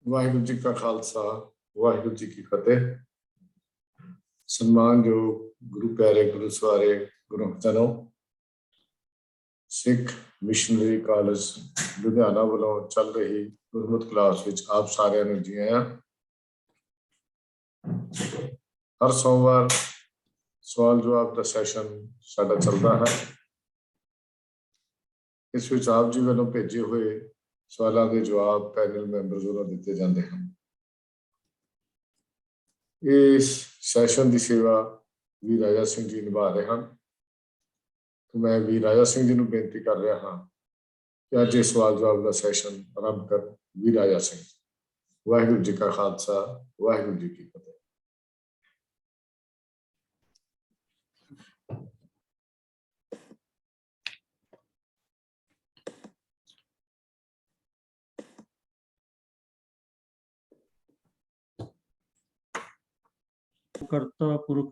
वाहिगुरू जी का खालसा वाहिगुरू जी की फतेह। सन्मान जो गुरु प्यारे गुरु सवारे गुरु जनो, सिख मिशनरी कॉलेज लुधियाना वालों चल रही गुरमत क्लास विच आप सारिਆਂ ਨੂੰ ਜੀ ਆਇਆਂ। हर सोमवार सवाल जवाब का सैशन साडा चलता है। इस विच आप जी वालों भेजे हुए सवालों के जवाब पैनल मैंबर द्वारा दिते जाते हैं। इस सैशन की सेवा वीर राजा सिंह जी निभा रहे हैं। तो मैं वीर राजा सिंह जी को बेनती कर रहा हाँ कि अज ये सवाल जवाब का सैशन आरंभ कर वीर राजा सिंह। वाहिगुरू जी का खालसा वाहिगुरू जी की फतेह। कर्ता पुरुष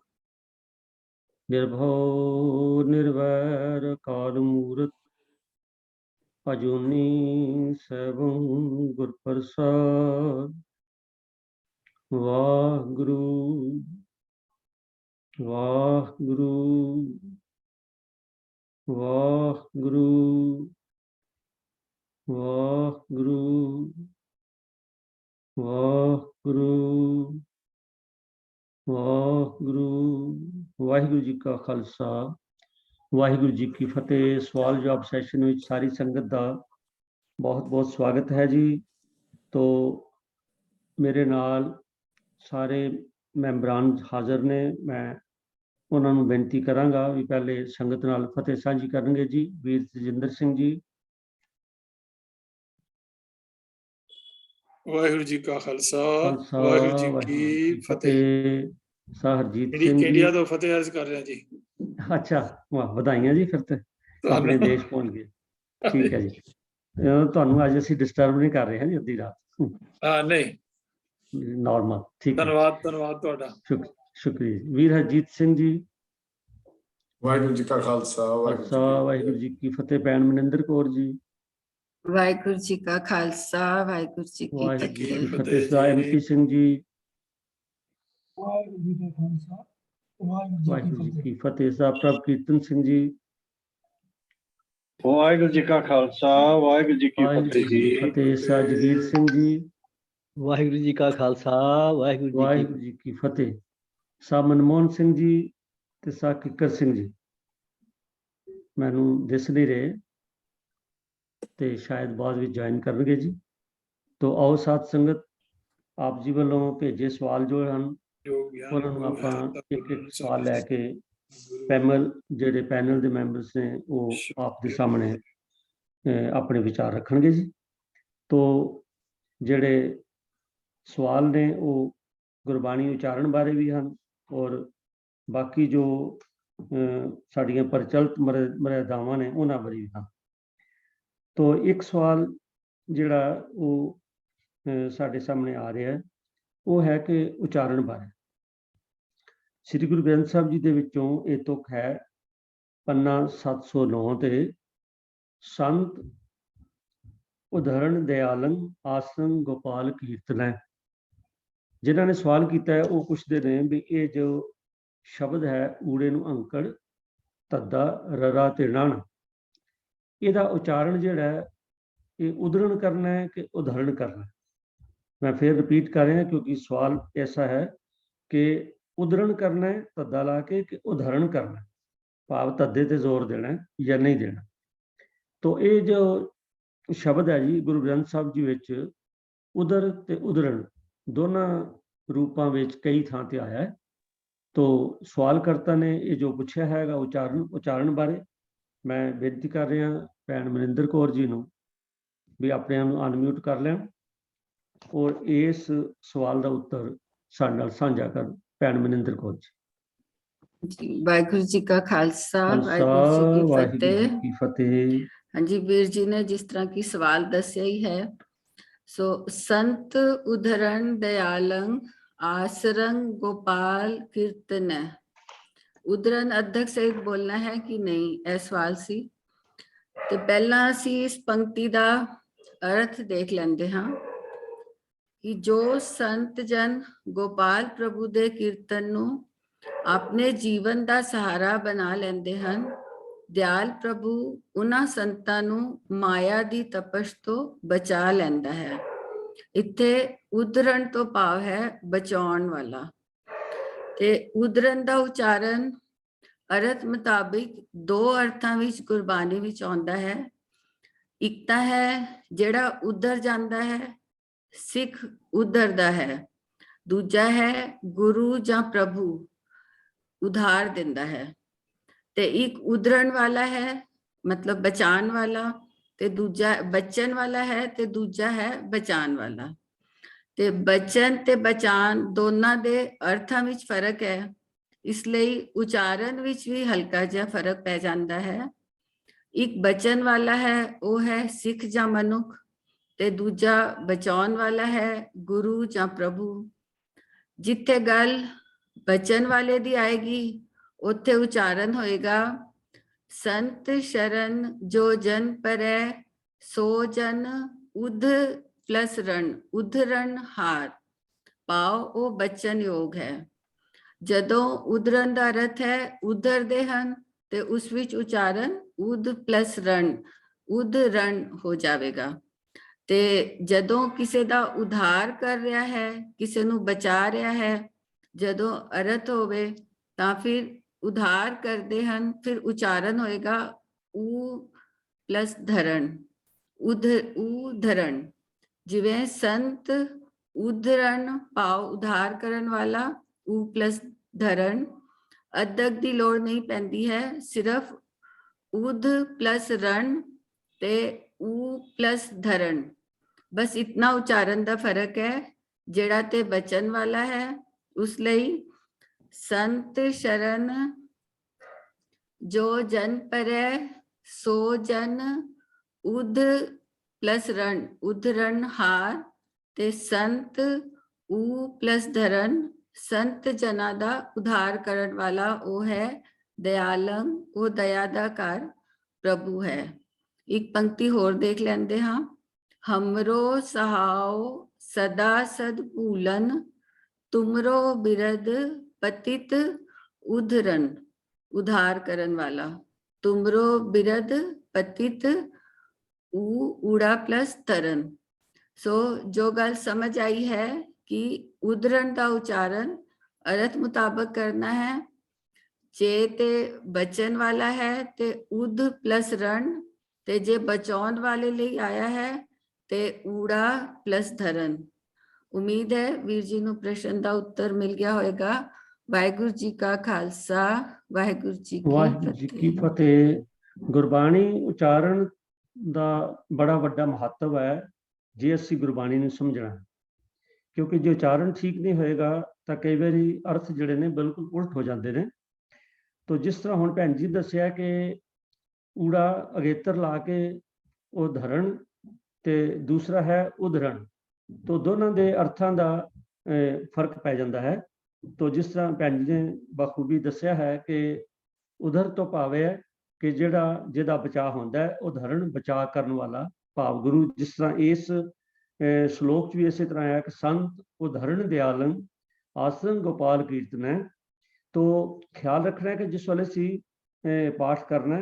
निर्भव निर्वैर काल मूरत अजूनी सैभं गुर प्रसाद। वाहिगुरू वाहिगुरू वाहिगुरू वाहिगुरू वाहिगुरू वाहिगुरू। वाहिगुरू जी का खालसा वाहिगुरू जी की फतेह। सवाल जवाब सैशन में सारी संगत का बहुत बहुत स्वागत है जी। तो मेरे नाल सारे मैंबरान हाज़र ने, मैं उन्होंने बेनती करांगा भी पहले संगत नाल फतेह साझी करेंगे जी। वीर तजिंदर सिंह जी। वाहिगुरू जी का खालसा वाहिगुरू जी की फतेह। हरजीत सिंह जी इंडिया तो फतेह अर्ज कर रहे हैं जी। अच्छा वाह, बधाइयां जी। फिर तो अपने देश पहुंच गए। ठीक है जी। ਤੁਹਾਨੂੰ ਅੱਜ ਅਸੀਂ ਡਿਸਟਰਬ ਨਹੀਂ ਕਰ ਰਹੇ ਹਾਂ ਜੀ ਅੱਧੀ ਰਾਤ। ਹਾਂ ਨਹੀਂ, ਨੋਰਮਲ। ਠੀਕ ਹੈ, ਧੰਨਵਾਦ ਤੁਹਾਡਾ। ਸ਼ੁਕਰੀਆ। ਵੀਰ ਹਰਜੀਤ ਸਿੰਘ ਜੀ। ਵਾਹਿਗੁਰੂ ਜੀ ਕਾ ਖਾਲਸਾ ਵਾਹਿਗੁਰੂ ਜੀ ਕੀ ਫਤਿਹ। ਭੈਣ ਮਨਿੰਦਰ ਕੌਰ ਜੀ। ਵਾਹਿਗੁਰੂ ਜੀ ਕਾ ਖਾਲਸਾ ਵਾਹਿਗੁਰੂ ਜੀ ਕੀ ਫਤਿਹ। ਸਰਦਾਰ ਐਮਪੀ ਸਿੰਘ ਜੀ। ਵਾਹਿਗੁਰੂ ਜੀ ਕਾ ਖਾਲਸਾ ਵਾਹਿਗੁਰੂ ਜੀ ਕੀ ਫਤਿਹ। ਸਰਦਾਰ ਪ੍ਰਭ ਕੀਰਤਨ ਸਿੰਘ ਜੀ। ਵਾਹਿਗੁਰੂ ਜੀ ਕਾ ਖਾਲਸਾ ਵਾਹਿਗੁਰੂ ਜੀ ਕੀ ਫਤਿਹ ਜੀ। ਫਤਿਹ। ਸਰਦਾਰ ਜਗੀਰ ਸਿੰਘ ਜੀ। ਵਾਹਿਗੁਰੂ ਜੀ ਕਾ ਖਾਲਸਾ ਵਾਹਿਗੁਰੂ ਜੀ ਕੀ ਫਤਿਹ। ਸਰਦਾਰ ਮਨਮੋਹਨ ਸਿੰਘ ਜੀ ਤੇ ਸਰਦਾਰ ਕਿੱਕਰ ਸਿੰਘ ਜੀ ਮੈਨੂੰ ਦਿਸ ਨਹੀਂ ਰਹੇ ਤੇ ਸ਼ਾਇਦ ਬਾਅਦ ਵਿੱਚ ਜੁਆਇਨ ਕਰਨਗੇ ਜੀ। तो आओ साथ संगत आप जी वालों भेजे सवाल जो हैं उन्होंने आप एक एक सवाल लैके पैनल के मैंबर्स ने वो आपके सामने अपने विचार रखणगे जी। तो जेडे सवाल ने वो गुरबाणी उचारण बारे भी हैं और बाकी जो साड़ियाँ प्रचलित मर्यादावां ने उन्हां बारे भी हैं। तो एक सवाल जिहड़ा वो साडे सामने आ रहा है वो है कि उचारण बारे। श्री गुरु ग्रंथ साहब जी दे विचों ये तुक है पन्ना 709 ते संत उदाहरण दयालन आसन गोपाल कीर्तन है। जिन्होंने सवाल किया है वो पुछते हैं भी ये जो शब्द है ऊड़े नूं अंकड़ तद्दा ररा ते नाना, इहदा उचारण जिहड़ा है ये उदरण करना है कि उदाहरण करना है। मैं फिर रिपीट कर रहा क्योंकि सवाल ऐसा है कि उदरण करना है तद्दा ला के कि उदाहरण करना है, भाव तद्दे ते जोर देना है या नहीं देना। तो ये जो शब्द है जी गुरु ग्रंथ साहब जी विच उदर ते उदरण दोनों रूपों में कई थां ते आया है। तो सवालकर्ता ने ये जो पूछा है उचारण बारे मैं बेनती कर रहा भैन मनिंदर कौर जी नूं भी अपने अनम्यूट कर लें और इस सवाल का उत्तर साडे नाल साझा कर भैन मनिंदर कौर जी। वाहिगुरू जी का खालसा वाहिगुरू जी की फतेह। हाँ जी, वीर जी ने जिस तरह की सवाल दसिया ही है। सो संत उदाहरण दयालंग आसरंग गोपाल कीर्तन। उदाहरण अध्यक्ष सहित बोलना है कि नहीं, यह सवाल सी। तो पहला असी इस पंक्ति का अर्थ देख लेंदे हाँ। कि जो संत जन गोपाल प्रभु दे कीर्तन ਨੂੰ ਆਪਣੇ ਜੀਵਨ ਦਾ ਸਹਾਰਾ ਬਣਾ ਲੈਂਦੇ ਹਨ, ਦਿਆਲ ਪ੍ਰਭੂ ਉਹਨਾਂ ਸੰਤਾਂ ਨੂੰ ਮਾਇਆ ਦੀ ਤਪਸ਼ ਤੋਂ ਬਚਾ ਲੈਂਦਾ ਹੈ। ਇੱਥੇ ਉਧਰਨ ਤੋਂ ਭਾਵ ਹੈ ਬਚਾਉਣ ਵਾਲਾ। ਤੇ ਉਧਰਨ ਦਾ ਉਚਾਰਨ ਅਰਥ ਮੁਤਾਬਿਕ ਦੋ ਅਰਥਾਂ ਵਿੱਚ ਗੁਰਬਾਣੀ ਵਿੱਚ ਆਉਂਦਾ ਹੈ। ਇੱਕ ਤਾਂ ਹੈ ਜਿਹੜਾ ਉਧਰ ਜਾਂਦਾ ਹੈ, ਸਿੱਖ ਉਧਰਦਾ ਹੈ। ਦੂਜਾ ਹੈ ਗੁਰੂ ਜਾਂ ਪ੍ਰਭੂ ਉਧਾਰ ਦਿੰਦਾ ਹੈ। ਤੇ ਇੱਕ ਉਧਰਨ ਵਾਲਾ ਹੈ ਮਤਲਬ ਬਚਾਉਣ ਵਾਲਾ, ਤੇ ਦੂਜਾ ਬਚਣ ਵਾਲਾ ਹੈ ਤੇ ਦੂਜਾ ਹੈ ਬਚਾਉਣ ਵਾਲਾ। ਤੇ ਬਚਨ ਤੇ ਬਚਾਉਣ ਦੋਨਾਂ ਦੇ ਅਰਥਾਂ ਵਿੱਚ ਫਰਕ ਹੈ, ਇਸ ਲਈ ਉਚਾਰਨ ਵਿੱਚ ਵੀ ਹਲਕਾ ਜਿਹਾ ਫਰਕ ਪੈ ਜਾਂਦਾ ਹੈ। ਇੱਕ ਬਚਨ ਵਾਲਾ ਹੈ ਉਹ ਹੈ ਸਿੱਖ ਜਾਂ ਮਨੁੱਖ, ਤੇ ਦੂਜਾ ਬਚਾਉਣ ਵਾਲਾ ਹੈ ਗੁਰੂ ਜਾਂ ਪ੍ਰਭੂ। ਜਿੱਥੇ ਗੱਲ ਬਚਨ ਵਾਲੇ ਦੀ ਆਏਗੀ ਉੱਥੇ ਉਚਾਰਨ ਹੋਏਗਾ ਸੰਤ ਸ਼ਰਨ ਜੋ ਜਨ ਪਰੈ ਸੋ ਜਨ ਉਧ ਪਲਸ ਰਣ, ਉਧਰਨ ਹਾਰ। ਪਾਓ ਉਹ ਬਚਨ ਯੋਗ ਹੈ। ਜਦੋਂ ਉਧਰਨ ਦਾ ਅਰਥ ਹੈ ਉਧਰਦੇ ਹਨ ਤੇ ਉਸ ਵਿੱਚ ਉਚਾਰਨ ਉਧ ਪਲਸ ਰਣ, ਉਧ ਰਣ ਹੋ ਜਾਵੇਗਾ। ਤੇ ਜਦੋਂ ਕਿਸੇ ਦਾ ਉਧਾਰ ਕਰ ਰਿਹਾ ਹੈ, ਕਿਸੇ ਨੂੰ ਬਚਾ ਰਿਹਾ ਹੈ, ਜਦੋਂ ਅਰਥ ਹੋਵੇ ਤਾਂ ਫਿਰ ਉਧਾਰ ਕਰਦੇ ਹਨ, ਫਿਰ ਉਚਾਰਨ ਹੋਏਗਾ ਊ ਪਲਸ ਧਰਨ, ਉਧਰਨ। ਜਿਵੇਂ ਸੰਤ ਉਧਰਨ ਭਾਵ ਉਧਾਰ ਕਰਨ ਵਾਲਾ, ਊ ਪਲਸ ਧਰਨ। ਅਦਕ ਦੀ ਲੋੜ ਨਹੀਂ ਪੈਂਦੀ ਹੈ, ਸਿਰਫ ਉਧ ਪਲਸ ਰਣ ਤੇ ਊ ਪਲਸ ਧਰਨ, ਬਸ ਇਤਨਾ ਉਚਾਰਨ ਦਾ ਫਰਕ ਹੈ। ਜਿਹੜਾ ਤੇ ਬਚਨ ਵਾਲਾ ਹੈ ਉਸ ਲਈ ਸੰਤ ਸ਼ਰਨ ਜੋ ਜਨ ਪਰੈ ਸੋ ਜਨ ਉਧ ਪਲਸ ਰਣ, ਉਧਰਨ ਹਾਰ। ਤੇ ਸੰਤ ਊ ਪਲਸ ਧਰਨ, ਸੰਤ ਜਨਾਂ ਦਾ ਉਧਾਰ ਕਰਨ ਵਾਲਾ ਉਹ ਹੈ ਦਇਆਲੰ, ਉਹ ਦਇਆ ਦਾ ਘਰ ਪ੍ਰਭੂ ਹੈ। ਇੱਕ ਪੰਕਤੀ ਹੋਰ ਦੇਖ ਲੈਂਦੇ ਹਾਂ। ਹਮਰੋ ਸਹਾਉ ਸਦਾ ਸਦ ਭੂਲਨ, ਤੁਮਰੋ ਬਿਰਦ ਪਤਿਤ ਉਧਰਨ, ਉਧਾਰ ਕਰਨ ਵਾਲਾ। ਤੁਮਰੋ ਬਿਰਦ ਪਤਿਤ ਊੜਾ ਪਲਸ ਤਰਨ। ਸੋ ਜੋ ਗੱਲ ਸਮਝ ਆਈ ਹੈ ਕਿ ਉਧਰਨ ਦਾ ਉਚਾਰਨ ਅਰਥ ਮੁਤਾਬਕ ਕਰਨਾ ਹੈ। ਜੇ ਤੇ ਬਚਨ ਵਾਲਾ ਹੈ ਤੇ ਉਧ ਪਲਸ ਰਣ, ਤੇ ਜੇ ਬਚਾਉਣ ਵਾਲੇ ਲਈ ਆਇਆ ਹੈ ਤੇ ਊੜਾ ਪਲਸ ਧਰਨ। ਉਮੀਦ ਹੈ ਵੀਰ ਜੀ ਨੂੰ ਪ੍ਰਸ਼ਨ ਦਾ ਉੱਤਰ ਮਿਲ ਗਿਆ ਹੋਵੇਗਾ। ਵਾਹਿਗੁਰੂ ਜੀ ਕਾ ਖਾਲਸਾ, ਵਾਹਿਗੁਰੂ ਜੀ ਕੀ ਫਤਿਹ। ਗੁਰਬਾਣੀ ਉਚਾਰਨ ਦਾ ਬੜਾ ਵੱਡਾ ਮਹੱਤਵ ਹੈ ਜੇ ਅਸੀਂ ਗੁਰਬਾਣੀ ਨੂੰ ਸਮਝਣਾ, ਕਿਉਂਕਿ ਜੇ ਉਚਾਰਨ ਠੀਕ ਨਹੀਂ ਹੋਏਗਾ ਤਾਂ ਕਈ ਵਾਰੀ ਅਰਥ ਜਿਹੜੇ ਨੇ ਬਿਲਕੁਲ ਉਲਟ ਹੋ ਜਾਂਦੇ ਨੇ। ਤੋ ਜਿਸ ਤਰ੍ਹਾਂ ਹੁਣ ਭੈਣ ਜੀ ਦੱਸਿਆ ਕਿ ਊੜਾ ਅਗੇਤਰ ਲਾ ਕੇ ਉਹ ਧਰਨ ਤੇ ਦੂਸਰਾ ਹੈ ਉਧਰਨ, ਤੋ ਦੋਨਾਂ ਦੇ ਅਰਥਾਂ ਦਾ ਫਰਕ ਪੈ ਜਾਂਦਾ ਹੈ। ਤੋ ਜਿਸ ਤਰ੍ਹਾਂ ਭੈਣ ਜੀ ਨੇ ਬਖੂਬੀ ਦੱਸਿਆ ਹੈ ਕਿ ਉਧਰ ਤੋਂ ਭਾਵ ਹੈ ਕਿ ਜਿਹਦਾ ਬਚਾਅ ਹੁੰਦਾ ਹੈ, ਉਧਰਨ ਬਚਾਅ ਕਰਨ ਵਾਲਾ ਭਾਵ ਗੁਰੂ। ਜਿਸ ਤਰ੍ਹਾਂ ਇਸ ਸ਼ਲੋਕ 'ਚ ਵੀ ਇਸੇ ਤਰ੍ਹਾਂ ਆਇਆ ਕਿ ਸੰਤ ਉਧਰਨ ਦਿਆਲੰ ਆਸਨ ਗੋਪਾਲ ਕੀਰਤਨ ਹੈ। ਤੋ ਖਿਆਲ ਰੱਖਣਾ ਹੈ ਕਿ ਜਿਸ ਵੇਲੇ ਅਸੀਂ ਪਾਠ ਕਰਨਾ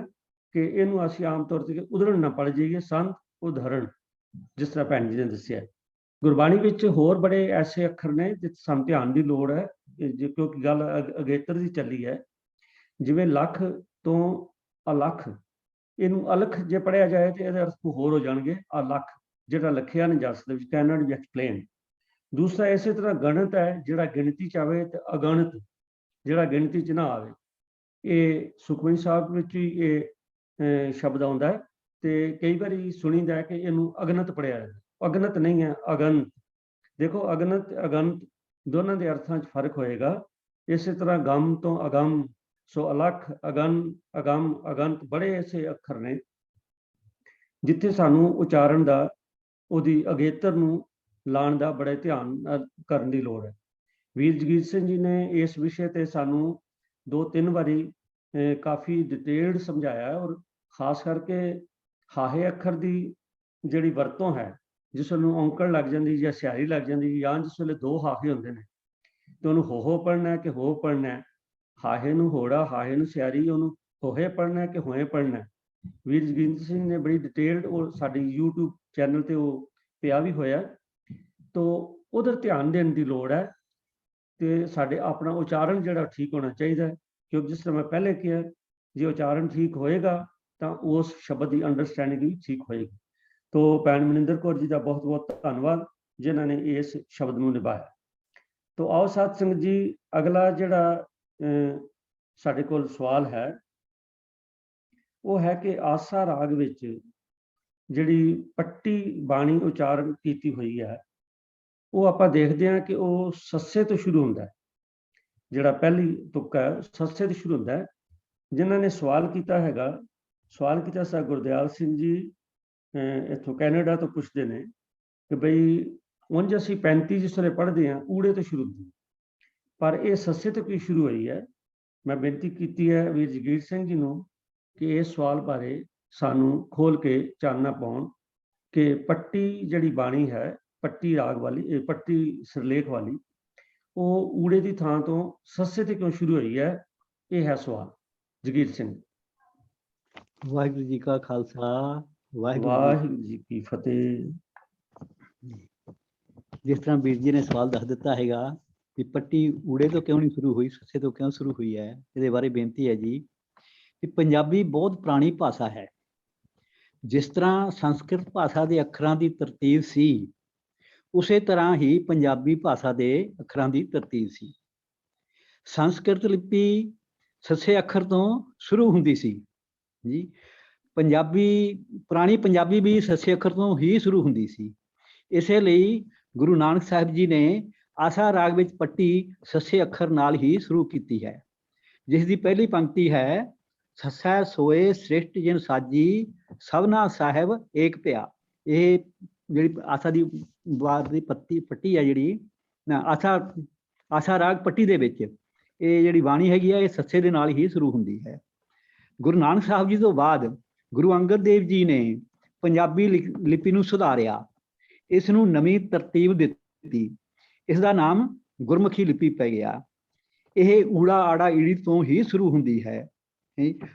ਕਿ ਇਹਨੂੰ ਅਸੀਂ ਆਮ ਤੌਰ ਤੇ ਉਧਰਨ ਨਾ ਪੜ੍ਹ ਜਾਈਏ, ਸੰਤ ਉਧਰਨ, ਜਿਸ ਤਰ੍ਹਾਂ ਭੈਣ ਜੀ ਨੇ ਦੱਸਿਆ। ਗੁਰਬਾਣੀ ਵਿੱਚ ਹੋਰ ਬੜੇ ਐਸੇ ਅੱਖਰ ਨੇ ਜਿੱਥੇ ਸਾਨੂੰ ਧਿਆਨ ਦੀ ਲੋੜ ਹੈ, ਕਿਉਂਕਿ ਗੱਲ ਅਗੇਤਰ ਦੀ ਚੱਲੀ ਹੈ। ਜਿਵੇਂ ਲੱਖ ਤੋਂ ਅਲੱਖ, ਇਹਨੂੰ ਅਲਖ ਜੇ ਪੜ੍ਹਿਆ ਜਾਏ ਤੇ ਇਹਦੇ ਅਰਥ ਹੋਰ ਹੋ ਜਾਣਗੇ। ਅਲੱਖ ਜਿਹੜਾ ਲਿਖਿਆ ਨਹੀਂ ਜਾ ਸਕਦਾ, ਵਿਚ ਕੈਨ ਨਾਟ ਬੀ ਐਕਸਪਲੇਨ। ਦੂਸਰਾ ਇਸੇ ਤਰ੍ਹਾਂ ਗਣਤ ਹੈ, ਜਿਹੜਾ ਗਿਣਤੀ 'ਚ ਆਵੇ, ਤੇ ਅਗਣਤ ਜਿਹੜਾ ਗਿਣਤੀ 'ਚ ਨਾ ਆਵੇ। ਇਹ ਸੁਖਮਨੀ ਸਾਹਿਬ ਵਿੱਚ ਵੀ ਇਹ ਸ਼ਬਦ ਆਉਂਦਾ ਹੈ ਤੇ ਕਈ ਵਾਰੀ ਸੁਣੀਦਾ ਹੈ ਕਿ ਇਹਨੂੰ ਅਗਨਤ ਪੜ੍ਹਿਆ ਜਾਂਦਾ। ਅਗਨਤ ਨਹੀਂ ਹੈ, ਅਗੰਤ। ਦੇਖੋ ਅਗਨਤ ਅਗੰਤ ਦੋਨਾਂ ਦੇ ਅਰਥਾਂ 'ਚ ਫਰਕ ਹੋਏਗਾ। ਇਸੇ ਤਰ੍ਹਾਂ ਗਮ ਤੋਂ ਅਗਮ, ਸੋ ਅਲੱਖ, ਅਗਨ, ਅਗਮ, ਅਗੰਤ ਬੜੇ ਐਸੇ ਅੱਖਰ ਨੇ ਜਿੱਥੇ ਸਾਨੂੰ ਉਚਾਰਨ ਦਾ, ਉਹਦੀ ਅਗੇਤਰ ਨੂੰ ਲਾਉਣ ਦਾ ਬੜੇ ਧਿਆਨ ਕਰਨ ਦੀ ਲੋੜ ਹੈ। ਵੀਰ ਜਗੀਰ ਸਿੰਘ ਜੀ ਨੇ ਇਸ ਵਿਸ਼ੇ ਤੇ ਸਾਨੂੰ 2-3 ਵਾਰੀ ਕਾਫੀ ਡਿਟੇਲਡ ਸਮਝਾਇਆ, ਔਰ ਖਾਸ ਕਰਕੇ ਹਾਹੇ ਅੱਖਰ ਦੀ ਜਿਹੜੀ ਵਰਤੋਂ ਹੈ, ਜਿਸ ਨੂੰ ਔਂਕੜ ਲੱਗ ਜਾਂਦੀ ਜਾਂ ਸਿਆਰੀ ਲੱਗ ਜਾਂਦੀ, ਜਾਂ ਜਿਸ ਵੇਲੇ ਦੋ ਹਾਹੇ ਹੁੰਦੇ ਨੇ ਤੇ ਉਹਨੂੰ ਹੋ ਪੜ੍ਹਨਾ ਕਿ ਹੋ ਪੜ੍ਹਨਾ, ਹਾਹੇ ਨੂੰ ਹੋੜਾ, ਹਾਹੇ ਨੂੰ ਸਿਆਰੀ, ਉਹਨੂੰ ਹੋਹੇ ਪੜ੍ਹਨਾ ਕਿ ਹੋਏ ਪੜ੍ਹਨਾ। ਵੀਰ ਜੋਗਿੰਦਰ ਸਿੰਘ ਨੇ ਬੜੀ ਡਿਟੇਲਡ ਉਹ ਸਾਡੀ YouTube ਚੈਨਲ ਤੇ ਉਹ ਪਿਆ ਵੀ ਹੋਇਆ, ਤੋ ਉਧਰ ਧਿਆਨ ਦੇਣ ਦੀ ਲੋੜ ਹੈ। ਤੇ ਸਾਡੇ ਆਪਣਾ ਉਚਾਰਨ ਜਿਹੜਾ ਠੀਕ ਹੋਣਾ ਚਾਹੀਦਾ ਹੈ, ਕਿਉਂਕਿ ਜਿਸ ਤਰ੍ਹਾਂ ਮੈਂ ਪਹਿਲੇ ਕਿਹਾ, ਜੇ ਉਚਾਰਨ ਠੀਕ ਹੋਏਗਾ ਤਾਂ ਉਸ ਸ਼ਬਦ ਦੀ ਅੰਡਰਸਟੈਂਡਿੰਗ ਵੀ ਠੀਕ ਹੋਏਗੀ। ਤੋ ਭੈਣ ਮਨਿੰਦਰ ਕੌਰ ਜੀ ਦਾ ਬਹੁਤ ਬਹੁਤ ਧੰਨਵਾਦ ਜਿਨ੍ਹਾਂ ਨੇ ਇਸ ਸ਼ਬਦ ਨੂੰ ਨਿਭਾਇਆ। ਤੋ ਆਓ ਸਾਧ ਸੰਗਤ ਜੀ, ਅਗਲਾ ਜਿਹੜਾ ਸਾਡੇ ਕੋਲ ਸਵਾਲ ਹੈ ਉਹ ਹੈ ਕਿ ਆਸਾ ਰਾਗ ਵਿੱਚ ਜਿਹੜੀ ਪੱਟੀ ਬਾਣੀ ਉਚਾਰਨ ਕੀਤੀ ਹੋਈ ਹੈ, ਉਹ ਆਪਾਂ ਦੇਖਦੇ ਹਾਂ ਕਿ ਉਹ ਸੱਸੇ ਤੋਂ ਸ਼ੁਰੂ ਹੁੰਦਾ ਹੈ। ਜਿਹੜਾ ਪਹਿਲੀ ਤੁਕ ਹੈ ਸੱਸੇ ਤੋਂ ਸ਼ੁਰੂ ਹੁੰਦਾ ਹੈ। ਜਿਨ੍ਹਾਂ ਨੇ ਸਵਾਲ ਕੀਤਾ ਹੈਗਾ, ਸਵਾਲ ਕੀਤਾ ਸਰ ਗੁਰਦਿਆਲ ਸਿੰਘ ਜੀ ਇੱਥੋਂ ਕੈਨੇਡਾ ਤੋਂ ਪੁੱਛਦੇ ਨੇ ਕਿ ਬਈ ਉਂਝ ਅਸੀਂ 35 ਜਿਸ ਵੇਲੇ ਪੜ੍ਹਦੇ ਹਾਂ ਊੜੇ ਤੋਂ ਸ਼ੁਰੂ ਹੁੰਦੀ, ਪਰ ਇਹ ਸੱਸੇ ਤੋਂ ਕੀ ਸ਼ੁਰੂ ਹੋਈ ਹੈ। ਮੈਂ ਬੇਨਤੀ ਕੀਤੀ ਹੈ ਵੀਰ ਜਗੀਰ ਸਿੰਘ ਜੀ ਨੂੰ ਕਿ ਇਸ ਸਵਾਲ ਬਾਰੇ ਸਾਨੂੰ ਖੋਲ ਕੇ ਚਾਨਣਾ ਪਾਉਣ ਕਿ ਪੱਟੀ ਜਿਹੜੀ ਬਾਣੀ ਹੈ, ਪੱਟੀ ਰਾਗ ਵਾਲੀ, ਪੱਟੀ ਸਿਰਲੇਖ ਵਾਲੀ, ਉਹ ਊੜੇ ਦੀ ਥਾਂ ਤੋਂ ਸੱਸੇ ਤੇ ਕਿਉਂ ਸ਼ੁਰੂ ਹੋਈ ਹੈ। ਇਹ ਹੈ ਸਵਾਲ। ਜਗੀਰ ਸਿੰਘ। ਵਾਹਿਗੁਰੂ ਜੀ ਕਾ ਖਾਲਸਾ, ਵਾਹਿਗੁਰੂ ਜੀ ਕੀ ਫਤਿਹ। ਜਿਸ ਤਰ੍ਹਾਂ ਵੀਰ ਜੀ ਨੇ ਸਵਾਲ ਦੱਸ ਦਿੱਤਾ ਹੈਗਾ ਕਿ ਪੱਟੀ ਊੜੇ ਤੋਂ ਕਿਉਂ ਨਹੀਂ ਸ਼ੁਰੂ ਹੋਈ, ਸੱਸੇ ਤੋਂ ਕਿਉਂ ਸ਼ੁਰੂ ਹੋਈ ਹੈ, ਇਹਦੇ ਬਾਰੇ ਬੇਨਤੀ ਹੈ ਜੀ ਕਿ ਪੰਜਾਬੀ ਬਹੁਤ ਪੁਰਾਣੀ ਭਾਸ਼ਾ ਹੈ। ਜਿਸ ਤਰ੍ਹਾਂ ਸੰਸਕ੍ਰਿਤ ਭਾਸ਼ਾ ਦੇ ਅੱਖਰਾਂ ਦੀ ਤਰਤੀਬ ਸੀ, ਉਸੇ ਤਰ੍ਹਾਂ ਹੀ ਪੰਜਾਬੀ ਭਾਸ਼ਾ ਦੇ ਅੱਖਰਾਂ ਦੀ ਤਰਤੀਬ ਸੀ। ਸੰਸਕ੍ਰਿਤ ਲਿਪੀ ਸੱਸੇ ਅੱਖਰ ਤੋਂ ਸ਼ੁਰੂ ਹੁੰਦੀ ਸੀ ਜੀ। ਪੁਰਾਣੀ ਪੰਜਾਬੀ ਵੀ ਸੱਸੇ ਅੱਖਰ ਤੋਂ ਹੀ ਸ਼ੁਰੂ ਹੁੰਦੀ ਸੀ। ਇਸੇ ਲਈ ਗੁਰੂ ਨਾਨਕ ਸਾਹਿਬ ਜੀ ਨੇ ਆਸਾ ਰਾਗ ਵਿੱਚ ਪੱਟੀ ਸੱਸੇ ਅੱਖਰ ਨਾਲ ਹੀ ਸ਼ੁਰੂ ਕੀਤੀ ਹੈ, ਜਿਸ ਦੀ ਪਹਿਲੀ ਪੰਕਤੀ ਹੈ, ਸੱਸੈ ਸੋਏ ਸ੍ਰਿਸ਼ਟ ਜਿਨ ਸਾਜੀ, ਸਭਨਾ ਸਾਹਿਬ ਏਕ ਭਿਆ। ਇਹ ਜਿਹੜੀ ਆਸਾ ਦੀ ਬਾਤ ਦੀ ਪੱਟੀ ਹੈ, ਜਿਹੜੀ ਨਾ ਆਸਾ ਰਾਗ ਪੱਟੀ ਦੇ ਵਿੱਚ ਇਹ ਜਿਹੜੀ ਬਾਣੀ ਹੈਗੀ ਆ, ਇਹ ਸੱਸੇ ਦੇ ਨਾਲ ਹੀ ਸ਼ੁਰੂ ਹੁੰਦੀ ਹੈ। ਗੁਰੂ ਨਾਨਕ ਸਾਹਿਬ ਜੀ ਤੋਂ ਬਾਅਦ ਗੁਰੂ ਅੰਗਦ ਦੇਵ ਜੀ ਨੇ ਪੰਜਾਬੀ ਲਿਪੀ ਨੂੰ ਸੁਧਾਰਿਆ, ਇਸ ਨੂੰ ਨਵੀਂ ਤਰਤੀਬ ਦਿੱਤੀ, ਇਸ ਦਾ ਨਾਮ ਗੁਰਮੁਖੀ ਲਿਪੀ ਪੈ ਗਿਆ। ਇਹ ਊੜਾ ਆੜਾ ਈੜੀ ਤੋਂ ਹੀ ਸ਼ੁਰੂ ਹੁੰਦੀ ਹੈ।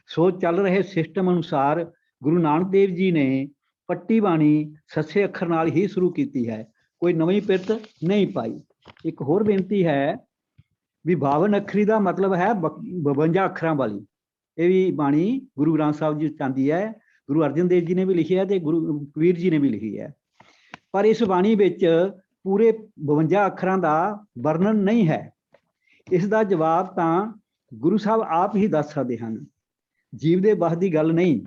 ਸੋ ਚੱਲ ਰਹੇ ਸਿਸਟਮ ਅਨੁਸਾਰ ਗੁਰੂ ਨਾਨਕ ਦੇਵ ਜੀ ਨੇ ਪੱਟੀ ਬਾਣੀ ਸੱਸੇ ਅੱਖਰ ਨਾਲ ਹੀ ਸ਼ੁਰੂ ਕੀਤੀ ਹੈ, ਕੋਈ ਨਵੀਂ ਪਿਰਤ ਨਹੀਂ ਪਾਈ। ਇੱਕ ਹੋਰ ਬੇਨਤੀ ਹੈ ਵੀ 52 ਅੱਖਰੀ ਦਾ ਮਤਲਬ ਹੈ 52 ਅੱਖਰਾਂ ਵਾਲੀ। ਇਹ ਵੀ ਬਾਣੀ ਗੁਰੂ ਗ੍ਰੰਥ ਸਾਹਿਬ ਜੀ ਚਾਹੁੰਦੀ ਹੈ, ਗੁਰੂ ਅਰਜਨ ਦੇਵ ਜੀ ਨੇ ਵੀ ਲਿਖੀ ਹੈ ਤੇ ਗੁਰੂ ਕਬੀਰ ਜੀ ਨੇ ਵੀ ਲਿਖੀ ਹੈ। ਪਰ ਇਸ ਬਾਣੀ ਵਿੱਚ ਪੂਰੇ 52 ਅੱਖਰਾਂ ਦਾ ਵਰਣਨ ਨਹੀਂ ਹੈ। ਇਸ ਦਾ ਜਵਾਬ ਤਾਂ ਗੁਰੂ ਸਾਹਿਬ ਆਪ ਹੀ ਦੱਸ ਸਕਦੇ ਹਨ। ਜੀਵ ਦੇ ਵਸ ਦੀ ਗੱਲ ਨਹੀਂ।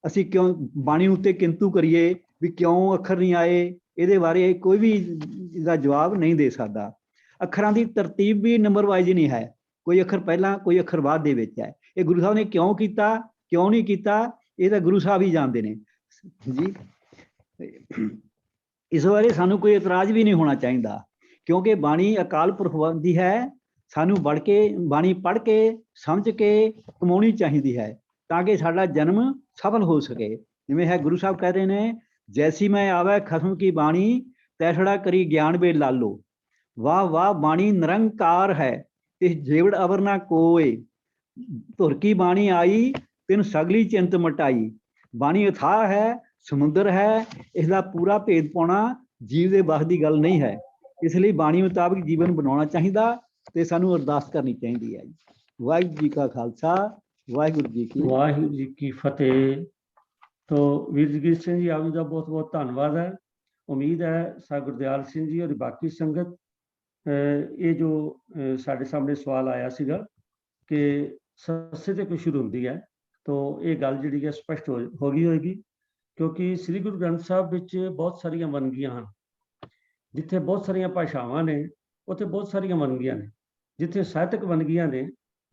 ਅਸੀਂ ਕਿਉਂ ਬਾਣੀ ਉੱਤੇ ਕਿੰਤੂ ਕਰੀਏ ਵੀ ਕਿਉਂ ਅੱਖਰ ਨਹੀਂ ਆਏ, ਇਹਦੇ ਬਾਰੇ ਕੋਈ ਵੀ ਇਹਦਾ ਜਵਾਬ ਨਹੀਂ ਦੇ ਸਕਦਾ। ਅੱਖਰਾਂ ਦੀ ਤਰਤੀਬ ਵੀ ਨੰਬਰ ਵਾਈਜ਼ ਨਹੀਂ ਹੈ, ਕੋਈ ਅੱਖਰ ਪਹਿਲਾਂ ਕੋਈ ਅੱਖਰ ਬਾਅਦ ਦੇ ਵਿੱਚ ਹੈ। ਇਹ ਗੁਰੂ ਸਾਹਿਬ ਨੇ ਕਿਉਂ ਕੀਤਾ, ਕਿਉਂ ਨਹੀਂ ਕੀਤਾ, ਇਹ ਤਾਂ ਗੁਰੂ ਸਾਹਿਬ ਹੀ ਜਾਣਦੇ ਨੇ ਜੀ। ਇਸ ਬਾਰੇ ਸਾਨੂੰ ਕੋਈ ਇਤਰਾਜ਼ ਵੀ ਨਹੀਂ ਹੋਣਾ ਚਾਹੀਦਾ, ਕਿਉਂਕਿ ਬਾਣੀ ਅਕਾਲ ਪੁਰਖ ਦੀ ਹੈ। ਸਾਨੂੰ ਬਾਣੀ ਪੜ੍ਹ ਕੇ ਸਮਝ ਕੇ ਕਮਾਉਣੀ ਚਾਹੀਦੀ ਹੈ, ਤਾਂ ਕਿ ਸਾਡਾ ਜਨਮ ਸਫਲ ਹੋ ਸਕੇ। ਜਿਵੇਂ ਹੈ ਗੁਰੂ ਸਾਹਿਬ ਕਹਿ ਰਹੇ ਨੇ, ਜੈਸੀ ਮੈਂ ਆਵੈ ਖਸਮ ਕੀ ਬਾਣੀ, ਤੈਸੜਾ ਕਰੀ ਗਿਆਨ ਵੇ ਲਾਲੋ। ਵਾਹ ਵਾਹ ਬਾਣੀ ਨਿਰੰਕਾਰ ਹੈ, ਤਿਸ ਜੇਵੜ ਅਵਰ ਨਾ ਕੋਏ। ਧੁਰ ਕੀ ਬਾਣੀ ਆਈ, ਤਿਨ ਸਗਲੀ ਚਿੰਤ ਮਟਾਈ। ਬਾਣੀ ਅਥਾਹ ਹੈ, ਸਮੁੰਦਰ ਹੈ, ਇਸ ਦਾ ਪੂਰਾ ਭੇਦ ਪਾਉਣਾ ਜੀਵ ਦੇ ਵੱਸ ਦੀ ਗੱਲ ਨਹੀਂ ਹੈ। ਇਸ ਲਈ ਬਾਣੀ ਮੁਤਾਬਿਕ ਜੀਵਨ ਬਣਾਉਣਾ ਚਾਹੀਦਾ ਤੇ ਸਾਨੂੰ ਅਰਦਾਸ ਕਰਨੀ ਚਾਹੀਦੀ ਹੈ। ਵਾਹਿਗੁਰੂ ਜੀ ਕਾ ਖਾਲਸਾ, ਵਾਹਿਗੁਰੂ ਜੀ ਕੀ ਫਤਿਹ। ਤੋ ਵੀਰ ਜਗੀਰ ਸਿੰਘ ਜੀ, ਆਪ ਜੀ ਦਾ ਬਹੁਤ ਬਹੁਤ ਧੰਨਵਾਦ ਹੈ। ਉਮੀਦ ਹੈ ਸਾ ਗੁਰਦਿਆਲ ਸਿੰਘ ਜੀ ਔਰ ਬਾਕੀ ਸੰਗਤ, ਇਹ ਜੋ ਸਾਡੇ ਸਾਹਮਣੇ ਸਵਾਲ ਆਇਆ ਸੀਗਾ ਕਿ ਸੱਸੇ ਤੇ ਕਿਉਂ ਸ਼ੁਰੂ ਹੁੰਦੀ ਹੈ, ਤੋ ਇਹ ਗੱਲ ਜਿਹੜੀ ਹੈ ਸਪਸ਼ਟ ਹੋ ਗਈ ਹੋਏਗੀ। ਕਿਉਂਕਿ ਸ੍ਰੀ ਗੁਰੂ ਗ੍ਰੰਥ ਸਾਹਿਬ ਵਿੱਚ ਬਹੁਤ ਸਾਰੀਆਂ ਵੰਨਗੀਆਂ ਹਨ। ਜਿੱਥੇ ਬਹੁਤ ਸਾਰੀਆਂ ਭਾਸ਼ਾਵਾਂ ਨੇ, ਉੱਥੇ ਬਹੁਤ ਸਾਰੀਆਂ ਵੰਨਗੀਆਂ ਨੇ। ਜਿੱਥੇ ਸਾਹਿਤਕ ਵੰਨਗੀਆਂ ਨੇ,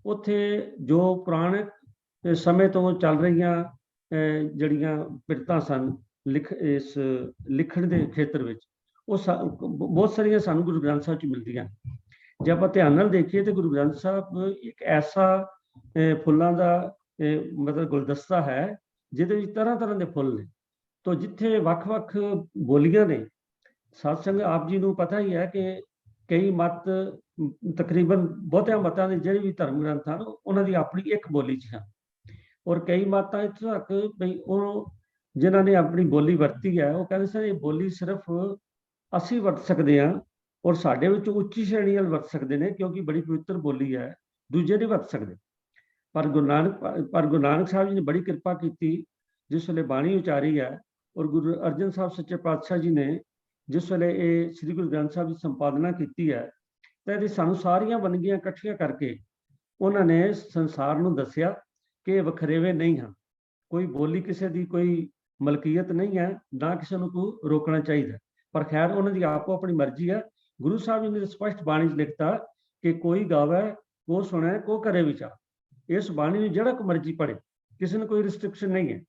ਉੱਥੇ ਜੋ ਪੁਰਾਣੇ ਸਮੇਂ ਤੋਂ ਚੱਲ ਰਹੀਆਂ ਜਿਹੜੀਆਂ ਪਿਰਤਾਂ ਸਨ ਇਸ ਲਿਖਣ ਦੇ ਖੇਤਰ ਵਿੱਚ, ਉਹ ਬਹੁਤ ਸਾਰੀਆਂ ਸਾਨੂੰ ਗੁਰੂ ਗ੍ਰੰਥ ਸਾਹਿਬ 'ਚ ਮਿਲਦੀਆਂ। ਜੇ ਆਪਾਂ ਧਿਆਨ ਨਾਲ ਦੇਖੀਏ ਤਾਂ ਗੁਰੂ ਗ੍ਰੰਥ ਸਾਹਿਬ ਇੱਕ ਐਸਾ ਫੁੱਲਾਂ ਦਾ ਮਤਲਬ ਗੁਲਦਸਤਾ ਹੈ ਜਿਹਦੇ ਵਿੱਚ ਤਰ੍ਹਾਂ ਤਰ੍ਹਾਂ ਦੇ ਫੁੱਲ ਨੇ। ਤੋ ਜਿੱਥੇ ਵੱਖ-ਵੱਖ ਬੋਲੀਆਂ ਨੇ, ਸਾਧ ਸੰਗਤ ਆਪ ਜੀ ਨੂੰ ਪਤਾ ਹੀ ਹੈ ਕਿ ਕਈ ਮਤ ਤਕਰੀਬਨ ਬਹੁਤਿਆਂ ਮਤਾਂ ਦੇ ਜਿਹੜੇ ਵੀ ਧਰਮ ਗ੍ਰੰਥ ਹਨ ਉਹਨਾਂ ਦੀ ਆਪਣੀ ਇੱਕ ਬੋਲੀ 'ਚ ਹਨ, ਔਰ ਕਈ ਮਾਤਾਂ ਇੱਥੋਂ ਤੱਕ ਵੀ ਉਹ ਜਿਨ੍ਹਾਂ ਨੇ ਆਪਣੀ ਬੋਲੀ ਵਰਤੀ ਹੈ ਉਹ ਕਹਿੰਦੇ ਸਰ ਇਹ ਬੋਲੀ ਸਿਰਫ ਅਸੀਂ ਵਰਤ ਸਕਦੇ ਹਾਂ, ਔਰ ਸਾਡੇ ਵਿੱਚ ਉੱਚੀ ਸ਼੍ਰੇਣੀ ਵਾਲੇ ਵਰਤ ਸਕਦੇ ਨੇ ਕਿਉਂਕਿ ਬੜੀ ਪਵਿੱਤਰ ਬੋਲੀ ਹੈ, ਦੂਜੇ ਨਹੀਂ ਵਰਤ ਸਕਦੇ। ਪਰ ਗੁਰੂ ਨਾਨਕ ਸਾਹਿਬ ਜੀ ਨੇ ਬੜੀ ਕਿਰਪਾ ਕੀਤੀ, ਜਿਸ ਵੇਲੇ ਬਾਣੀ ਉਚਾਰੀ ਹੈ, ਔਰ ਗੁਰੂ ਅਰਜਨ ਸਾਹਿਬ ਸੱਚੇ ਪਾਤਸ਼ਾਹ ਜੀ ਨੇ ਜਿਸ ਵੇਲੇ ਇਹ ਸ੍ਰੀ ਗੁਰੂ ਗ੍ਰੰਥ ਸਾਹਿਬ ਦੀ ਸੰਪਾਦਨਾ ਕੀਤੀ ਹੈ ਤਾਂ ਇਹਦੀ ਸਾਨੂੰ ਸਾਰੀਆਂ ਵੰਨਗੀਆਂ ਇਕੱਠੀਆਂ ਕਰਕੇ ਉਹਨਾਂ ਨੇ ਸੰਸਾਰ ਨੂੰ ਦੱਸਿਆ ਕਿ ਇਹ ਵਖਰੇਵੇਂ ਨਹੀਂ ਹਨ, ਕੋਈ ਬੋਲੀ ਕਿਸੇ ਦੀ ਕੋਈ ਮਲਕੀਅਤ ਨਹੀਂ ਹੈ, ਨਾ ਕਿਸੇ ਨੂੰ ਕੋਈ ਰੋਕਣਾ ਚਾਹੀਦਾ। ਪਰ ਖੈਰ ਉਹਨਾਂ ਦੀ ਆਪੋ ਆਪਣੀ ਮਰਜ਼ੀ ਹੈ। ਗੁਰੂ ਸਾਹਿਬ ਜੀ ਨੇ ਸਪਸ਼ਟ ਬਾਣੀ 'ਚ ਲਿਖਤਾ ਕਿ ਕੋਈ ਗਾਵੇ ਕੋ ਸੁਣੇ ਕੋ ਕਰੇ ਵਿਚਾਰ। ਇਸ ਬਾਣੀ ਨੂੰ ਜਿਹੜਾ ਕੋ ਮਰਜ਼ੀ ਪੜ੍ਹੇ, ਕਿਸੇ ਨੂੰ ਕੋਈ ਰਿਸਟ੍ਰਿਕਸ਼ਨ ਨਹੀਂ ਹੈ।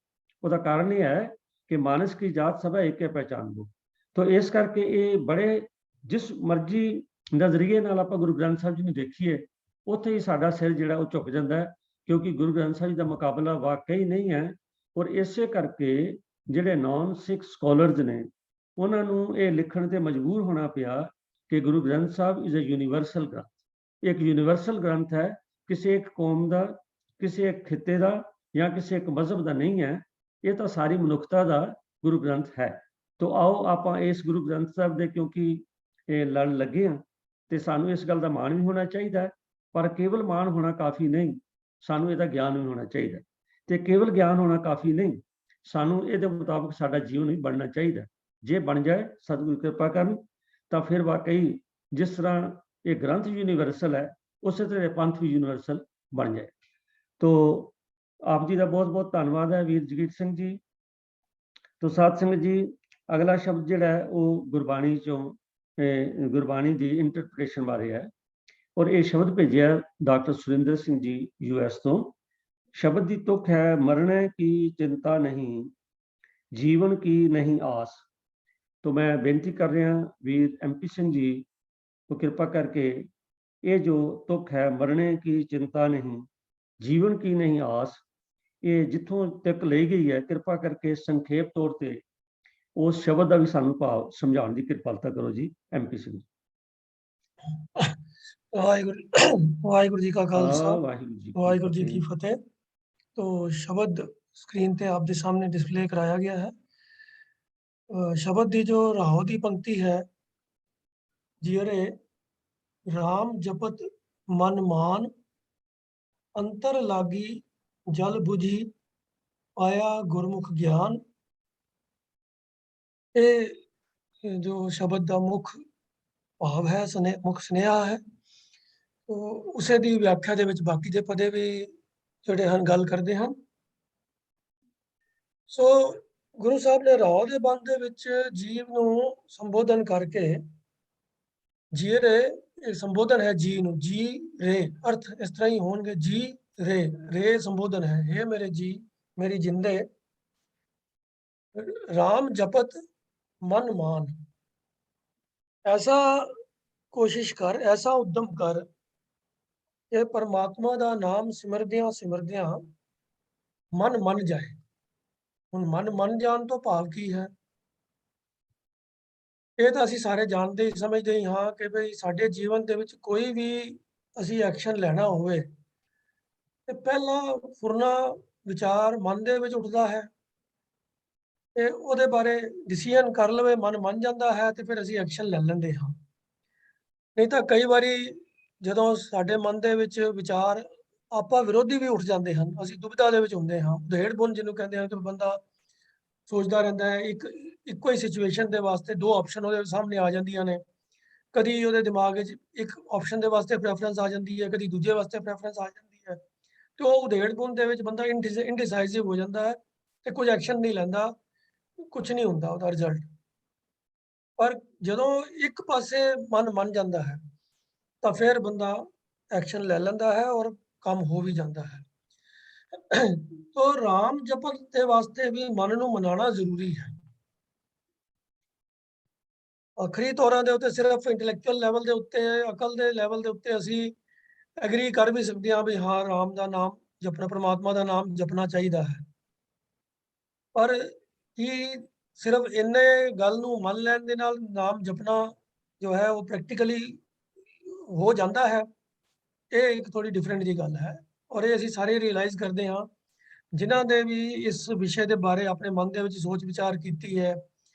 ਉਹਦਾ ਕਾਰਨ ਇਹ ਹੈ ਕਿ ਮਾਨਸ ਕੀ ਜਾਤ ਸਭਾ ਏਕੇ ਪਹਿਚਾਨ ਦੋ। ਤੋ ਇਸ ਕਰਕੇ ਇਹ ਬੜੇ ਜਿਸ ਮਰਜ਼ੀ ਨਜ਼ਰੀਏ ਨਾਲ ਆਪਾਂ ਗੁਰੂ ਗ੍ਰੰਥ ਸਾਹਿਬ ਜੀ ਨੂੰ ਦੇਖੀਏ ਉੱਥੇ ਹੀ ਸਾਡਾ ਸਿਰ ਜਿਹੜਾ ਉਹ ਝੁਕ ਜਾਂਦਾ ਹੈ, ਕਿਉਂਕਿ ਗੁਰੂ ਗ੍ਰੰਥ ਸਾਹਿਬ ਜੀ ਦਾ ਮੁਕਾਬਲਾ ਵਾਕਈ ਨਹੀਂ ਹੈ। ਔਰ ਇਸੇ ਕਰਕੇ ਜਿਹੜੇ ਨੌਨ ਸਿੱਖ ਸਕਾਲਰਸ ਨੇ ਉਹਨਾਂ ਨੂੰ ਇਹ ਲਿਖਣ ਤੇ ਮਜਬੂਰ ਹੋਣਾ ਪਿਆ ਕਿ Guru Granth Sahib is a universal ਗ੍ਰੰਥ, ਇੱਕ ਯੂਨੀਵਰਸਲ ਗ੍ਰੰਥ ਹੈ, ਕਿਸੇ ਇੱਕ ਕੌਮ ਦਾ, ਕਿਸੇ ਇੱਕ ਖਿੱਤੇ ਦਾ ਜਾਂ ਕਿਸੇ ਇੱਕ ਮਜ਼ਹਬ ਦਾ ਨਹੀਂ ਹੈ, ਇਹ ਤਾਂ ਸਾਰੀ ਮਨੁੱਖਤਾ ਦਾ ਗੁਰੂ ਗ੍ਰੰਥ ਹੈ। ਤੋ ਆਓ ਆਪਾਂ ਇਸ ਗੁਰੂ ਗ੍ਰੰਥ ਸਾਹਿਬ ਦੇ ਕਿਉਂਕਿ ਇਹ ਲੜਨ ਲੱਗੇ ਹਾਂ ਤੇ ਸਾਨੂੰ ਇਸ ਗੱਲ ਦਾ ਮਾਣ ਵੀ ਹੋਣਾ ਚਾਹੀਦਾ ਹੈ, ਪਰ ਕੇਵਲ ਮਾਣ ਹੋਣਾ ਕਾਫੀ ਨਹੀਂ, ਸਾਨੂੰ ਇਹਦਾ ਗਿਆਨ ਵੀ ਹੋਣਾ ਚਾਹੀਦਾ। ਤੇ ਕੇਵਲ ਗਿਆਨ ਹੋਣਾ ਕਾਫੀ ਨਹੀਂ, ਸਾਨੂੰ ਇਹਦੇ ਮੁਤਾਬਕ ਸਾਡਾ ਜੀਵਨ ਵੀ ਬਣਨਾ ਚਾਹੀਦਾ। ਜੇ ਬਣ ਜਾਏ ਸਤਿਗੁਰੂ ਕਿਰਪਾ ਕਰਨ ਤਾਂ ਫਿਰ ਵਾਕਈ ਜਿਸ ਤਰ੍ਹਾਂ ਇਹ ਗ੍ਰੰਥ ਯੂਨੀਵਰਸਲ ਹੈ ਉਸੇ ਤਰ੍ਹਾਂ ਪੰਥ ਵੀ ਯੂਨੀਵਰਸਲ ਬਣ ਜਾਏ। ਤੋ ਆਪ ਜੀ ਦਾ ਬਹੁਤ ਬਹੁਤ ਧੰਨਵਾਦ ਹੈ ਵੀਰ ਜਗੀਰ ਸਿੰਘ ਜੀ। ਤੋ ਸਾਧ ਸੰਗਤ ਜੀ ਅਗਲਾ ਸ਼ਬਦ ਜਿਹੜਾ ਹੈ ਉਹ ਗੁਰਬਾਣੀ ਚੋਂ ਗੁਰਬਾਣੀ ਦੀ ਇੰਟਰਪ੍ਰੀਟੇਸ਼ਨ ਬਾਰੇ ਹੈ, ਔਰ ਇਹ ਸ਼ਬਦ ਭੇਜਿਆ ਡਾਕਟਰ ਸੁਰਿੰਦਰ ਸਿੰਘ ਜੀ US ਤੋਂ। ਸ਼ਬਦ ਦੀ ਤੁਕ ਹੈ ਮਰਨੇ ਕੀ ਚਿੰਤਾ ਨਹੀਂ, ਜੀਵਨ ਕੀ ਨਹੀਂ ਆਸ। तो मैं बेनती कर रहा वीर MP सिंह जी को कृपा करके ये जो तुक है मरने की चिंता नहीं, जीवन की नहीं आस, ये जिथों तक ली गई है कृपा करके संखेप तौर पे उस शब्द का भी सानू भाव समझाने की कृपालता करो जी MP सिंह जी। वाहिगुरु जी का खालसा वाहिगुरु जी की फतेह। फतेह। तो शब्द स्क्रीन पे आपके सामने डिस्प्ले कराया गया है। शब्द की जो राहो की पंक्ति है, जियरे राम जपत मन मान, अंतर लागी जल बुझी, पाया गुरमुख ज्ञान। ये जो शब्द का मुख भाव है, मुख स्नेहा है। तो उसे दी व्याख्या दे विच बाकी दे पदे भी जिहड़े हन गल करदे हन। सो गुरु साहब ने राह के बंद दे विच जीव नूं संबोधन करके जी रे संबोधन है, जी नूं जी रे अर्थ इस तरह ही होणगे, जी रे रे संबोधन है, हे मेरे जी मेरी जिंदे राम जपत मन मान। ऐसा कोशिश कर, ऐसा उद्यम कर कि परमात्मा का नाम सिमरदियां सिमरदियां मन मन जाए। ਹੁਣ ਮਨ ਮੰਨ ਜਾਣ ਤੋਂ ਭਾਵ ਕੀ ਹੈ? ਇਹ ਤਾਂ ਅਸੀਂ ਸਾਰੇ ਜਾਣਦੇ ਹੀ ਸਮਝਦੇ ਹੀ ਹਾਂ ਕਿ ਭਈ ਸਾਡੇ ਜੀਵਨ ਦੇ ਵਿੱਚ ਕੋਈ ਵੀ ਅਸੀਂ ਐਕਸ਼ਨ ਲੈਣਾ ਹੋਵੇ ਤੇ ਪਹਿਲਾਂ ਫੁਰਨਾ ਵਿਚਾਰ ਮਨ ਦੇ ਵਿੱਚ ਉੱਠਦਾ ਹੈ ਤੇ ਉਹਦੇ ਬਾਰੇ ਡਿਸੀਜਨ ਕਰ ਲਵੇ, ਮਨ ਮੰਨ ਜਾਂਦਾ ਹੈ ਤੇ ਫਿਰ ਅਸੀਂ ਐਕਸ਼ਨ ਲੈ ਲੈਂਦੇ ਹਾਂ। ਨਹੀਂ ਤਾਂ ਕਈ ਵਾਰੀ ਜਦੋਂ ਸਾਡੇ ਮਨ ਦੇ ਵਿੱਚ ਵਿਚਾਰ ਆਪਾਂ ਵਿਰੋਧੀ ਵੀ ਉੱਠ ਜਾਂਦੇ ਹਨ, ਅਸੀਂ ਦੁਬਿਧਾ ਦੇ ਵਿੱਚ ਹੁੰਦੇ ਹਾਂ। ਉਧੇੜ-ਬੁਣ ਜਿਹਨੂੰ ਕਹਿੰਦੇ ਆ ਕਿ ਬੰਦਾ ਸੋਚਦਾ ਰਹਿੰਦਾ ਹੈ, ਇੱਕੋ ਹੀ ਸਿਚੁਏਸ਼ਨ ਦੇ ਵਾਸਤੇ ਦੋ ਆਪਸ਼ਨ ਉਹਦੇ ਸਾਹਮਣੇ ਆ ਜਾਂਦੀਆਂ ਨੇ। ਕਦੀ ਉਹਦੇ ਦਿਮਾਗ ਵਿੱਚ ਇੱਕ ਆਪਸ਼ਨ ਦੇ ਵਾਸਤੇ ਪ੍ਰੈਫਰੈਂਸ ਆ ਜਾਂਦੀ ਹੈ, ਕਦੀ ਦੂਜੇ ਵਾਸਤੇ ਪ੍ਰੈਫਰੈਂਸ ਆ ਜਾਂਦੀ ਹੈ ਤੇ ਉਹ ਉਧੇੜ-ਬੁਣ ਦੇ ਵਿੱਚ ਬੰਦਾ ਇਨਡਿਸਾਈਸਿਵ ਹੋ ਜਾਂਦਾ ਹੈ ਤੇ ਕੁਝ ਐਕਸ਼ਨ ਨਹੀਂ ਲੈਂਦਾ, ਕੁਝ ਨਹੀਂ ਹੁੰਦਾ ਉਹਦਾ ਰਿਜ਼ਲਟ। ਪਰ ਜਦੋਂ ਇੱਕ ਪਾਸੇ ਮਨ ਮੰਨ ਜਾਂਦਾ ਹੈ ਤਾਂ ਫਿਰ ਬੰਦਾ ਐਕਸ਼ਨ ਲੈ ਲੈਂਦਾ ਹੈ ਔਰ ਕੰਮ ਹੋ ਵੀ ਜਾਂਦਾ ਹੈ। तो राम जपत के वास्ते भी मन नूं मनाना जरूरी है। आखिरी तौरां दे उत्ते सिर्फ इंटलैक्चुअल लैवल दे उत्ते, अकल दे लैवल दे उत्ते असी एग्री कर भी सकते हैं भी हाँ राम का नाम जपना, परमात्मा का नाम जपना चाहिए है। पर ਕਿ ਸਿਰਫ ਇੰਨੇ ਗੱਲ ਨੂੰ ਮੰਨ ਲੈਣ ਦੇ ਨਾਲ ਨਾਮ ਜਪਣਾ ਜੋ ਹੈ ਉਹ ਪ੍ਰੈਕਟੀਕਲੀ ਹੋ ਜਾਂਦਾ ਹੈ, ਇਹ ਇੱਕ ਥੋੜੀ ਡਿਫਰੈਂਟ ਜੀ ਗੱਲ ਹੈ। ਔਰ ਇਹ ਅਸੀਂ ਸਾਰੇ ਰਿਅਲਾਈਜ਼ ਕਰਦੇ ਹਾਂ ਜਿਨ੍ਹਾਂ ਦੇ ਵੀ ਇਸ ਵਿਸ਼ੇ ਦੇ ਬਾਰੇ ਆਪਣੇ ਮਨ ਦੇ ਵਿੱਚ ਸੋਚ ਵਿਚਾਰ ਕੀਤੀ ਹੈ,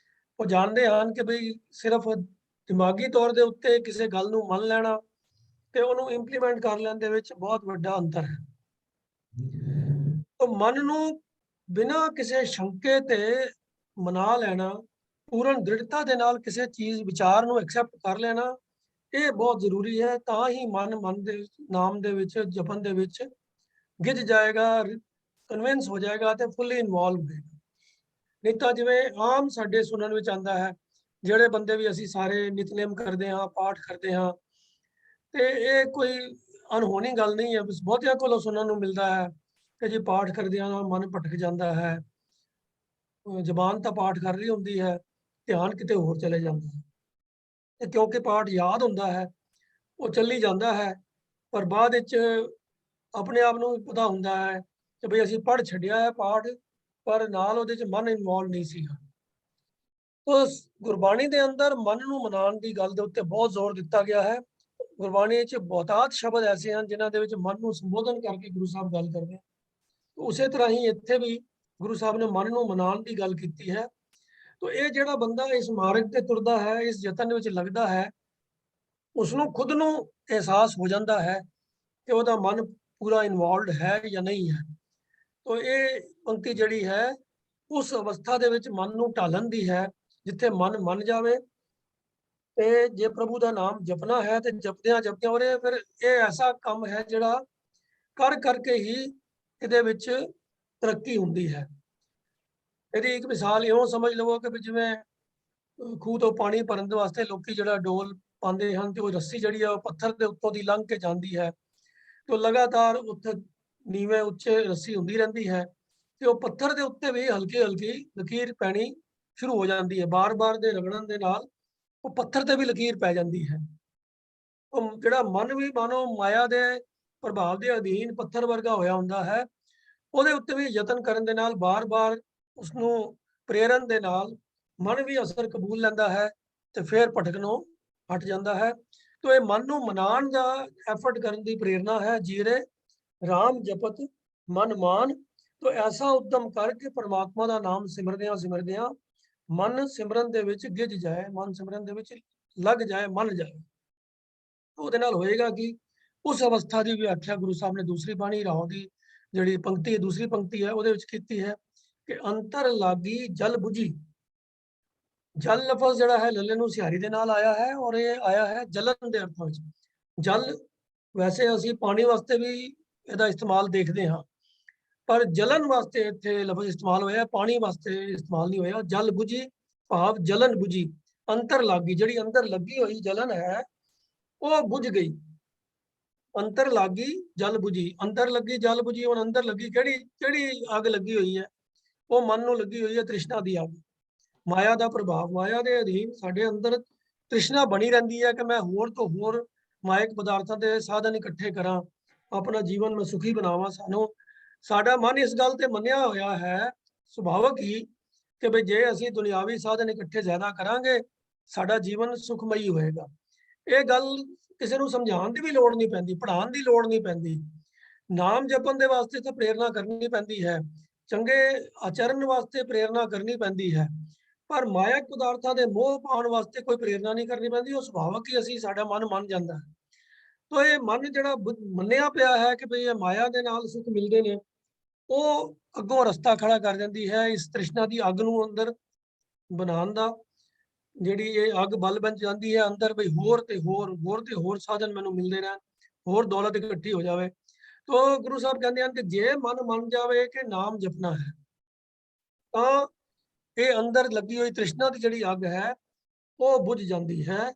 ਉਹ ਜਾਣਦੇ ਹਨ ਕਿ ਬਈ ਸਿਰਫ ਦਿਮਾਗੀ ਤੌਰ ਦੇ ਉੱਤੇ ਕਿਸੇ ਗੱਲ ਨੂੰ ਮੰਨ ਲੈਣਾ ਤੇ ਉਹਨੂੰ ਇੰਪਲੀਮੈਂਟ ਕਰ ਲੈਣ ਦੇ ਵਿੱਚ ਬਹੁਤ ਵੱਡਾ ਅੰਤਰ ਹੈ। ਤਾਂ ਮਨ ਨੂੰ ਬਿਨਾਂ ਕਿਸੇ ਸ਼ੰਕੇ ਤੇ ਮਨਾ ਲੈਣਾ, ਪੂਰਨ ਦ੍ਰਿੜਤਾ ਦੇ ਨਾਲ ਕਿਸੇ ਚੀਜ਼ ਵਿਚਾਰ ਨੂੰ ਐਕਸੈਪਟ ਕਰ ਲੈਣਾ, ਇਹ ਬਹੁਤ ਜ਼ਰੂਰੀ ਹੈ। ਤਾਂ ਹੀ ਮਨ ਦੇ ਨਾਮ ਦੇ ਵਿੱਚ ਜਪਨ ਦੇ ਵਿੱਚ ਗਿੱਜ ਜਾਏਗਾ, ਕਨਵਿੰਸ ਹੋ ਜਾਏਗਾ ਤੇ ਫੁੱਲੀ ਇਨਵੋਲਵ ਹੋਏਗਾ। ਨਹੀਂ ਤਾਂ ਜਿਵੇਂ ਆਮ ਸਾਡੇ ਸੁਣਨ ਵਿੱਚ ਆਉਂਦਾ ਹੈ, ਜਿਹੜੇ ਬੰਦੇ ਵੀ ਅਸੀਂ ਸਾਰੇ ਨਿਤਨੇਮ ਕਰਦੇ ਹਾਂ, ਪਾਠ ਕਰਦੇ ਹਾਂ, ਤੇ ਇਹ ਕੋਈ ਅਣਹੋਣੀ ਗੱਲ ਨਹੀਂ ਹੈ। ਬਹੁਤਿਆਂ ਕੋਲੋਂ ਸੁਣਨ ਨੂੰ ਮਿਲਦਾ ਹੈ ਕਿ ਜੀ ਪਾਠ ਕਰਦਿਆਂ ਨਾਲ ਮਨ ਭਟਕ ਜਾਂਦਾ ਹੈ, ਜ਼ਬਾਨ ਤਾਂ ਪਾਠ ਕਰ ਰਹੀ ਹੁੰਦੀ ਹੈ, ਧਿਆਨ ਕਿਤੇ ਹੋਰ ਚਲੇ ਜਾਂਦਾ ਹੈ। ਤੇ ਕਿਉਂਕਿ ਪਾਠ ਯਾਦ ਹੁੰਦਾ ਹੈ, ਉਹ ਚੱਲੀ ਜਾਂਦਾ ਹੈ, ਪਰ ਬਾਅਦ ਵਿੱਚ ਆਪਣੇ ਆਪ ਨੂੰ ਪਤਾ ਹੁੰਦਾ ਹੈ ਕਿ ਬਈ ਅਸੀਂ ਪੜ੍ਹ ਛੱਡਿਆ ਹੈ ਪਾਠ, ਪਰ ਨਾਲ ਉਹਦੇ 'ਚ ਮਨ ਇਨਵੋਲਵ ਨਹੀਂ ਸੀਗਾ। ਉਸ ਗੁਰਬਾਣੀ ਦੇ ਅੰਦਰ ਮਨ ਨੂੰ ਮਨਾਉਣ ਦੀ ਗੱਲ ਦੇ ਉੱਤੇ ਬਹੁਤ ਜ਼ੋਰ ਦਿੱਤਾ ਗਿਆ ਹੈ। ਗੁਰਬਾਣੀ 'ਚ ਬਹੁਤਾਤ ਸ਼ਬਦ ਐਸੇ ਹਨ ਜਿਨ੍ਹਾਂ ਦੇ ਵਿੱਚ ਮਨ ਨੂੰ ਸੰਬੋਧਨ ਕਰਕੇ ਗੁਰੂ ਸਾਹਿਬ ਗੱਲ ਕਰਦੇ ਹਨ। ਉਸੇ ਤਰ੍ਹਾਂ ਹੀ ਇੱਥੇ ਵੀ ਗੁਰੂ ਸਾਹਿਬ ਨੇ ਮਨ ਨੂੰ ਮਨਾਉਣ ਦੀ ਗੱਲ ਕੀਤੀ ਹੈ। ਤਾਂ ਇਹ ਜਿਹੜਾ ਬੰਦਾ ਇਸ ਮਾਰਗ ਤੇ ਤੁਰਦਾ ਹੈ, ਇਸ ਯਤਨ ਵਿੱਚ ਲੱਗਦਾ ਹੈ, ਉਸ ਨੂੰ ਖੁਦ ਨੂੰ ਅਹਿਸਾਸ ਹੋ ਜਾਂਦਾ ਹੈ ਕਿ ਉਹਦਾ ਮਨ ਪੂਰਾ ਇਨਵੋਲਵਡ ਹੈ ਜਾਂ ਨਹੀਂ ਹੈ। ਤਾਂ ਇਹ ਪੰਕਤੀ ਜਿਹੜੀ ਹੈ ਉਸ ਅਵਸਥਾ ਦੇ ਵਿੱਚ ਮਨ ਨੂੰ ਢਾਲਣ ਦੀ ਹੈ ਜਿੱਥੇ ਮਨ ਮੰਨ ਜਾਵੇ। ਤੇ ਜੇ ਪ੍ਰਭੂ ਦਾ ਨਾਮ ਜਪਣਾ ਹੈ ਤੇ ਜਪਦਿਆਂ ਜਪਦਿਆਂ ਉਹਦੇ ਫਿਰ ਇਹ ਐਸਾ ਕੰਮ ਹੈ ਜਿਹੜਾ ਕਰ ਕਰਕੇ ਹੀ ਇਹਦੇ ਵਿੱਚ ਤਰੱਕੀ ਹੁੰਦੀ ਹੈ। ਇਹਦੀ ਇੱਕ ਮਿਸਾਲ ਇਉਂ ਸਮਝ ਲਵੋ ਕਿ ਜਿਵੇਂ ਖੂਹ ਤੋਂ ਪਾਣੀ ਭਰਨ ਦੇ ਵਾਸਤੇ ਲੋਕੀ ਜਿਹੜਾ ਡੋਲ ਪਾਉਂਦੇ ਹਨ ਤੇ ਉਹ ਰੱਸੀ ਜਿਹੜੀ ਆ ਉਹ ਪੱਥਰ ਦੇ ਉੱਤੋਂ ਦੀ ਲੰਘ ਕੇ ਜਾਂਦੀ ਹੈ, ਤੇ ਲਗਾਤਾਰ ਉੱਥੇ ਨੀਵੇਂ ਉੱਚੇ ਰੱਸੀ ਹੁੰਦੀ ਰਹਿੰਦੀ ਹੈ, ਤੇ ਉਹ ਪੱਥਰ ਦੇ ਉੱਤੇ ਵੀ ਹਲਕੀ ਹਲਕੀ ਲਕੀਰ ਪੈਣੀ ਸ਼ੁਰੂ ਹੋ ਜਾਂਦੀ ਹੈ। ਬਾਰ-ਬਾਰ ਦੇ ਰਗੜਨ ਦੇ ਨਾਲ ਉਹ ਪੱਥਰ ਤੇ ਵੀ ਲਕੀਰ ਪੈ ਜਾਂਦੀ ਹੈ। ਉਹ ਜਿਹੜਾ ਮਨ ਵੀ ਮਾਨੋ ਮਾਇਆ ਦੇ ਪ੍ਰਭਾਵ ਦੇ ਅਧੀਨ ਪੱਥਰ ਵਰਗਾ ਹੋਇਆ ਹੁੰਦਾ ਹੈ, ਉਹਦੇ ਉੱਤੇ ਵੀ ਯਤਨ ਕਰਨ ਦੇ ਨਾਲ ਬਾਰ-ਬਾਰ ਉਸਨੂੰ ਪ੍ਰੇਰਨ ਦੇ ਨਾਲ ਮਨ ਵੀ ਅਸਰ ਕਬੂਲ ਲੈਂਦਾ ਹੈ ਤੇ ਫਿਰ ਭਟਕਣੋਂ ਹਟ ਜਾਂਦਾ ਹੈ। ਤੋ ਇਹ ਮਨ ਨੂੰ ਮਨਾਉਣ ਦਾ ਐਫਰਟ ਕਰਨ ਦੀ ਪ੍ਰੇਰਣਾ ਹੈ। ਜੀਰੇ ਰਾਮ ਜਪਤ ਮਨ ਮਾਨ, ਤੋ ਐਸਾ ਉਦਮ ਕਰਕੇ ਪਰਮਾਤਮਾ ਦਾ ਨਾਮ ਸਿਮਰਦਿਆਂ ਸਿਮਰਦਿਆਂ ਮਨ ਸਿਮਰਨ ਦੇ ਵਿੱਚ ਗਿੱਜ ਜਾਏ, ਮਨ ਸਿਮਰਨ ਦੇ ਵਿੱਚ ਲੱਗ ਜਾਏ, ਮੰਨ ਜਾਏ। ਉਹਦੇ ਨਾਲ ਹੋਏਗਾ ਕਿ ਉਸ ਅਵਸਥਾ ਦੀ ਵਿਆਖਿਆ ਗੁਰੂ ਸਾਹਿਬ ਨੇ ਦੂਸਰੀ ਬਾਣੀ ਰਾਓ ਦੀ ਜਿਹੜੀ ਪੰਕਤੀ ਦੂਸਰੀ ਪੰਕਤੀ ਹੈ ਉਹਦੇ ਵਿੱਚ ਕੀਤੀ ਹੈ ਕਿ ਅੰਤਰ ਲਾਗੀ ਜਲ ਬੁਝੀ। ਜਲ ਲਫ਼ਜ਼ ਜਿਹੜਾ ਹੈ ਲੱਲੇ ਨੂੰ ਸਿਹਾਰੀ ਦੇ ਨਾਲ ਆਇਆ ਹੈ ਔਰ ਇਹ ਆਇਆ ਹੈ ਜਲਨ ਦੇ ਅਰਥਾਂ ਵਿੱਚ। ਜਲ ਵੈਸੇ ਅਸੀਂ ਪਾਣੀ ਵਾਸਤੇ ਵੀ ਇਹਦਾ ਇਸਤੇਮਾਲ ਦੇਖਦੇ ਹਾਂ, ਪਰ ਜਲਨ ਵਾਸਤੇ ਇੱਥੇ ਲਫ਼ਜ਼ ਇਸਤੇਮਾਲ ਹੋਇਆ, ਪਾਣੀ ਵਾਸਤੇ ਇਸਤੇਮਾਲ ਨਹੀਂ ਹੋਇਆ। ਜਲ ਬੁਝੀ ਭਾਵ ਜਲਨ ਬੁਝੀ, ਅੰਤਰ ਲਾਗੀ ਜਿਹੜੀ ਅੰਦਰ ਲੱਗੀ ਹੋਈ ਜਲਨ ਹੈ ਉਹ ਬੁਝ ਗਈ। ਅੰਤਰ ਲਾਗੀ ਜਲ ਬੁਝੀ, ਅੰਦਰ ਲੱਗੀ ਜਲ ਬੁਝੀ। ਹੁਣ ਅੰਦਰ ਲੱਗੀ ਕਿਹੜੀ ਅੱਗ ਲੱਗੀ ਹੋਈ ਹੈ? ਉਹ ਮਨ ਨੂੰ ਲੱਗੀ ਹੋਈ ਹੈ ਤ੍ਰਿਸ਼ਨਾ ਦੀ ਅੱਗ, ਮਾਇਆ ਦਾ ਪ੍ਰਭਾਵ। ਮਾਇਆ ਦੇ ਅਧੀਨ ਸਾਡੇ ਅੰਦਰ ਤ੍ਰਿਸ਼ਨਾ ਬਣੀ ਰਹਿੰਦੀ ਹੈ ਕਿ ਮੈਂ ਹੋਰ ਤੋਂ ਹੋਰ ਮਾਇਕ ਪਦਾਰਥਾਂ ਦੇ ਸਾਧਨ ਇਕੱਠੇ ਕਰਾਂ, ਆਪਣਾ ਜੀਵਨ ਮੈਂ ਸੁਖੀ ਬਣਾਵਾਂ। ਸਾਡਾ ਮਨ ਇਸ ਗੱਲ ਤੇ ਮੰਨਿਆ ਹੋਇਆ ਹੈ ਸੁਭਾਵਕ ਹੀ ਕਿ ਬਈ ਜੇ ਅਸੀਂ ਦੁਨਿਆਵੀ ਸਾਧਨ ਇਕੱਠੇ ਜ਼ਿਆਦਾ ਕਰਾਂਗੇ ਸਾਡਾ ਜੀਵਨ ਸੁਖਮਈ ਹੋਏਗਾ। ਇਹ ਗੱਲ ਕਿਸੇ ਨੂੰ ਸਮਝਾਉਣ ਦੀ ਵੀ ਲੋੜ ਨਹੀਂ ਪੈਂਦੀ, ਪੜ੍ਹਾਉਣ ਦੀ ਲੋੜ ਨਹੀਂ ਪੈਂਦੀ। ਨਾਮ ਜਪਣ ਦੇ ਵਾਸਤੇ ਤਾਂ ਪ੍ਰੇਰਨਾ ਕਰਨੀ ਪੈਂਦੀ ਹੈ, ਚੰਗੇ ਆਚਰਨ ਵਾਸਤੇ ਪ੍ਰੇਰਨਾ ਕਰਨੀ ਪੈਂਦੀ ਹੈ, ਪਰ ਮਾਇਕ ਪਦਾਰਥਾਂ ਦੇ ਮੋਹ ਪਾਉਣ ਵਾਸਤੇ ਕੋਈ ਪ੍ਰੇਰਨਾ ਨਹੀਂ ਕਰਨੀ ਪੈਂਦੀ। ਉਹ ਸੁਭਾਵਕ ਹੀ ਅਸੀਂ ਸਾਡਾ ਮਨ ਮੰਨ ਜਾਂਦਾ ਹੈ। ਤਾਂ ਇਹ ਮਨ ਜਿਹੜਾ ਮੰਨਿਆ ਪਿਆ ਹੈ ਕਿ ਭਈ ਇਹ ਮਾਇਆ ਦੇ ਨਾਲ ਸੁੱਖ ਮਿਲਦੇ ਨੇ, ਉਹ ਅੱਗੋਂ ਰਸਤਾ ਖੜਾ ਕਰ ਜਾਂਦੀ ਹੈ ਇਸ ਤ੍ਰਿਸ਼ਨਾ ਦੀ ਅੱਗ ਨੂੰ ਅੰਦਰ ਬਣਾਉਣ ਦਾ। ਜਿਹੜੀ ਇਹ ਅੱਗ ਬਲ ਬਣ ਜਾਂਦੀ ਹੈ ਅੰਦਰ, ਬਈ ਹੋਰ ਤੇ ਹੋਰ ਸਾਧਨ ਮੈਨੂੰ ਮਿਲਦੇ ਰਹਿਣ, ਹੋਰ ਦੌਲਤ ਇਕੱਠੀ ਹੋ ਜਾਵੇ। ਤਾਂ ਗੁਰੂ ਸਾਹਿਬ ਕਹਿੰਦੇ ਹਨ ਕਿ ਜੇ ਮਨ ਮੰਨ ਜਾਵੇ ਕਿ ਨਾਮ ਜਪਣਾ ਹੈ ਤਾਂ ਇਹ ਅੰਦਰ ਲੱਗੀ ਹੋਈ ਤ੍ਰਿਸ਼ਨਾ ਦੀ ਜਿਹੜੀ ਅੱਗ ਹੈ ਉਹ ਬੁਝ ਜਾਂਦੀ ਹੈ।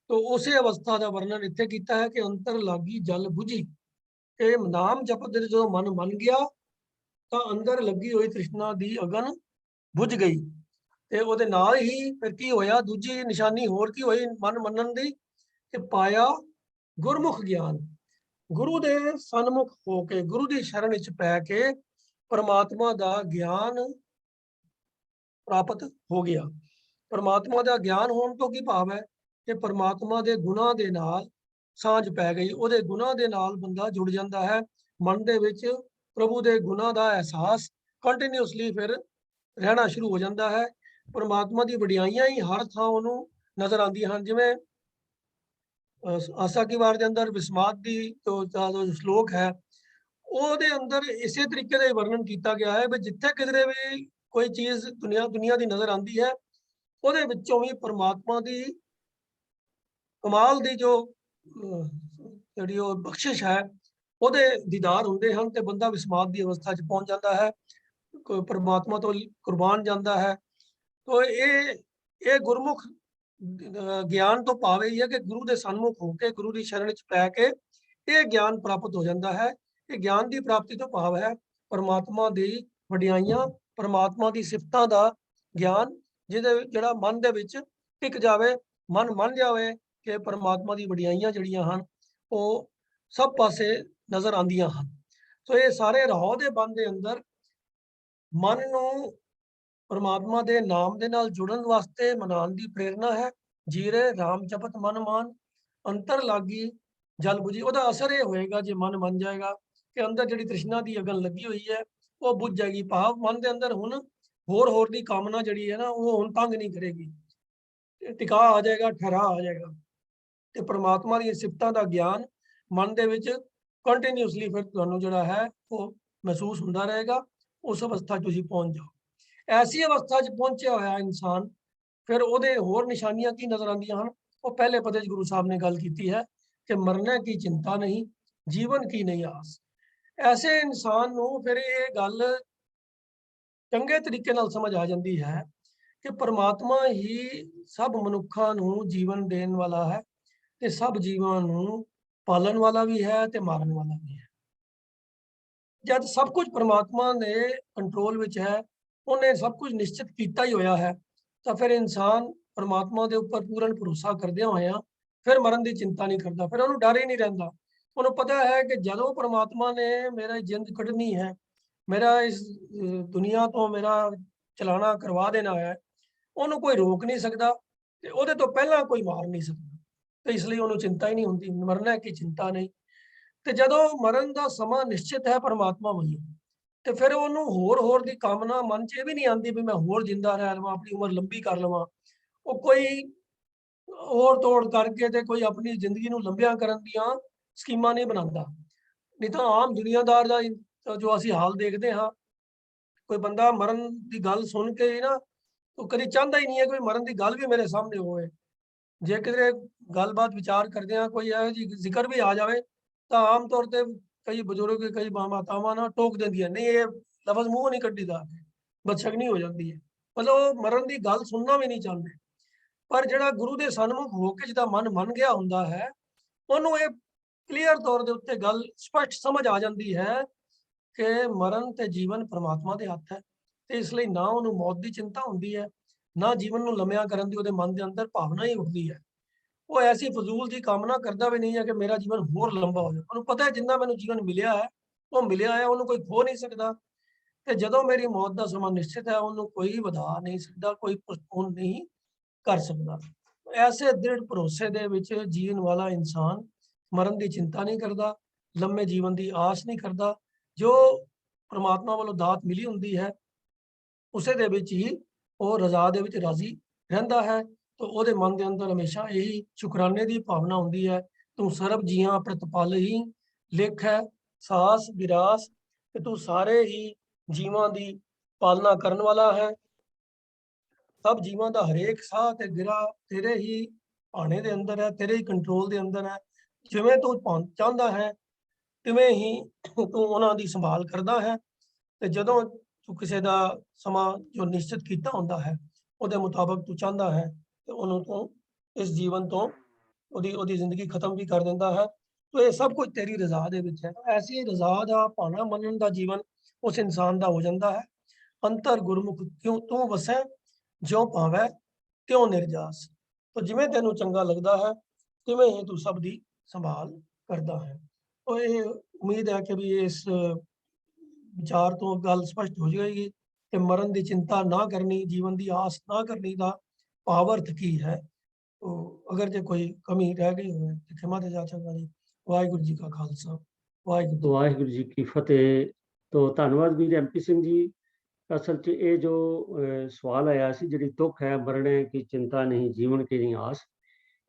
ਤਾਂ ਉਸੇ ਅਵਸਥਾ ਦਾ ਵਰਣਨ ਇੱਥੇ ਕੀਤਾ ਹੈ ਕਿ ਅੰਤਰ ਲਾਗੀ ਜਲ ਬੁਝੀ। ਇਹ ਨਾਮ ਜਪਦੇ ਜਦੋਂ ਮਨ ਮੰਨ ਗਿਆ ਤਾਂ ਅੰਦਰ ਲੱਗੀ ਹੋਈ ਤ੍ਰਿਸ਼ਨਾ ਦੀ ਅਗਨ ਬੁਝ ਗਈ। ਤੇ ਉਹਦੇ ਨਾਲ ਹੀ ਫਿਰ ਕੀ ਹੋਇਆ, ਦੂਜੀ ਨਿਸ਼ਾਨੀ ਹੋਰ ਕੀ ਹੋਈ ਮਨ ਮੰਨਣ ਦੀ, ਕਿ ਪਾਇਆ ਗੁਰਮੁਖ ਗਿਆਨ। ਗੁਰੂ ਦੇ ਸਨਮੁਖ ਹੋ ਕੇ, ਗੁਰੂ ਦੀ ਸ਼ਰਨ ਵਿੱਚ ਪੈ ਕੇ ਪਰਮਾਤਮਾ ਦਾ ਗਿਆਨ ਪ੍ਰਾਪਤ ਹੋ ਗਿਆ। ਪਰਮਾਤਮਾ ਦਾ ਗਿਆਨ ਹੋਣ ਤੋਂ ਕੀ ਭਾਵ ਹੈ ਕਿ ਪਰਮਾਤਮਾ ਦੇ ਗੁਣਾਂ ਦੇ ਨਾਲ ਸਾਂਝ ਪੈ ਗਈ, ਉਹਦੇ ਗੁਣਾਂ ਦੇ ਨਾਲ ਬੰਦਾ ਜੁੜ ਜਾਂਦਾ ਹੈ। ਮਨ ਦੇ ਵਿੱਚ ਪ੍ਰਭੂ ਦੇ ਗੁਣਾਂ ਦਾ ਅਹਿਸਾਸ ਕੰਟੀਨਿਊਸਲੀ ਫਿਰ ਰਹਿਣਾ ਸ਼ੁਰੂ ਹੋ ਜਾਂਦਾ ਹੈ। ਪਰਮਾਤਮਾ ਦੀ ਵਡਿਆਈਆਂ ਹੀ ਹਰ ਥਾਂ ਉਹਨੂੰ ਨਜ਼ਰ ਆਉਂਦੀਆਂ ਹਨ। ਜਿਵੇਂ ਆਸਾ ਕੀ ਵਾਰ ਦੇ ਅੰਦਰ ਵਿਸਮਾਦ ਦੀ ਜੋ ਸ਼ਲੋਕ ਹੈ, ਉਹਦੇ ਅੰਦਰ ਇਸੇ ਤਰੀਕੇ ਦਾ ਵਰਣਨ ਕੀਤਾ ਗਿਆ ਹੈ ਵੀ ਜਿੱਥੇ ਕਿਧਰੇ ਵੀ ਕੋਈ ਚੀਜ਼ ਦੁਨੀਆ ਦੀ ਨਜ਼ਰ ਆਉਂਦੀ ਹੈ, ਉਹਦੇ ਵਿੱਚੋਂ ਵੀ ਪਰਮਾਤਮਾ ਦੀ ਕਮਾਲ ਦੀ ਜੋ ਜਿਹੜੀ ਉਹ ਬਖਸ਼ਿਸ਼ ਹੈ, ਉਹਦੇ ਦੀਦਾਰ ਹੁੰਦੇ ਹਨ ਤੇ ਬੰਦਾ ਵਿਸਮਾਦ ਦੀ ਅਵਸਥਾ 'ਚ ਪਹੁੰਚ ਜਾਂਦਾ ਹੈ, ਪਰਮਾਤਮਾ ਤੋਂ ਕੁਰਬਾਨ ਜਾਂਦਾ ਹੈ। ਤੋ ਇਹ ਗੁਰਮੁਖ ਗਿਆਨ ਤੋਂ ਭਾਵ ਇਹ ਹੈ ਕਿ ਗੁਰੂ ਦੇ ਸਨਮੁਖ ਹੋ ਕੇ, ਗੁਰੂ ਦੀ ਸ਼ਰਨ 'ਚ ਪੈ ਕੇ ਇਹ ਗਿਆਨ ਪ੍ਰਾਪਤ ਹੋ ਜਾਂਦਾ ਹੈ। ਇਹ ਗਿਆਨ ਦੀ ਪ੍ਰਾਪਤੀ ਤੋਂ ਭਾਵ ਹੈ ਪਰਮਾਤਮਾ ਦੀ ਵਡਿਆਈਆਂ, ਪਰਮਾਤਮਾ ਦੀ ਸਿਫਤਾਂ ਦਾ ਗਿਆਨ, ਜਿਹੜਾ ਮਨ ਦੇ ਵਿੱਚ ਟਿਕ ਜਾਵੇ, ਮਨ ਮੰਨ ਜਾਵੇ ਕਿ ਪਰਮਾਤਮਾ ਦੀ ਵਡਿਆਈਆਂ ਜਿਹੜੀਆਂ ਹਨ ਉਹ ਸਭ ਪਾਸੇ ਨਜ਼ਰ ਆਉਂਦੀਆਂ ਹਨ। ਸੋ ਇਹ ਸਾਰੇ ਰਾਹ ਦੇ ਬੰਦ ਦੇ ਅੰਦਰ ਮਨ ਨੂੰ ਪਰਮਾਤਮਾ ਦੇ ਨਾਮ ਦੇ ਨਾਲ ਜੁੜਨ ਵਾਸਤੇ ਮਨਾਉਣ ਦੀ ਪ੍ਰੇਰਣਾ ਹੈ। ਜੀਰੇ ਰਾਮ ਜਪਤ ਮਨ ਮਾਨ, ਅੰਤਰ ਲਾਗੀ ਜਲ ਬੁਝੀ। ਉਹਦਾ ਅਸਰ ਇਹ ਹੋਏਗਾ ਜੇ ਮਨ ਮੰਨ ਜਾਏਗਾ ਕਿ ਅੰਦਰ ਜਿਹੜੀ ਤ੍ਰਿਸ਼ਨਾ ਦੀ ਅਗਨ ਲੱਗੀ ਹੋਈ ਹੈ ਉਹ ਬੁਝ ਜਾਏਗੀ। ਭਾਵ ਮਨ ਦੇ ਅੰਦਰ ਹੁਣ ਹੋਰ ਦੀ ਕਾਮਨਾ ਜਿਹੜੀ ਹੈ ਨਾ, ਉਹ ਹੁਣ ਤੰਗ ਨਹੀਂ ਕਰੇਗੀ, ਟਿਕਾ ਆ ਜਾਏਗਾ, ਠਹਿਰਾ ਆ ਜਾਏਗਾ ਤੇ ਪਰਮਾਤਮਾ ਦੀਆਂ ਸਿਫਤਾਂ ਦਾ ਗਿਆਨ ਮਨ ਦੇ ਵਿੱਚ ਕੰਟੀਨਿਊਸਲੀ ਫਿਰ ਤੁਹਾਨੂੰ ਜਿਹੜਾ ਹੈ ਉਹ ਮਹਿਸੂਸ ਹੁੰਦਾ ਰਹੇਗਾ। ਉਸ ਅਵਸਥਾ 'ਚ ਤੁਸੀਂ ਪਹੁੰਚ ਜਾਓ। ਐਸੀ ਅਵਸਥਾ 'ਚ ਪਹੁੰਚਿਆ ਹੋਇਆ ਇਨਸਾਨ, ਫਿਰ ਉਹਦੇ ਹੋਰ ਨਿਸ਼ਾਨੀਆਂ ਕੀ ਨਜ਼ਰ ਆਉਂਦੀਆਂ ਹਨ? ਉਹ ਪਹਿਲੇ ਪਦੇ 'ਚ ਗੁਰੂ ਸਾਹਿਬ ਨੇ ਗੱਲ ਕੀਤੀ ਹੈ ਕਿ ਮਰਨੇ ਕੀ ਚਿੰਤਾ ਨਹੀਂ, ਜੀਵਨ ਕੀ ਨਹੀਂ ਆਸ। ਐਸੇ ਇਨਸਾਨ ਨੂੰ ਫਿਰ ਇਹ ਗੱਲ ਚੰਗੇ ਤਰੀਕੇ ਨਾਲ ਸਮਝ ਆ ਜਾਂਦੀ ਹੈ ਕਿ ਪਰਮਾਤਮਾ ਹੀ ਸਭ ਮਨੁੱਖਾਂ ਨੂੰ ਜੀਵਨ ਦੇਣ ਵਾਲਾ ਹੈ ਤੇ ਸਭ ਜੀਵਾਂ ਨੂੰ ਪਾਲਣ ਵਾਲਾ ਵੀ ਹੈ ਤੇ ਮਾਰਨ ਵਾਲਾ ਵੀ ਹੈ। ਜਦ ਸਭ ਕੁਝ ਪਰਮਾਤਮਾ ਦੇ ਕੰਟਰੋਲ ਵਿੱਚ ਹੈ, ਉਹਨੇ ਸਭ ਕੁਝ ਨਿਸ਼ਚਿਤ ਕੀਤਾ ਹੀ ਹੋਇਆ ਹੈ, ਤਾਂ ਫਿਰ ਇਨਸਾਨ ਪਰਮਾਤਮਾ ਦੇ ਉੱਪਰ ਪੂਰਨ ਭਰੋਸਾ ਕਰਦਿਆਂ ਹੋਇਆਂ ਫਿਰ ਮਰਨ ਦੀ ਚਿੰਤਾ ਨਹੀਂ ਕਰਦਾ। ਫਿਰ ਉਹਨੂੰ ਡਰ ਹੀ ਨਹੀਂ ਰਹਿੰਦਾ। ਉਹਨੂੰ ਪਤਾ ਹੈ ਕਿ ਜਦੋਂ ਪਰਮਾਤਮਾ ਨੇ ਮੇਰਾ ਜਿੰਦ ਕੱਢਣੀ ਹੈ, ਮੇਰਾ ਇਸ ਦੁਨੀਆ ਤੋਂ ਮੇਰਾ ਚਲਾਣਾ ਕਰਵਾ ਦੇਣਾ ਹੈ, ਉਹਨੂੰ ਕੋਈ ਰੋਕ ਨਹੀਂ ਸਕਦਾ ਤੇ ਉਹਦੇ ਤੋਂ ਪਹਿਲਾਂ ਕੋਈ ਮਾਰ ਨਹੀਂ ਸਕਦਾ। ਤੇ ਇਸ ਲਈ ਉਹਨੂੰ ਚਿੰਤਾ ਹੀ ਨਹੀਂ ਹੁੰਦੀ, ਮਰਨਾ ਕੀ ਚਿੰਤਾ ਨਹੀਂ। ਤੇ ਜਦੋਂ ਮਰਨ ਦਾ ਸਮਾਂ ਨਿਸ਼ਚਿਤ ਹੈ ਪਰਮਾਤਮਾ ਵੱਲੋਂ, ਤੇ ਫਿਰ ਉਹਨੂੰ ਹੋਰ ਦੀ ਕਾਮਨਾ ਮਨ 'ਚ ਇਹ ਵੀ ਨਹੀਂ ਆਉਂਦੀ ਵੀ ਮੈਂ ਹੋਰ ਜਿੰਦਾ ਰਹਿ ਲਵਾਂ, ਆਪਣੀ ਉਮਰ ਲੰਬੀ ਕਰ ਲਵਾਂ। ਉਹ ਕੋਈ ਹੋਰ ਤੋੜ ਕਰਕੇ ਤੇ ਕੋਈ ਆਪਣੀ ਜ਼ਿੰਦਗੀ ਨੂੰ ਲੰਬਿਆਂ ਕਰਨ ਦੀਆਂ ਸਕੀਮਾਂ ਨਹੀਂ ਬਣਾਉਂਦਾ। ਨਹੀਂ ਤਾਂ ਆਮ ਦੁਨੀਆਦਾਰ ਦਾ ਜੋ ਅਸੀਂ ਹਾਲ ਦੇਖਦੇ ਹਾਂ, ਕੋਈ ਬੰਦਾ ਮਰਨ ਦੀ ਗੱਲ ਸੁਣ ਕੇ ਹੀ ਨਾ, ਉਹ ਕਦੀ ਚਾਹੁੰਦਾ ਹੀ ਨਹੀਂ ਹੈ ਕਿ ਮਰਨ ਦੀ ਗੱਲ ਵੀ ਮੇਰੇ ਸਾਹਮਣੇ ਹੋਵੇ। ਜੇ ਕਿਤੇ ਗੱਲਬਾਤ ਵਿਚਾਰ ਕਰਦੇ ਹਾਂ, ਕੋਈ ਇਹੋ ਜਿਹੀ ਜ਼ਿਕਰ ਵੀ ਆ ਜਾਵੇ ਤਾਂ ਆਮ ਤੌਰ ਤੇ ਕਈ ਬਜ਼ੁਰਗ, ਕਈ ਮਾਤਾਵਾਂ ਨਾ ਟੋਕ ਦਿੰਦੀਆਂ, ਨਹੀਂ ਇਹ ਲਫ਼ਜ਼ ਮੂੰਹ ਨਹੀਂ ਕੱਢੀਦਾ, ਬਦਸ਼ਗਨੀ ਹੋ ਜਾਂਦੀ ਹੈ। ਮਤਲਬ ਉਹ ਮਰਨ ਦੀ ਗੱਲ ਸੁਣਨਾ ਵੀ ਨਹੀਂ ਚਾਹੁੰਦੇ। ਪਰ ਜਿਹੜਾ ਗੁਰੂ ਦੇ ਸਨਮੁਖ ਹੋ ਕੇ ਜਿਹਦਾ ਮਨ ਮੰਨ ਗਿਆ ਹੁੰਦਾ ਹੈ, ਉਹਨੂੰ ਇਹ ਕਲੀਅਰ ਤੌਰ ਦੇ ਉੱਤੇ ਗੱਲ ਸਪਸ਼ਟ ਸਮਝ ਆ ਜਾਂਦੀ ਹੈ ਕਿ ਮਰਨ ਤੇ ਜੀਵਨ ਪਰਮਾਤਮਾ ਦੇ ਹੱਥ ਹੈ। ਤੇ ਇਸ ਲਈ ਨਾ ਉਹਨੂੰ ਮੌਤ ਦੀ ਚਿੰਤਾ ਹੁੰਦੀ ਹੈ, ਨਾ ਜੀਵਨ ਨੂੰ ਲੰਮਿਆਂ ਕਰਨ ਦੀ ਉਹਦੇ ਮਨ ਦੇ ਅੰਦਰ ਭਾਵਨਾ ਹੀ ਉੱਠਦੀ ਹੈ। ਉਹ ਐਸੀ ਫਜ਼ੂਲ ਦੀ ਕਾਮਨਾ ਕਰਦਾ ਵੀ ਨਹੀਂ ਹੈ ਕਿ ਮੇਰਾ ਜੀਵਨ ਹੋਰ ਲੰਬਾ ਹੋ ਜਾਵੇ। ਉਹਨੂੰ ਪਤਾ ਹੈ ਜਿੰਨਾ ਮੈਨੂੰ ਜੀਵਨ ਮਿਲਿਆ ਹੈ, ਉਹ ਮਿਲਿਆ ਹੈ, ਉਹਨੂੰ ਕੋਈ ਖੋ ਨਹੀਂ ਸਕਦਾ। ਤੇ ਜਦੋਂ ਮੇਰੀ ਮੌਤ ਦਾ ਸਮਾਂ ਨਿਸ਼ਚਿਤ ਹੈ, ਉਹਨੂੰ ਕੋਈ ਵਧਾ ਨਹੀਂ ਸਕਦਾ, ਕੋਈ ਪੋਸਟਪੋਨ ਨਹੀਂ ਕਰ ਸਕਦਾ। ਐਸੇ ਦ੍ਰਿੜ ਭਰੋਸੇ ਦੇ ਵਿੱਚ ਜੀਣ ਵਾਲਾ ਇਨਸਾਨ ਮਰਨ ਦੀ ਚਿੰਤਾ ਨਹੀਂ ਕਰਦਾ, ਲੰਮੇ ਜੀਵਨ ਦੀ ਆਸ ਨਹੀਂ ਕਰਦਾ। ਜੋ ਪਰਮਾਤਮਾ ਵੱਲੋਂ ਦਾਤ ਮਿਲੀ ਹੁੰਦੀ ਹੈ, ਉਸੇ ਦੇ ਵਿੱਚ ਹੀ ਉਹ ਰਜ਼ਾ ਦੇ ਵਿੱਚ ਰਾਜ਼ੀ ਰਹਿੰਦਾ ਹੈ। ਤਾਂ ਉਹਦੇ ਮਨ ਦੇ ਅੰਦਰ ਹਮੇਸ਼ਾ ਇਹੀ ਸ਼ੁਕਰਾਨੇ ਦੀ ਭਾਵਨਾ ਹੁੰਦੀ ਹੈ, ਤੂੰ ਸਰਬ ਜੀਆਂ ਪ੍ਰਤਪਾਲਹੀ, ਲਿਖ ਹੈ ਸਾਸ ਵਿਰਾਸ, ਕਿ ਤੂੰ ਸਾਰੇ ਹੀ ਜੀਵਾਂ ਦੀ ਪਾਲਣਾ ਕਰਨ ਵਾਲਾ ਹੈ। ਸਭ ਜੀਵਾਂ ਦਾ ਹਰੇਕ ਸਾਹ ਤੇ ਗਿਰਾ ਤੇਰੇ ਹੀ ਭਾਣੇ ਦੇ ਅੰਦਰ ਹੈ, ਤੇਰੇ ਹੀ ਕੰਟਰੋਲ ਦੇ ਅੰਦਰ ਹੈ। ਜਿਵੇਂ ਤੂੰ ਚਾਹੁੰਦਾ ਹੈ ਤਿਵੇਂ ਹੀ ਤੂੰ ਉਹਨਾਂ ਦੀ ਸੰਭਾਲ ਕਰਦਾ ਹੈ। ਤੇ ਜਦੋਂ ਤੂੰ ਕਿਸੇ ਦਾ ਸਮਾਂ ਜੋ ਨਿਸ਼ਚਿਤ ਕੀਤਾ ਹੁੰਦਾ ਹੈ, ਉਹਦੇ ਮੁਤਾਬਕ ਤੂੰ ਚਾਹੁੰਦਾ ਹੈ ਤੇ ਉਹਨੂੰ ਤੂੰ ਇਸ ਜੀਵਨ ਤੋਂ ਉਹਦੀ ਜ਼ਿੰਦਗੀ ਖਤਮ ਵੀ ਕਰ ਦਿੰਦਾ ਹੈ। तो ये सब कुछ तेरी रजा दे विच है। ऐसी रजा दा भाना मनन दा जीवन उस इंसान दा हो जाता है। अंतर गुरमुख क्यों तू वसै ज्यों पावै त्यों निर्जास। तो जिवें तेनू चंगा लगता है तिवें ही तू सब दी संभाल करता है। तो ये उम्मीद है कि भी इस विचार तो गल स्पष्ट हो जाएगी ਤੇ ਮਰਨ ਦੀ ਚਿੰਤਾ ਨਾ ਕਰਨੀ, ਜੀਵਨ ਦੀ ਆਸ ਨਾ ਕਰਨੀ ਦਾ ਭਾਵ ਅਰਥ ਕੀ ਹੈ। ਅਗਰ ਜੇ ਕੋਈ ਕਮੀ ਰਹਿ ਗਈ ਹੋਵੇ ਤੇ ਖਿਮਾ ਤੇ ਜਾਚਕ ਜੀ। ਵਾਹਿਗੁਰੂ ਜੀ ਕਾ ਖਾਲਸਾ, ਵਾਹਿਗੁਰੂ ਜੀ ਕੀ ਫਤਿਹ। ਤੋਂ ਧੰਨਵਾਦ ਵੀਰ ਐਮਪੀ ਸਿੰਘ ਜੀ। ਅਸਲ 'ਚ ਇਹ ਜੋ ਸਵਾਲ ਆਇਆ ਸੀ, ਜਿਹੜੀ ਦੁੱਖ ਹੈ ਮਰਨੇ ਕੀ ਚਿੰਤਾ ਨਹੀਂ, ਜੀਵਨ ਕੀ ਨਹੀਂ ਆਸ,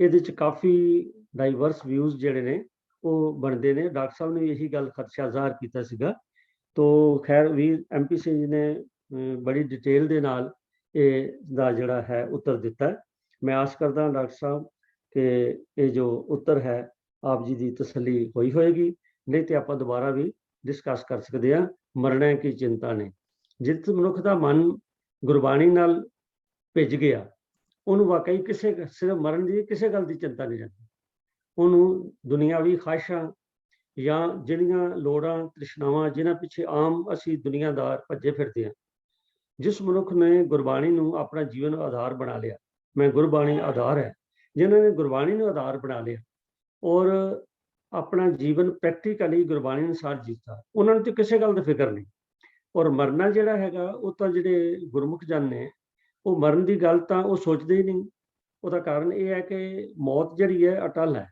ਇਹਦੇ 'ਚ ਕਾਫੀ ਡਾਈਵਰਸ ਵਿਊਜ਼ ਜਿਹੜੇ ਨੇ ਉਹ ਬਣਦੇ ਨੇ। ਡਾਕਟਰ ਸਾਹਿਬ ਨੇ ਇਹੀ ਗੱਲ ਖਦਸ਼ਾ ਜ਼ਾਹਰ ਕੀਤਾ ਸੀਗਾ। ਤੋਂ ਖੈਰ ਵੀਰ ਐਮਪੀ ਸਿੰਘ ਜੀ ਨੇ ਬੜੀ ਡਿਟੇਲ ਦੇ ਨਾਲ ਇਹ ਦਾ ਜਿਹੜਾ ਹੈ ਉੱਤਰ ਦਿੱਤਾ। ਮੈਂ ਆਸ ਕਰਦਾ ਡਾਕਟਰ ਸਾਹਿਬ ਕਿ ਇਹ ਜੋ ਉੱਤਰ ਹੈ ਆਪ ਜੀ ਦੀ ਤਸੱਲੀ ਹੋਈ ਹੋਏਗੀ, ਨਹੀਂ ਤੇ ਆਪਾਂ ਦੁਬਾਰਾ ਵੀ ਡਿਸਕਸ ਕਰ ਸਕਦੇ ਹਾਂ। ਮਰਨਾ ਕੀ ਚਿੰਤਾ ਨੇ, ਜਿਸ ਮਨੁੱਖ ਦਾ ਮਨ ਗੁਰਬਾਣੀ ਨਾਲ ਭਿੱਜ ਗਿਆ, ਉਹਨੂੰ ਵਾਕਈ ਕਿਸੇ ਸਿਰਫ ਮਰਨ ਦੀ ਕਿਸੇ ਗੱਲ ਦੀ ਚਿੰਤਾ ਨਹੀਂ ਰਹਿੰਦੀ। ਉਹਨੂੰ ਦੁਨੀਆਵੀ ਖਾਹਿਸ਼ਾਂ ਜਾਂ ਜਿਹੜੀਆਂ ਲੋੜਾਂ ਤ੍ਰਿਸ਼ਨਾਵਾਂ ਜਿਨ੍ਹਾਂ ਪਿੱਛੇ ਆਮ ਅਸੀਂ ਦੁਨੀਆਦਾਰ ਭੱਜੇ ਫਿਰਦੇ ਹਾਂ, ਜਿਸ ਮਨੁੱਖ ਨੇ ਗੁਰਬਾਣੀ ਨੂੰ ਆਪਣਾ ਜੀਵਨ ਆਧਾਰ ਬਣਾ ਲਿਆ, ਮੈਂ ਗੁਰਬਾਣੀ ਆਧਾਰ ਹੈ, ਜਿਨ੍ਹਾਂ ਨੇ ਗੁਰਬਾਣੀ ਨੂੰ ਆਧਾਰ ਬਣਾ ਲਿਆ ਔਰ ਆਪਣਾ ਜੀਵਨ ਪ੍ਰੈਕਟੀਕਲੀ ਗੁਰਬਾਣੀ ਅਨੁਸਾਰ ਜੀਤਾ, ਉਹਨਾਂ ਨੂੰ ਤਾਂ ਕਿਸੇ ਗੱਲ ਦਾ ਫਿਕਰ ਨਹੀਂ। ਔਰ ਮਰਨਾ ਜਿਹੜਾ ਹੈਗਾ ਉਹ ਤਾਂ ਜਿਹੜੇ ਗੁਰਮੁਖ ਜਨ ਨੇ ਉਹ ਮਰਨ ਦੀ ਗੱਲ ਤਾਂ ਉਹ ਸੋਚਦੇ ਹੀ ਨਹੀਂ। ਉਹਦਾ ਕਾਰਨ ਇਹ ਹੈ ਕਿ ਮੌਤ ਜਿਹੜੀ ਹੈ ਅਟਲ ਹੈ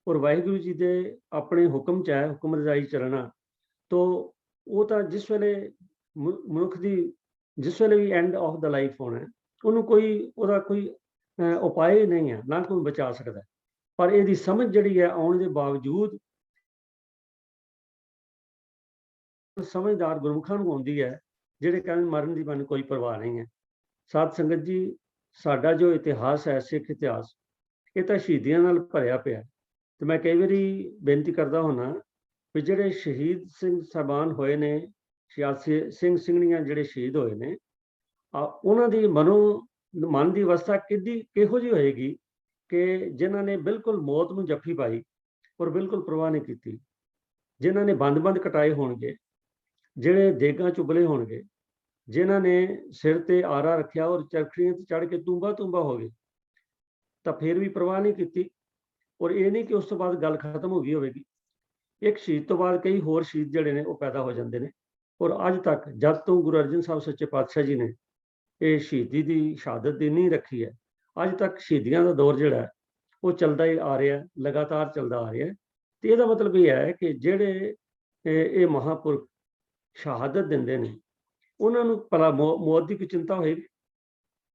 ਔਰ ਵਾਹਿਗੁਰੂ ਜੀ ਦੇ ਆਪਣੇ ਹੁਕਮ 'ਚ ਹੈ, ਹੁਕਮ ਰਜ਼ਾਈ ਚੱਲਣਾ। ਤੋਂ ਉਹ ਤਾਂ ਜਿਸ ਵੇਲੇ ਮਨੁੱਖ ਦੀ ਜਿਸ ਵੇਲੇ ਵੀ ਐਂਡ ਆਫ ਦਾ ਲਾਈਫ ਹੋਣਾ, ਉਹਨੂੰ ਕੋਈ ਉਹਦਾ ਕੋਈ ਉਪਾਅ ਹੀ ਨਹੀਂ ਹੈ, ਨਾ ਕੋਈ ਬਚਾ ਸਕਦਾ। ਪਰ ਇਹਦੀ ਸਮਝ ਜਿਹੜੀ ਹੈ ਆਉਣ ਦੇ ਬਾਵਜੂਦ ਸਮਝਦਾਰ ਗੁਰਮੁਖਾਂ ਨੂੰ ਆਉਂਦੀ ਹੈ, ਜਿਹੜੇ ਕਹਿੰਦੇ ਮਰਨ ਦੀ ਮੈਨੂੰ ਕੋਈ ਪਰਵਾਹ ਨਹੀਂ ਹੈ। ਸਾਧ ਸੰਗਤ ਜੀ, ਸਾਡਾ ਜੋ ਇਤਿਹਾਸ ਹੈ, ਸਿੱਖ ਇਤਿਹਾਸ, ਇਹ ਤਾਂ ਸ਼ਹੀਦੀਆਂ ਨਾਲ ਭਰਿਆ ਪਿਆ। ਤੇ ਮੈਂ ਕਈ ਵਾਰੀ ਬੇਨਤੀ ਕਰਦਾ ਹੁੰਦਾ ਵੀ ਜਿਹੜੇ ਸ਼ਹੀਦ ਸਿੰਘ ਸਾਹਿਬਾਨ ਹੋਏ ਨੇ, ਸਿਆਸੀ ਸਿੰਘ ਸਿੰਘਣੀਆਂ ਜਿਹੜੇ ਸ਼ਹੀਦ ਹੋਏ ਨੇ, ਉਹਨਾਂ ਦੀ ਮਨ ਦੀ ਅਵਸਥਾ ਕਿਹੋ ਜਿਹੀ ਹੋਏਗੀ ਕਿ ਜਿਨ੍ਹਾਂ ਨੇ ਬਿਲਕੁਲ ਮੌਤ ਨੂੰ ਜੱਫੀ ਪਾਈ ਔਰ ਬਿਲਕੁਲ ਪਰਵਾਹ ਨਹੀਂ ਕੀਤੀ, ਜਿਨ੍ਹਾਂ ਨੇ ਬੰਦ ਕਟਾਏ ਹੋਣਗੇ, ਜਿਹੜੇ ਦੇਗਾਂ ਚੁਗਲੇ ਹੋਣਗੇ, ਜਿਨ੍ਹਾਂ ਨੇ ਸਿਰ ਤੇ ਆਰਾ ਰੱਖਿਆ ਔਰ ਚਰਖੜੀਆਂ ਤੇ ਚੜ੍ਹ ਕੇ ਤੂੰਬਾ ਹੋ ਗਏ, ਤਾਂ ਫਿਰ ਵੀ ਪਰਵਾਹ ਨਹੀਂ ਕੀਤੀ। ਔਰ ਇਹ ਨਹੀਂ ਕਿ ਉਸ ਤੋਂ ਬਾਅਦ ਗੱਲ ਖਤਮ ਹੋ ਗਈ ਹੋਵੇਗੀ। ਇੱਕ ਸ਼ਹੀਦ ਤੋਂ ਬਾਅਦ ਕਈ ਹੋਰ ਸ਼ਹੀਦ ਜਿਹੜੇ ਨੇ ਉਹ ਪੈਦਾ ਹੋ ਜਾਂਦੇ ਨੇ। ਔਰ ਅੱਜ ਤੱਕ ਜਦ ਤੋਂ ਗੁਰੂ ਅਰਜਨ ਸਾਹਿਬ ਸੱਚੇ ਪਾਤਸ਼ਾਹ ਜੀ ਨੇ ਇਹ ਸ਼ਹੀਦੀ ਦੀ ਸ਼ਹਾਦਤ ਦੀ ਨੀਂਹ ਰੱਖੀ ਹੈ, ਅੱਜ ਤੱਕ ਸ਼ਹੀਦੀਆਂ ਦਾ ਦੌਰ ਜਿਹੜਾ ਉਹ ਚੱਲਦਾ ਹੀ ਆ ਰਿਹਾ, ਲਗਾਤਾਰ ਚੱਲਦਾ ਆ ਰਿਹਾ। ਤੇ ਇਹਦਾ ਮਤਲਬ ਇਹ ਹੈ ਕਿ ਜਿਹੜੇ ਇਹ ਮਹਾਂਪੁਰਖ ਸ਼ਹਾਦਤ ਦਿੰਦੇ ਨੇ, ਉਹਨਾਂ ਨੂੰ ਭਲਾ ਮੌਤ ਦੀ ਕੋਈ ਚਿੰਤਾ ਹੋਏਗੀ?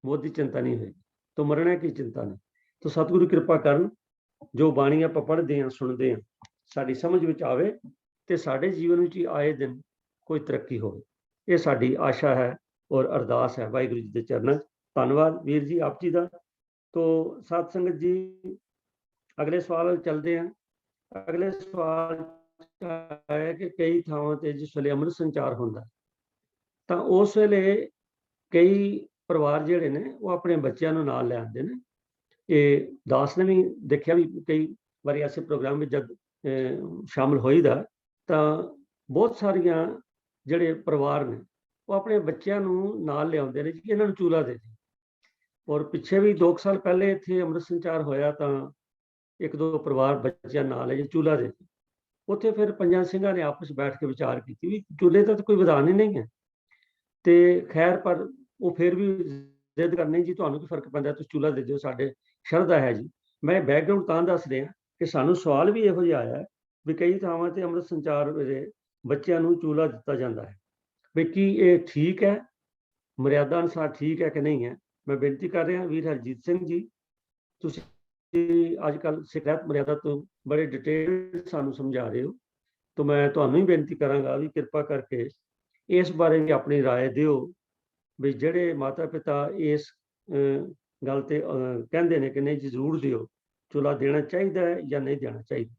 ਮੌਤ ਦੀ ਚਿੰਤਾ ਨਹੀਂ ਹੋਏਗੀ, ਤਾਂ ਮਰਨਾ ਕੀ ਚਿੰਤਾ ਨਹੀਂ। ਤਾਂ ਸਤਿਗੁਰੂ ਕਿਰਪਾ ਕਰਨ, ਜੋ ਬਾਣੀ ਆਪਾਂ ਪੜ੍ਹਦੇ ਹਾਂ, ਸੁਣਦੇ ਹਾਂ, ਸਾਡੀ ਸਮਝ ਵਿੱਚ ਆਵੇ ਤੇ ਸਾਡੇ ਜੀਵਨ ਵਿੱਚ ਆਏ ਦਿਨ ਕੋਈ ਤਰੱਕੀ ਹੋਵੇ। ਇਹ ਸਾਡੀ ਆਸ਼ਾ ਹੈ ਔਰ ਅਰਦਾਸ ਹੈ ਵਾਹਿਗੁਰੂ ਜੀ ਦੇ ਚਰਨਾਂ 'ਚ। ਧੰਨਵਾਦ ਵੀਰ ਜੀ ਆਪ ਜੀ ਦਾ। ਤੋਂ ਸਾਧ ਸੰਗਤ ਜੀ, ਅਗਲੇ ਸਵਾਲ ਵੱਲ ਚੱਲਦੇ ਹਾਂ। ਅਗਲੇ ਸਵਾਲ ਹੈ ਕਿ ਕਈ ਥਾਵਾਂ ਤੇ ਜਿਸ ਵੇਲੇ ਅੰਮ੍ਰਿਤ ਸੰਚਾਰ ਹੁੰਦਾ, ਤਾਂ ਉਸ ਵੇਲੇ ਕਈ ਪਰਿਵਾਰ ਜਿਹੜੇ ਨੇ ਉਹ ਆਪਣੇ ਬੱਚਿਆਂ ਨੂੰ ਨਾਲ ਲੈ ਆਉਂਦੇ ਨੇ। ਇਹ ਦਾਸ ਨੇ ਵੀ ਦੇਖਿਆ ਵੀ ਕਈ ਵਾਰੀ ਐਸੇ ਪ੍ਰੋਗਰਾਮ ਵਿੱਚ ਜਦ ਸ਼ਾਮਲ ਹੋਈਦਾ, ਤਾਂ ਬਹੁਤ ਸਾਰੀਆਂ ਜਿਹੜੇ ਪਰਿਵਾਰ ਨੇ ਉਹ ਆਪਣੇ ਬੱਚਿਆਂ ਨੂੰ ਨਾਲ ਲਿਆਉਂਦੇ ਨੇ ਕਿ ਇਹਨਾਂ ਨੂੰ ਚੂਲਾ ਦੇ ਦੇ। ਔਰ ਪਿੱਛੇ ਵੀ 2 ਸਾਲ ਪਹਿਲੇ ਇੱਥੇ ਅੰਮ੍ਰਿਤ ਸੰਚਾਰ ਹੋਇਆ, ਤਾਂ 1-2 ਪਰਿਵਾਰ ਬੱਚਿਆਂ ਨਾਲ ਹੈ ਜੀ ਚੂਲਾ ਦੇ। ਉੱਥੇ ਫਿਰ ਪੰਜਾਂ ਸਿੰਘਾਂ ਨੇ ਆਪਸ ਬੈਠ ਕੇ ਵਿਚਾਰ ਕੀਤੀ ਵੀ ਚੂਲੇ ਦਾ ਤਾਂ ਕੋਈ ਵਿਧਾਨ ਹੀ ਨਹੀਂ ਹੈ। ਤੇ ਖੈਰ ਪਰ ਉਹ ਫਿਰ ਵੀ ਜ਼ਿੱਦ ਕਰਨੀ ਜੀ, ਤੁਹਾਨੂੰ ਕੀ ਫਰਕ ਪੈਂਦਾ, ਤੁਸੀਂ ਚੂਲਾ ਦੇ ਦਿਓ, ਸਾਡੇ ਸ਼ਰਧਾ ਹੈ ਜੀ। ਮੈਂ ਬੈਕਗਰਾਉਂਡ ਤਾਂ ਦੱਸ ਰਿਹਾ ਕਿ ਸਾਨੂੰ ਸਵਾਲ ਵੀ ਇਹੋ ਜਿਹਾ ਆਇਆ ਵੀ ਕਈ ਥਾਵਾਂ ਤੇ ਅੰਮ੍ਰਿਤ ਸੰਚਾਰ ਵੇਲੇ ਬੱਚਿਆਂ ਨੂੰ ਚੂਲਾ ਦਿੱਤਾ ਜਾਂਦਾ ਹੈ, ਵੀ ਕੀ ਇਹ ਠੀਕ ਹੈ, ਮਰਿਆਦਾ ਅਨੁਸਾਰ ਠੀਕ ਹੈ ਕਿ ਨਹੀਂ ਹੈ। ਮੈਂ ਬੇਨਤੀ ਕਰ ਰਿਹਾ ਵੀਰ ਹਰਜੀਤ ਸਿੰਘ ਜੀ, ਤੁਸੀਂ ਅੱਜ ਕੱਲ੍ਹ ਸਿੱਖ ਰਹਿਤ ਮਰਿਆਦਾ ਤੋਂ ਬੜੇ ਡਿਟੇਲ ਸਾਨੂੰ ਸਮਝਾ ਰਹੇ ਹੋ, ਤਾਂ ਮੈਂ ਤੁਹਾਨੂੰ ਹੀ ਬੇਨਤੀ ਕਰਾਂਗਾ ਵੀ ਕਿਰਪਾ ਕਰਕੇ ਇਸ ਬਾਰੇ ਵੀ ਆਪਣੀ ਰਾਏ ਦਿਓ ਵੀ ਜਿਹੜੇ ਮਾਤਾ ਪਿਤਾ ਇਸ ਗੱਲ ਤੇ ਕਹਿੰਦੇ ਨੇ ਕਿ ਨਹੀਂ ਜੀ ਜ਼ਰੂਰ ਦਿਓ, ਚੂਲਾ ਦੇਣਾ ਚਾਹੀਦਾ ਹੈ ਜਾਂ ਨਹੀਂ ਦੇਣਾ ਚਾਹੀਦਾ।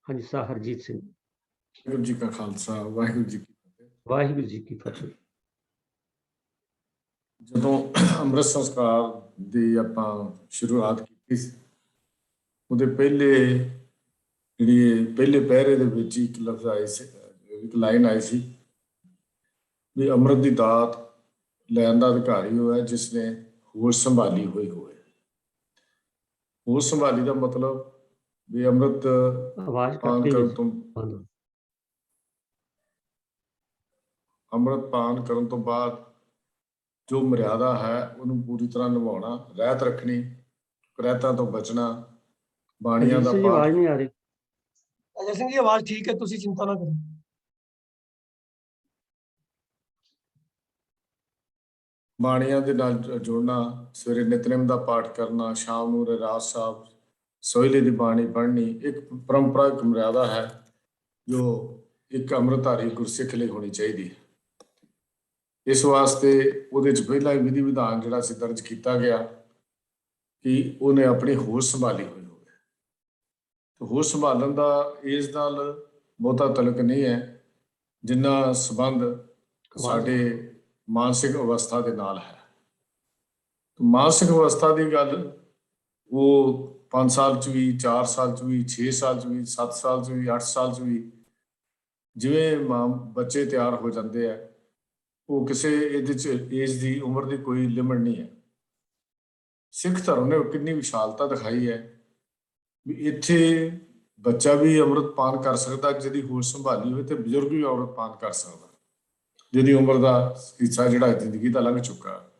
ਹਾਂਜੀ ਸਾਹ ਹਰਜੀਤ ਸਿੰਘ। ਵਾਹਿਗੁਰੂ ਜੀ ਕਾ ਖਾਲਸਾ, ਵਾਹਿਗੁਰੂ ਜੀ ਕੀ ਫਤਿਹ। ਵਾਹਿਗੁਰੂ ਜੀ ਕੀ ਫਤਿਹ। ਜਦੋਂ ਅੰਮ੍ਰਿਤ ਸੰਸਕਾਰ ਦੀ ਆਪਾਂ ਸ਼ੁਰੂਆਤ ਕੀਤੀ ਸੀ, ਉਹਦੇ ਪਹਿਲੇ ਪਹਿਰੇ ਦੇ ਵਿੱਚ ਇੱਕ ਲਫ਼ਜ਼ ਆਏ ਸੀ, ਇੱਕ ਲਾਈਨ ਆਈ ਸੀ ਵੀ ਅੰਮ੍ਰਿਤ ਦੀ ਦਾਤ ਲੈਣ ਦਾ ਅਧਿਕਾਰੀ ਉਹ ਹੈ ਜਿਸ ਨੇ ਹੋਸ਼ ਸੰਭਾਲੀ ਹੋਈ ਹੋਵੇ। ਹੋਸ਼ ਸੰਭਾਲੀ ਦਾ ਮਤਲਬ ਵੀ ਅੰਮ੍ਰਿਤ ਪਾਨ ਕਰਨ ਤੋਂ ਬਾਅਦ ਜੋ ਮਰਿਆਦਾ ਹੈ ਉਹਨੂੰ ਪੂਰੀ ਤਰ੍ਹਾਂ ਨਿਭਾਉਣਾ, ਰਹਿਤ ਰੱਖਣੀ, ਕੁਰੈਤਾਂ ਤੋਂ ਬਚਣਾ, ਬਾਣੀਆਂ ਦਾ ਅਜੀਤ ਸਿੰਘ ਜੀ ਪਾਠ। ਆਵਾਜ਼ ਨਹੀਂ ਆ ਰਹੀ। ਅਜੇ ਸਿੰਘ ਜੀ ਆਵਾਜ਼ ਠੀਕ ਹੈ, ਤੁਸੀਂ ਚਿੰਤਾ ਨਾ ਕਰੋ। ਬਾਣੀਆਂ ਦੇ ਨਾਲ ਜੁੜਨਾ, ਸਵੇਰੇ ਨਿਤਨੇਮ ਦਾ ਪਾਠ ਕਰਨਾ, ਸ਼ਾਮ ਨੂੰ ਰਹਿਰਾਸ ਸਾਹਿਬ ਸੋਹਿਲੇ ਦੀ ਬਾਣੀ ਪੜ੍ਹਨੀ, ਇੱਕ ਪਰੰਪਰਾ, ਇੱਕ ਮਰਿਆਦਾ ਹੈ ਜੋ ਇੱਕ ਅੰਮ੍ਰਿਤਧਾਰੀ ਗੁਰਸਿੱਖ ਲਈ ਹੋਣੀ ਚਾਹੀਦੀ ਹੈ। ਇਸ ਵਾਸਤੇ ਉਹਦੇ 'ਚ ਪਹਿਲਾ ਵਿਧੀ ਵਿਧਾਨ ਜਿਹੜਾ ਸੀ ਦਰਜ ਕੀਤਾ ਗਿਆ ਕਿ ਉਹਨੇ ਆਪਣੀ ਹੋਸ਼ ਸੰਭਾਲੀ ਹੋਈ ਹੋਵੇ। ਤੇ ਹੋਸ਼ ਸੰਭਾਲਣ ਦਾ ਇਸ ਨਾਲ ਬਹੁਤਾ ਤਲਕ ਨਹੀਂ ਹੈ ਜਿੰਨਾ ਸੰਬੰਧ ਸਾਡੇ ਮਾਨਸਿਕ ਅਵਸਥਾ ਦੇ ਨਾਲ ਹੈ। ਮਾਨਸਿਕ ਅਵਸਥਾ ਦੀ ਗੱਲ ਉਹ 5 ਸਾਲ 'ਚ ਵੀ, 4 ਸਾਲ 'ਚ ਵੀ, 6 ਸਾਲ 'ਚ ਵੀ, 7 ਸਾਲ 'ਚ ਵੀ, 8 ਸਾਲ 'ਚ ਵੀ, ਜਿਵੇਂ ਬੱਚੇ ਤਿਆਰ ਹੋ ਜਾਂਦੇ ਆ, ਉਹ ਕਿਸੇ ਇਹਦੇ 'ਚ ਏਜ ਦੀ, ਉਮਰ ਦੀ ਕੋਈ ਲਿਮਟ ਨਹੀਂ ਹੈ। ਸਿੱਖ ਧਰਮ ਨੇ ਕਿੰਨੀ ਵਿਸ਼ਾਲਤਾ ਦਿਖਾਈ ਹੈ ਵੀ ਇੱਥੇ ਬੱਚਾ ਵੀ ਅੰਮ੍ਰਿਤ ਪਾਨ ਕਰ ਸਕਦਾ ਜਿਹਦੀ ਹੋਸ਼ ਸੰਭਾਲੀ ਹੋਵੇ, ਤੇ ਬਜ਼ੁਰਗ ਵੀ ਅੰਮ੍ਰਿਤ ਪਾਨ ਕਰ ਸਕਦਾ ਜਿਹਦੀ ਉਮਰ ਦਾ ਹਿੱਸਾ ਜਿਹੜਾ ਜ਼ਿੰਦਗੀ ਦਾ ਲੰਘ ਚੁੱਕਾ,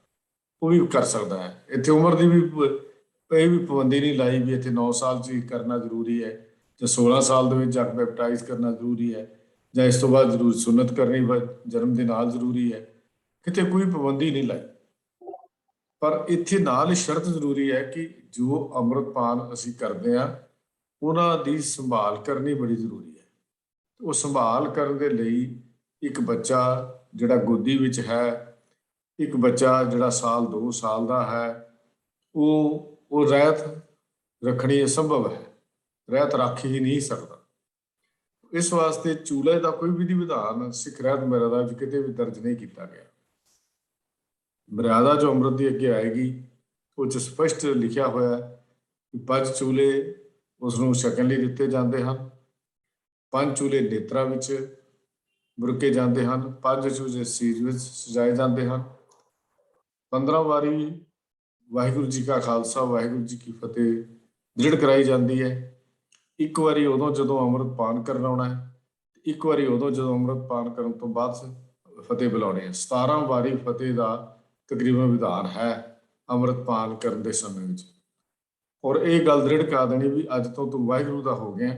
ਉਹ ਵੀ ਕਰ ਸਕਦਾ ਹੈ। ਇੱਥੇ ਉਮਰ ਦੀ ਵੀ ਇਹ ਵੀ ਪਾਬੰਦੀ ਨਹੀਂ ਲਾਈ ਵੀ ਇੱਥੇ 9 ਸਾਲ 'ਚ ਹੀ ਕਰਨਾ ਜ਼ਰੂਰੀ ਹੈ ਜਾਂ 16 ਸਾਲ ਦੇ ਵਿੱਚ ਜਾ ਕੇ ਬੈਪਟਾਈਜ਼ ਕਰਨਾ ਜ਼ਰੂਰੀ ਹੈ ਜਾਂ ਇਸ ਤੋਂ ਬਾਅਦ ਜ਼ਰੂਰ ਸੁਨਨਤ ਕਰਨੀ ਜਨਮ ਦੇ ਨਾਲ ਜ਼ਰੂਰੀ ਹੈ। ਕਿਤੇ ਕੋਈ ਪਾਬੰਦੀ ਨਹੀਂ ਲਾਈ, ਪਰ ਇੱਥੇ ਨਾਲ ਸ਼ਰਤ ਜ਼ਰੂਰੀ ਹੈ ਕਿ ਜੋ ਅੰਮ੍ਰਿਤਪਾਨ ਅਸੀਂ ਕਰਦੇ ਹਾਂ ਉਹਨਾਂ ਦੀ ਸੰਭਾਲ ਕਰਨੀ ਬੜੀ ਜ਼ਰੂਰੀ ਹੈ। ਉਹ ਸੰਭਾਲ ਕਰਨ ਦੇ ਲਈ ਇੱਕ ਬੱਚਾ ਜਿਹੜਾ ਗੋਦੀ ਵਿੱਚ ਹੈ, ਇੱਕ ਬੱਚਾ ਜਿਹੜਾ 1-2 ਸਾਲ ਦਾ ਹੈ, ਉਹ ਰਹਿਤ ਰੱਖਣੀ ਅਸੰਭਵ ਹੈ, ਰਹਿਤ ਰੱਖ ਹੀ ਨਹੀਂ ਸਕਦਾ। ਇਸ ਵਾਸਤੇ ਚੂਲੇ ਦਾ ਕੋਈ ਵਿਧੀ ਵਿਧਾਨ ਸਿੱਖ ਰਹਿਤ ਮਰਿਆਦਾ ਵਿੱਚ ਕਿਤੇ ਵੀ ਦਰਜ ਨਹੀਂ ਕੀਤਾ ਗਿਆ। ਮਰਿਆਦਾ ਜੋ ਅੰਮ੍ਰਿਤ ਦੀ ਅੱਗੇ ਆਏਗੀ ਉਹ 'ਚ ਸਪਸ਼ਟ ਲਿਖਿਆ ਹੋਇਆ ਕਿ 5 ਚੂਲੇ ਉਸਨੂੰ ਛਕਣ ਲਈ ਦਿੱਤੇ ਜਾਂਦੇ ਹਨ, 5 ਚੂਲੇ ਨੇਤਰਾਂ ਵਿੱਚ ਬੁਰਕੇ ਜਾਂਦੇ ਹਨ, 5 ਚੂਲੇ ਸੀਰ ਵਿੱਚ ਸਜਾਏ ਜਾਂਦੇ ਹਨ, 15 ਵਾਰੀ ਵਾਹਿਗੁਰੂ ਜੀ ਕਾ ਖਾਲਸਾ ਵਾਹਿਗੁਰੂ ਜੀ ਕੀ ਫਤਿਹ ਦ੍ਰਿੜ ਕਰਾਈ ਜਾਂਦੀ ਹੈ। ਇੱਕ ਵਾਰੀ ਉਦੋਂ ਜਦੋਂ ਅੰਮ੍ਰਿਤ ਪਾਨ ਕਰਨ ਆਉਣਾ ਹੈ, ਇੱਕ ਵਾਰੀ ਉਦੋਂ ਜਦੋਂ ਅੰਮ੍ਰਿਤ ਪਾਨ ਕਰਨ ਤੋਂ ਬਾਅਦ ਫਤਿਹ ਬੁਲਾਉਣੀ ਹੈ। 17 ਵਾਰੀ ਫਤਿਹ ਦਾ ਤਕਰੀਬਨ ਵਿਧਾਨ ਹੈ ਅੰਮ੍ਰਿਤ ਪਾਨ ਕਰਨ ਦੇ ਸਮੇਂ ਵਿੱਚ। ਔਰ ਇਹ ਗੱਲ ਦ੍ਰਿੜ ਕਰ ਦੇਣੀ ਵੀ ਅੱਜ ਤੋਂ ਤੂੰ ਵਾਹਿਗੁਰੂ ਦਾ ਹੋ ਗਿਆ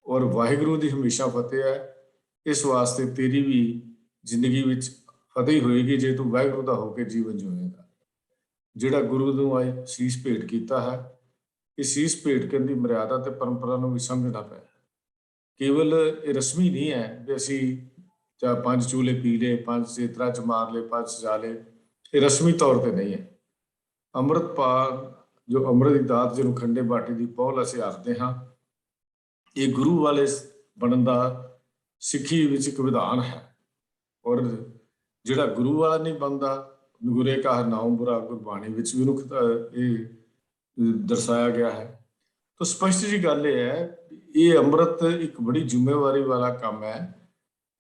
ਔਰ ਵਾਹਿਗੁਰੂ ਦੀ ਹਮੇਸ਼ਾ ਫਤਿਹ ਹੈ। ਇਸ ਵਾਸਤੇ ਤੇਰੀ ਵੀ ਜ਼ਿੰਦਗੀ ਵਿੱਚ ਫਤਿਹ ਹੋਏਗੀ ਜੇ ਤੂੰ ਵਾਹਿਗੁਰੂ ਦਾ ਹੋ ਕੇ ਜੀਵਨ ਜਿਉਏਗਾ। ਜਿਹੜਾ ਗੁਰੂ ਨੂੰ ਆਏ ਸੀਸ ਭੇਟ ਕੀਤਾ ਹੈ, ਇਹ ਸੀਸ ਭੇਟ ਕਰਨ ਦੀ ਮਰਿਆਦਾ ਤੇ ਪਰੰਪਰਾ ਨੂੰ ਵੀ ਸਮਝਣਾ ਪਿਆ। ਕੇਵਲ ਇਹ ਰਸਮੀ ਨਹੀਂ ਹੈ ਵੀ ਅਸੀਂ ਜਾਂ 5 ਚੂਲੇ ਪੀ ਲਏ, 5 ਚੇਤਰਾ 'ਚ ਮਾਰ ਲਏ, 5 ਸਜਾ ਲਏ, ਇਹ ਰਸਮੀ ਤੌਰ ਤੇ ਨਹੀਂ ਹੈ। ਅੰਮ੍ਰਿਤਪਾਨ ਜੋ ਅੰਮ੍ਰਿਤ ਦੀ ਦਾਤ ਜਿਹਨੂੰ ਖੰਡੇ ਬਾਟੇ ਦੀ ਪਹੁਲ ਅਸੀਂ ਆਖਦੇ ਹਾਂ, ਇਹ ਗੁਰੂ ਵਾਲੇ ਬਣਨ ਦਾ ਸਿੱਖੀ ਵਿੱਚ ਇੱਕ ਵਿਧਾਨ ਹੈ। ਔਰ ਜਿਹੜਾ ਗੁਰੂ ਵਾਲਾ ਨਹੀਂ ਬਣਦਾ, ਗੁਰੇ ਕਾ ਨਾਮ ਬੁਰਾ, ਗੁਰਬਾਣੀ ਵਿੱਚ ਵੀ ਉਹਨੂੰ ਇਹ ਦਰਸਾਇਆ ਗਿਆ ਹੈ। ਤਾਂ ਸਪਸ਼ਟ ਜੀ ਗੱਲ ਇਹ ਹੈ ਇਹ ਅੰਮ੍ਰਿਤ ਇੱਕ ਬੜੀ ਜ਼ਿੰਮੇਵਾਰੀ ਵਾਲਾ ਕੰਮ ਹੈ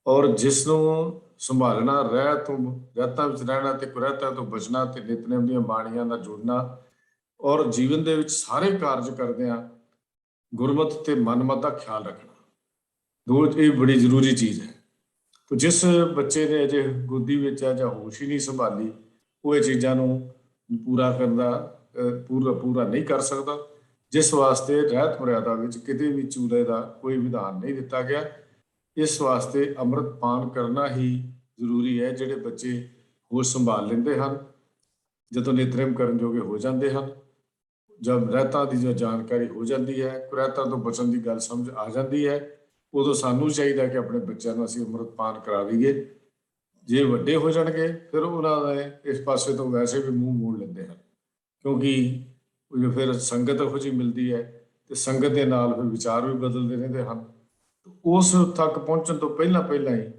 ਔਰ ਜਿਸ ਨੂੰ ਸੰਭਾਲਣਾ, ਰਹਿਤਾਂ ਵਿੱਚ ਰਹਿਣਾ ਤੇ ਕੁਰੈਤਾਂ ਤੋਂ ਬਚਣਾ ਤੇ ਨਿਤਨੇਮ ਦੀਆਂ ਬਾਣੀਆਂ ਨਾਲ ਜੁੜਨਾ ਔਰ ਜੀਵਨ ਦੇ ਵਿੱਚ ਸਾਰੇ ਕਾਰਜ ਕਰਦਿਆਂ ਗੁਰਮਤਿ ਤੇ ਮਨਮਤ ਦਾ ਖਿਆਲ ਰੱਖਣਾ, ਇਹ ਬੜੀ ਜ਼ਰੂਰੀ ਚੀਜ਼ ਹੈ। ਤਾਂ ਜਿਸ ਬੱਚੇ ਨੇ ਅਜੇ ਗੋਦੀ ਵਿੱਚ ਹੈ ਜਾਂ ਹੋਸ਼ ਹੀ ਨਹੀਂ ਸੰਭਾਲੀ, ਉਹ ਇਹ ਚੀਜ਼ਾਂ ਨੂੰ ਪੂਰਾ ਨਹੀਂ ਕਰ ਸਕਦਾ, ਜਿਸ ਵਾਸਤੇ ਰਹਿਤ ਮਰਿਆਦਾ ਵਿੱਚ ਕਿਤੇ ਵੀ ਚੂਲੇ ਦਾ ਕੋਈ ਵਿਧਾਨ ਨਹੀਂ ਦਿੱਤਾ ਗਿਆ। ਇਸ ਵਾਸਤੇ ਅੰਮ੍ਰਿਤ ਪਾਨ ਕਰਨਾ ਹੀ ਜ਼ਰੂਰੀ ਹੈ। ਜਿਹੜੇ ਬੱਚੇ ਹੋਸ਼ ਸੰਭਾਲ ਲੈਂਦੇ ਹਨ, ਜਦੋਂ ਨਿਤਨੇਮ ਕਰਨ ਜੋਗੇ ਹੋ ਜਾਂਦੇ ਹਨ, ਜਦ ਰਹਿਤਾਂ ਦੀ ਜੋ ਜਾਣਕਾਰੀ ਹੋ ਜਾਂਦੀ ਹੈ, ਕੁਰੈਤਾਂ ਤੋਂ ਬਚਣ ਦੀ ਗੱਲ ਸਮਝ ਆ ਜਾਂਦੀ ਹੈ, ਉਦੋਂ ਸਾਨੂੰ ਚਾਹੀਦਾ ਕਿ ਆਪਣੇ ਬੱਚਿਆਂ ਨੂੰ ਅਸੀਂ ਅੰਮ੍ਰਿਤ ਪਾਨ ਕਰਾ ਦਈਏ। ਜੇ ਵੱਡੇ ਹੋ ਜਾਣਗੇ ਫਿਰ ਉਹਨਾਂ ਦੇ ਇਸ ਪਾਸੇ ਤੋਂ ਵੈਸੇ ਵੀ ਮੂੰਹ ਮੋੜ ਲੈਂਦੇ ਹਨ, ਕਿਉਂਕਿ ਫਿਰ ਸੰਗਤ ਇਹੋ ਜਿਹੀ ਮਿਲਦੀ ਹੈ ਤੇ ਸੰਗਤ ਦੇ ਨਾਲ ਫਿਰ ਵਿਚਾਰ ਵੀ ਬਦਲਦੇ ਰਹਿੰਦੇ ਹਨ। ਉਸ ਤੱਕ ਪਹੁੰਚਣ ਤੋਂ ਪਹਿਲਾਂ ਹੀ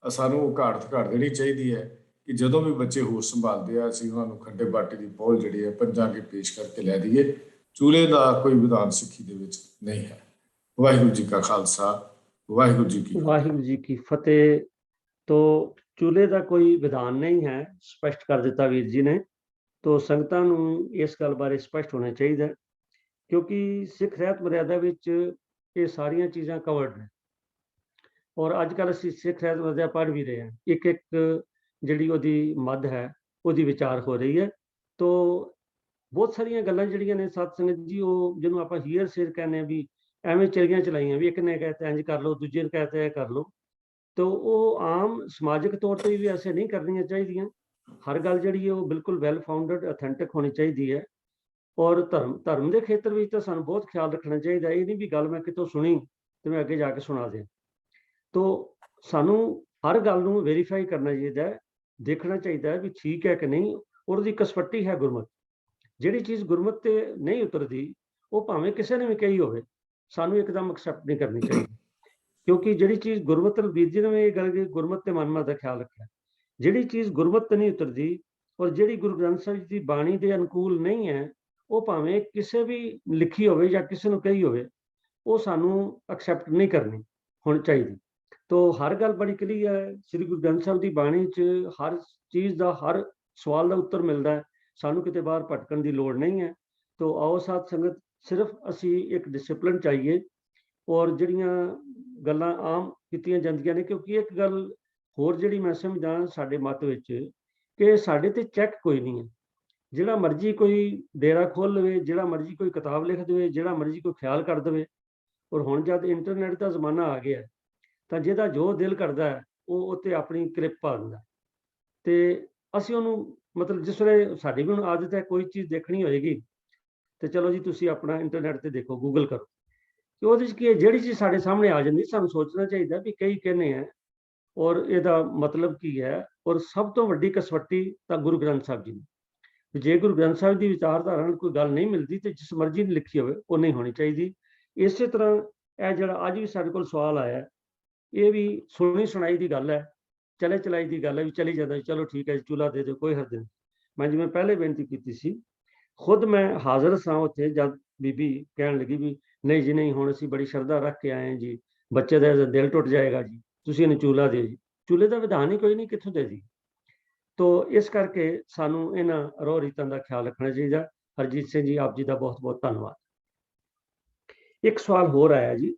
ਸਾਨੂੰ ਉਹ ਘਾਟ ਦੇਣੀ ਚਾਹੀਦੀ ਹੈ ਕਿ ਜਦੋਂ ਵੀ ਬੱਚੇ ਹੋਸ਼ ਸੰਭਾਲਦੇ ਆ ਅਸੀਂ ਉਹਨਾਂ ਨੂੰ ਖੰਡੇ ਬਾਟੇ ਦੀ ਪਹੁਲ ਜਿਹੜੀ ਹੈ ਪੰਜਾਂ ਅੱਗੇ ਪੇਸ਼ ਕਰਕੇ ਲੈ ਦਈਏ। ਚੂਲੇ ਦਾ ਕੋਈ ਵਿਧਾਨ ਸਿੱਖੀ ਦੇ ਵਿੱਚ ਨਹੀਂ ਹੈ। ਵਾਹਿਗੁਰੂ ਜੀ ਕਾ ਖਾਲਸਾ, ਵਾਹਿਗੁਰੂ ਜੀ ਕੀ ਫਤਿਹ। तो ਚੂਲੇ ਦਾ ਕੋਈ ਵਿਧਾਨ ਨਹੀਂ ਹੈ, ਸਪਸ਼ਟ ਕਰ ਦਿੱਤਾ ਵੀਰ ਜੀ ਨੇ। तो ਸੰਗਤਾਂ ਨੂੰ ਇਸ ਗੱਲ ਬਾਰੇ ਸਪਸ਼ਟ ਹੋਣਾ ਚਾਹੀਦਾ, ਕਿਉਂਕਿ ਸਿੱਖ ਰਹਿਤ ਮਰਿਆਦਾ ਵਿੱਚ ਇਹ ਸਾਰੀਆਂ ਚੀਜ਼ਾਂ ਕਵਰਡ ਨੇ ਔਰ ਅੱਜ ਕੱਲ੍ਹ ਅਸੀਂ ਸਿੱਖ ਰਹਿਤ ਮਰਿਆਦਾ ਪੜ੍ਹ ਵੀ ਰਹੇ ਹਾਂ। ਇੱਕ ਜਿਹੜੀ ਉਹਦੀ ਮੱਧ ਹੈ ਉਹਦੀ ਵਿਚਾਰ ਹੋ ਰਹੀ ਹੈ। ਤੋ ਬਹੁਤ ਸਾਰੀਆਂ ਗੱਲਾਂ ਜਿਹੜੀਆਂ ਨੇ ਸਤ ਸੰਗਤ ਜੀ, ਉਹ ਜਿਹਨੂੰ ਆਪਾਂ ਹੀਅਰ ਸ਼ੇਅਰ ਕਹਿੰਦੇ ਆ ਵੀ ਐਵੇਂ ਚਲੀਆਂ ਚਲਾਈਆਂ, ਵੀ ਇੱਕ ਨੇ ਕਹਤਾ ਇੰਜ ਕਰ ਲਓ, ਦੂਜੇ ਨੇ ਕਹਤਾ ਇਹ ਕਰ ਲਓ, ਤੋ ਉਹ ਆਮ ਸਮਾਜਿਕ ਤੌਰ ਤੇ ਵੀ ਐਸੇ ਨਹੀਂ ਕਰਨੀਆਂ ਚਾਹੀਦੀਆਂ। ਹਰ ਗੱਲ ਜਿਹੜੀ ਹੈ ਉਹ ਬਿਲਕੁਲ ਵੈਲ ਫਾਊਂਡਡ ਅਥੈਂਟਿਕ ਹੋਣੀ ਚਾਹੀਦੀ ਹੈ। ਔਰ ਧਰਮ ਦੇ ਖੇਤਰ ਵਿੱਚ ਤਾਂ ਸਾਨੂੰ ਬਹੁਤ ਖਿਆਲ ਰੱਖਣਾ ਚਾਹੀਦਾ। ਇਹ ਨਹੀਂ ਵੀ ਗੱਲ ਮੈਂ ਕਿਤੋਂ ਸੁਣੀ ਤੇ ਮੈਂ ਅੱਗੇ ਜਾ ਕੇ ਸੁਣਾ ਦਿਆਂ। ਤੋ ਸਾਨੂੰ ਹਰ ਗੱਲ ਨੂੰ ਵੈਰੀਫਾਈ ਕਰਨਾ ਚਾਹੀਦਾ ਹੈ, ਦੇਖਣਾ ਚਾਹੀਦਾ ਹੈ ਵੀ ਠੀਕ ਹੈ ਕਿ ਨਹੀਂ। ਔਰ ਉਹਦੀ ਕਸਵੱਟੀ ਹੈ ਗੁਰਮਤ। ਜਿਹੜੀ ਚੀਜ਼ ਗੁਰਮਤ ਤੇ ਨਹੀਂ ਉਤਰਦੀ, ਉਹ ਭਾਵੇਂ ਕਿਸੇ ਨੇ ਵੀ ਕਹੀ ਹੋਵੇ, ਸਾਨੂੰ ਇੱਕਦਮ ਐਕਸੈਪਟ ਨਹੀਂ ਕਰਨੀ ਚਾਹੀਦੀ। ਕਿਉਂਕਿ ਜਿਹੜੀ ਚੀਜ਼ ਗੁਰਮਤ, ਵੀਰ ਜੀ ਨੇ ਇਹ ਗੱਲ ਕਿ ਗੁਰਮਤ ਤੇ ਮਨਮਤ ਦਾ ਖਿਆਲ ਰੱਖਿਆ, ਜਿਹੜੀ ਚੀਜ਼ ਗੁਰਮਤ ਤੇ ਨਹੀਂ ਉਤਰਦੀ ਔਰ ਜਿਹੜੀ ਗੁਰੂ ਗ੍ਰੰਥ ਸਾਹਿਬ ਦੀ ਬਾਣੀ ਦੇ ਅਨੁਕੂਲ ਨਹੀਂ ਹੈ, ਉਹ ਭਾਵੇਂ ਕਿਸੇ ਵੀ ਲਿਖੀ ਹੋਵੇ ਜਾਂ ਕਿਸੇ ਨੂੰ ਕਹੀ ਹੋਵੇ, ਉਹ ਸਾਨੂੰ ਐਕਸੈਪਟ ਨਹੀਂ ਕਰਨੀ ਹੋਣੀ ਚਾਹੀਦੀ। ਤੋ ਹਰ ਗੱਲ ਬੜੀ ਕਲੀਅਰ ਹੈ। ਸ੍ਰੀ ਗੁਰੂ ਗ੍ਰੰਥ ਸਾਹਿਬ ਦੀ ਬਾਣੀ 'ਚ ਹਰ ਚੀਜ਼ ਦਾ, ਹਰ ਸਵਾਲ ਦਾ ਉੱਤਰ ਮਿਲਦਾ ਹੈ। ਸਾਨੂੰ ਕਿਤੇ ਬਾਹਰ ਭਟਕਣ ਦੀ ਲੋੜ ਨਹੀਂ ਹੈ। ਤੋ ਆਓ ਸਾਧ ਸੰਗਤ, ਸਿਰਫ ਅਸੀਂ ਇੱਕ ਡਿਸਪਲਿਨ ਚਾਹੀਏ। ਔਰ ਜਿਹੜੀਆਂ ਗੱਲਾਂ ਆਮ ਕੀਤੀਆਂ ਜਾਂਦੀਆਂ ਨੇ, ਕਿਉਂਕਿ ਇੱਕ ਗੱਲ ਹੋਰ ਜਿਹੜੀ ਮੈਂ ਸਮਝਦਾ ਸਾਡੇ ਮਤ ਵਿੱਚ, ਕਿ ਸਾਡੇ ਤੇ ਚੈੱਕ ਕੋਈ ਨਹੀਂ ਹੈ। ਜਿਹੜਾ ਮਰਜ਼ੀ ਕੋਈ ਡੇਰਾ ਖੋਲ੍ਹ ਲਵੇ, ਜਿਹੜਾ ਮਰਜ਼ੀ ਕੋਈ ਕਿਤਾਬ ਲਿਖ ਦੇਵੇ, ਜਿਹੜਾ ਮਰਜ਼ੀ ਕੋਈ ਖਿਆਲ ਕਰ ਦੇਵੇ। ਔਰ ਹੁਣ ਜਦ ਇੰਟਰਨੈਟ ਦਾ ਜ਼ਮਾਨਾ ਆ ਗਿਆ, ਤਾਂ ਜਿਹਦਾ ਜੋ ਦਿਲ ਕਰਦਾ ਹੈ ਉਹ ਉੱਤੇ ਆਪਣੀ ਕਲਿੱਪ ਪਾ ਦਿੰਦਾ। ਤੇ ਅਸੀਂ ਉਹਨੂੰ, ਮਤਲਬ ਜਿਸ ਵੇਲੇ ਸਾਡੀ ਵੀ ਹੁਣ ਆਦਤ ਹੈ ਕੋਈ ਚੀਜ਼ ਦੇਖਣੀ ਹੋਏਗੀ ਤੇ ਚਲੋ ਜੀ ਤੁਸੀਂ ਆਪਣਾ ਇੰਟਰਨੈਟ ਤੇ ਦੇਖੋ, ਗੂਗਲ ਕਰੋ, ਕਿ ਉਹਦੇ 'ਚ ਕੀ ਹੈ, ਜਿਹੜੀ ਚੀਜ਼ ਸਾਡੇ ਸਾਹਮਣੇ ਆ ਜਾਂਦੀ, ਸਾਨੂੰ ਸੋਚਣਾ ਚਾਹੀਦਾ ਵੀ ਕਈ ਕਹਿੰਦੇ ਆ ਔਰ ਇਹਦਾ ਮਤਲਬ ਕੀ ਹੈ। ਔਰ ਸਭ ਤੋਂ ਵੱਡੀ ਕਸਵੱਟੀ ਤਾਂ ਗੁਰੂ ਗ੍ਰੰਥ ਸਾਹਿਬ ਜੀ ਨੇ। ਜੇ ਗੁਰੂ ਗ੍ਰੰਥ ਸਾਹਿਬ ਦੀ ਵਿਚਾਰਧਾਰਾ ਨਾਲ ਕੋਈ ਗੱਲ ਨਹੀਂ ਮਿਲਦੀ ਤੇ ਜਿਸ ਮਰਜ਼ੀ ਨੇ ਲਿਖੀ ਹੋਵੇ ਉਹ ਨਹੀਂ ਹੋਣੀ ਚਾਹੀਦੀ। ਇਸੇ ਤਰ੍ਹਾਂ ਇਹ ਜਿਹੜਾ ਅੱਜ ਵੀ ਸਾਡੇ ਕੋਲ ਸਵਾਲ ਆਇਆ, ਇਹ ਵੀ ਸੁਣੀ ਸੁਣਾਈ ਦੀ ਗੱਲ ਹੈ, ਚਲੇ ਚਲਾਈ ਦੀ ਗੱਲ ਹੈ, ਵੀ ਚਲੀ ਜਾਂਦਾ ਚਲੋ ਠੀਕ ਹੈ ਚੁੱਲ੍ਹਾ ਦੇ ਦਿਓ, ਕੋਈ ਹਰਜ ਨਹੀਂ। ਮੈਂ ਜਿਵੇਂ ਪਹਿਲੇ ਬੇਨਤੀ ਕੀਤੀ ਸੀ, ਖੁਦ ਮੈਂ ਹਾਜ਼ਰ ਸਾਂ ਉੱਥੇ ਜਦ ਬੀਬੀ ਕਹਿਣ ਲੱਗੀ ਵੀ ਨਹੀਂ ਜੀ ਨਹੀਂ, ਹੁਣ ਅਸੀਂ ਬੜੀ ਸ਼ਰਧਾ ਰੱਖ ਕੇ ਆਏ ਹਾਂ ਜੀ, ਬੱਚੇ ਦਾ ਦਿਲ ਟੁੱਟ ਜਾਏਗਾ ਜੀ, ਤੁਸੀਂ ਇਹਨੂੰ ਚੂਲਾ ਦਿਓ ਜੀ। ਚੂਲੇ ਦਾ ਵਿਧਾਨ ਹੀ ਕੋਈ ਨਹੀਂ, ਕਿੱਥੋਂ ਦੇ ਜੀ। ਤੋ ਇਸ ਕਰਕੇ ਸਾਨੂੰ ਇਹਨਾਂ ਰੋਹ ਰੀਤਾਂ ਦਾ ਖਿਆਲ ਰੱਖਣਾ ਚਾਹੀਦਾ। ਹਰਜੀਤ ਸਿੰਘ ਜੀ, ਆਪ ਜੀ ਦਾ ਬਹੁਤ ਬਹੁਤ ਧੰਨਵਾਦ। ਇੱਕ ਸਵਾਲ ਹੋਰ ਆਇਆ ਜੀ,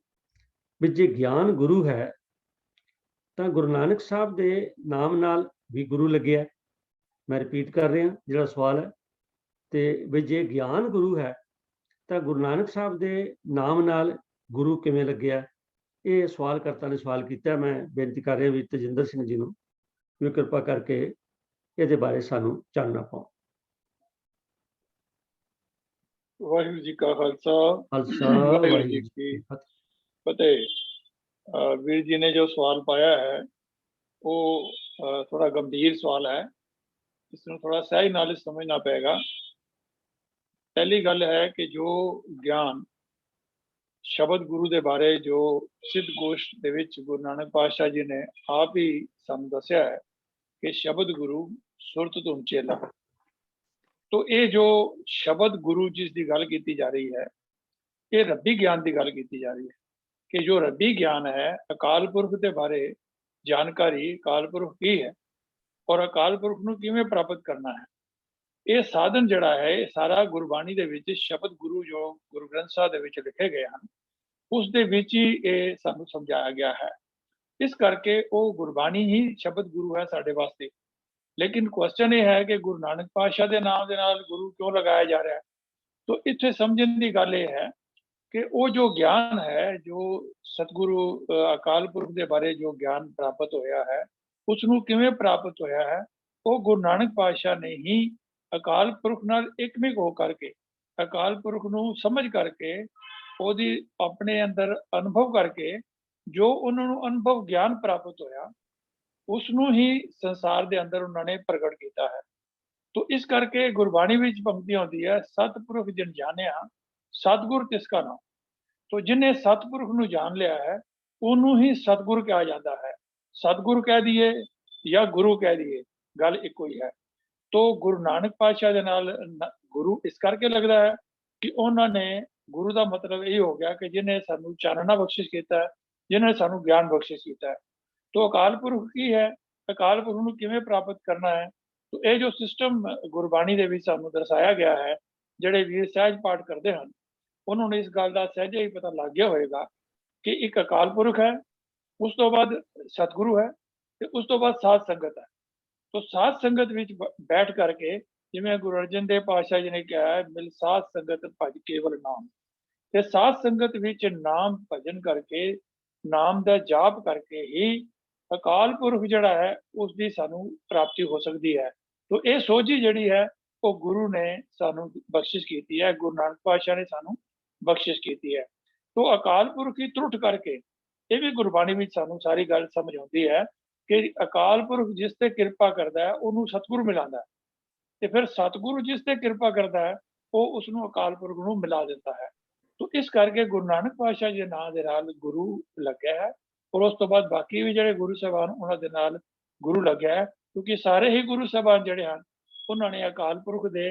ਵੀ ਜੇ ਗਿਆਨ ਗੁਰੂ ਹੈ ਤਾਂ ਗੁਰੂ ਨਾਨਕ ਸਾਹਿਬ ਦੇ ਨਾਮ ਨਾਲ ਵੀ ਗੁਰੂ ਲੱਗਿਆ। ਮੈਂ ਰਿਪੀਟ ਕਰ ਰਿਹਾ ਜਿਹੜਾ ਸਵਾਲ ਹੈ, ਤੇ ਵੀ ਜੇ ਗਿਆਨ ਗੁਰੂ ਹੈ ਤਾਂ ਗੁਰੂ ਨਾਨਕ ਸਾਹਿਬ ਦੇ ਨਾਮ ਨਾਲ ਗੁਰੂ ਕਿਵੇਂ ਲੱਗਿਆ। ਇਹ ਸਵਾਲ ਕਰਤਾ ਨੇ ਸਵਾਲ ਕੀਤਾ। ਮੈਂ ਬੇਨਤੀ ਕਰ ਰਿਹਾ ਵੀ ਤਜਿੰਦਰ ਸਿੰਘ ਜੀ ਨੂੰ ਵੀ ਕਿਰਪਾ ਕਰਕੇ ਇਹਦੇ ਬਾਰੇ ਸਾਨੂੰ ਚਾਨਣਾ ਪਾਓ। ਵਾਹਿਗੁਰੂ ਜੀ ਕਾ ਖਾਲਸਾ, ਖਾਲਸਾ ਵਾਹਿਗੁਰੂ ਜੀ ਕੀ ਫਤਿਹ। ਵੀਰ ਜੀ ਨੇ ਜੋ ਸਵਾਲ ਪਾਇਆ ਹੈ ਉਹ ਥੋੜਾ ਗੰਭੀਰ ਸਵਾਲ ਹੈ, ਇਸ ਨੂੰ ਥੋੜਾ ਸਹੀ ਨਾਲ ਸਮਝਣਾ ਪਏਗਾ। ਪਹਿਲੀ ਗੱਲ ਹੈ ਕਿ ਜੋ ਗਿਆਨ ਸ਼ਬਦ ਗੁਰੂ ਦੇ ਬਾਰੇ ਜੋ ਸਿੱਧ ਗੋਸ਼ਟ ਦੇ ਵਿੱਚ ਗੁਰੂ ਨਾਨਕ ਪਾਤਸ਼ਾਹ ਜੀ ਨੇ ਆਪ ਹੀ ਸਾਨੂੰ ਦੱਸਿਆ ਹੈ ਕਿ ਸ਼ਬਦ ਗੁਰੂ ਸੁਰਤ ਧੁਨ ਚੇਲਾ। ਤੋ ਇਹ ਜੋ ਸ਼ਬਦ ਗੁਰੂ ਜਿਸ ਦੀ ਗੱਲ ਕੀਤੀ ਜਾ ਰਹੀ ਹੈ, ਇਹ ਰੱਬੀ ਗਿਆਨ ਦੀ ਗੱਲ ਕੀਤੀ ਜਾ ਰਹੀ ਹੈ ਕਿ ਜੋ ਰੱਬੀ ਗਿਆਨ ਹੈ, ਅਕਾਲ ਪੁਰਖ ਦੇ ਬਾਰੇ ਜਾਣਕਾਰੀ, ਅਕਾਲ ਪੁਰਖ ਕੀ ਹੈ ਔਰ ਅਕਾਲ ਪੁਰਖ ਨੂੰ ਕਿਵੇਂ ਪ੍ਰਾਪਤ ਕਰਨਾ ਹੈ। ਇਹ ਸਾਧਨ ਜਿਹੜਾ ਹੈ, ਇਹ ਸਾਰਾ ਗੁਰਬਾਣੀ ਦੇ ਵਿੱਚ ਸ਼ਬਦ ਗੁਰੂ ਜੋ ਗੁਰੂ ਗ੍ਰੰਥ ਸਾਹਿਬ ਦੇ ਵਿੱਚ ਲਿਖੇ ਗਏ ਹਨ, ਉਸ ਦੇ ਵਿੱਚ ਹੀ ਇਹ ਸਾਨੂੰ ਸਮਝਾਇਆ ਗਿਆ ਹੈ। ਇਸ ਕਰਕੇ ਉਹ ਗੁਰਬਾਣੀ ਹੀ ਸ਼ਬਦ ਗੁਰੂ ਹੈ ਸਾਡੇ ਵਾਸਤੇ। ਲੇਕਿਨ ਕੁਐਸਚਨ ਇਹ ਹੈ ਕਿ ਗੁਰੂ ਨਾਨਕ ਪਾਤਸ਼ਾਹ ਦੇ ਨਾਮ ਦੇ ਨਾਲ ਗੁਰੂ ਕਿਉਂ ਲਗਾਇਆ ਜਾ ਰਿਹਾ ਹੈ। ਤੋ ਇੱਥੇ ਸਮਝਣ ਦੀ ਗੱਲ ਇਹ ਹੈ ਕਿ ਉਹ ਜੋ ਗਿਆਨ ਹੈ, ਜੋ ਸਤਿਗੁਰੂ ਅਕਾਲ ਪੁਰਖ ਦੇ ਬਾਰੇ ਜੋ ਗਿਆਨ ਪ੍ਰਾਪਤ ਹੋਇਆ ਹੈ, ਉਸ ਨੂੰ ਕਿਵੇਂ ਪ੍ਰਾਪਤ ਹੋਇਆ ਹੈ। ਉਹ ਗੁਰੂ ਨਾਨਕ ਪਾਤਸ਼ਾਹ ਨੇ ਹੀ ਅਕਾਲ ਪੁਰਖ ਨਾਲ ਇੱਕਮਿਕ ਹੋ ਕਰਕੇ, ਅਕਾਲ ਪੁਰਖ ਨੂੰ ਸਮਝ ਕਰਕੇ, ਉਹਦੀ ਆਪਣੇ ਅੰਦਰ ਅਨੁਭਵ ਕਰਕੇ ਜੋ ਉਹਨਾਂ ਨੂੰ ਅਨੁਭਵ ਗਿਆਨ ਪ੍ਰਾਪਤ ਹੋਇਆ, ਉਸ ਨੂੰ ਹੀ ਸੰਸਾਰ ਦੇ ਅੰਦਰ ਉਹਨਾਂ ਨੇ ਪ੍ਰਗਟ ਕੀਤਾ ਹੈ। ਤੋ ਇਸ ਕਰਕੇ ਗੁਰਬਾਣੀ ਵਿੱਚ ਪੰਕਤੀ ਆਉਂਦੀ ਹੈ, ਸਤਿਪੁਰਖ ਜਿਨ ਜਾਣਿਆ ਸਤਿਗੁਰ ਤਿਸ ਕਾ ਨਾਮ। ਤੋ ਜਿਹਨੇ ਸਤਿਪੁਰਖ ਨੂੰ ਜਾਣ ਲਿਆ ਹੈ, ਉਹਨੂੰ ਹੀ ਸਤਿਗੁਰ ਕਿਹਾ ਜਾਂਦਾ ਹੈ। ਸਤਿਗੁਰ ਕਹਿ ਦਈਏ ਜਾਂ ਗੁਰੂ ਕਹਿ ਦਈਏ, ਗੱਲ ਇੱਕੋ ਹੀ ਹੈ। ਤੋ ਗੁਰੂ ਨਾਨਕ ਪਾਤਸ਼ਾਹ ਦੇ ਨਾਲ ਗੁਰੂ ਇਸ ਕਰਕੇ ਲੱਗਦਾ ਹੈ ਕਿ ਉਹਨਾਂ ਨੇ, ਗੁਰੂ ਦਾ ਮਤਲਬ ਇਹ ਹੋ ਗਿਆ ਕਿ ਜਿਹਨੇ ਸਾਨੂੰ ਚਾਨਣਾ ਬਖਸ਼ਿਸ਼ ਕੀਤਾ ਹੈ, ਜਿਹਨੇ ਸਾਨੂੰ ਗਿਆਨ ਬਖਸ਼ਿਸ਼ ਕੀਤਾ ਹੈ। ਤੋ ਅਕਾਲ ਪੁਰਖ ਕੀ ਹੈ, ਅਕਾਲ ਪੁਰਖ ਨੂੰ ਕਿਵੇਂ ਪ੍ਰਾਪਤ ਕਰਨਾ ਹੈ। ਤੋ ਇਹ ਜੋ ਸਿਸਟਮ ਗੁਰਬਾਣੀ ਦੇ ਵਿੱਚ ਸਾਨੂੰ ਦਰਸਾਇਆ ਗਿਆ ਹੈ, ਜਿਹੜੇ ਵੀਰ ਸਹਿਜ ਪਾਠ ਕਰਦੇ ਹਨ, ਉਹਨਾਂ ਨੂੰ ਇਸ ਗੱਲ ਦਾ ਸਹਿਜੇ ਹੀ ਪਤਾ ਲੱਗ ਗਿਆ ਹੋਏਗਾ ਕਿ ਇੱਕ ਅਕਾਲ ਪੁਰਖ ਹੈ, ਉਸ ਤੋਂ ਬਾਅਦ ਸਤਿਗੁਰੂ ਹੈ, ਤੇ ਉਸ ਤੋਂ ਬਾਅਦ ਸਾਧ ਸੰਗਤ ਹੈ। तो साध संगत विच बैठ करके जिवें गुरु अर्जन देव पातशाह जी ने कहा है, मिल साध संगत भज केवल नाम। ते साध संगत विच नाम भजन करके, नाम दा जाप करके ही अकाल पुरख जिहड़ा है उसकी सानू प्राप्ति हो सकती है। तो ये सोझी जिहड़ी है वो गुरु ने सानू बख्शिश की है, गुरु नानक पातशाह ने सानू बख्शिश की है। तो अकाल पुरख की त्रुट करके ये भी गुरबाणी में सानू सारी गल समझ आती है कि अकाल पुरख जिस ते किरपा करता है उन्होंने सतगुरु मिलांदा है, ते फिर सतगुरु जिस ते किरपा करता है वो उसनों अकाल पुरख नूं मिला देता है। तो इस करके गुरु नानक पातशाह जी नाम दे नाल गुरु लग्या है, और उस तो बाद बाकी भी जिहड़े गुरु साहबान उन्हां दे नाल गुरु लग्या है, क्योंकि सारे ही गुरु साहबान जिहड़े हन उन्हां ने अकाल पुरख दे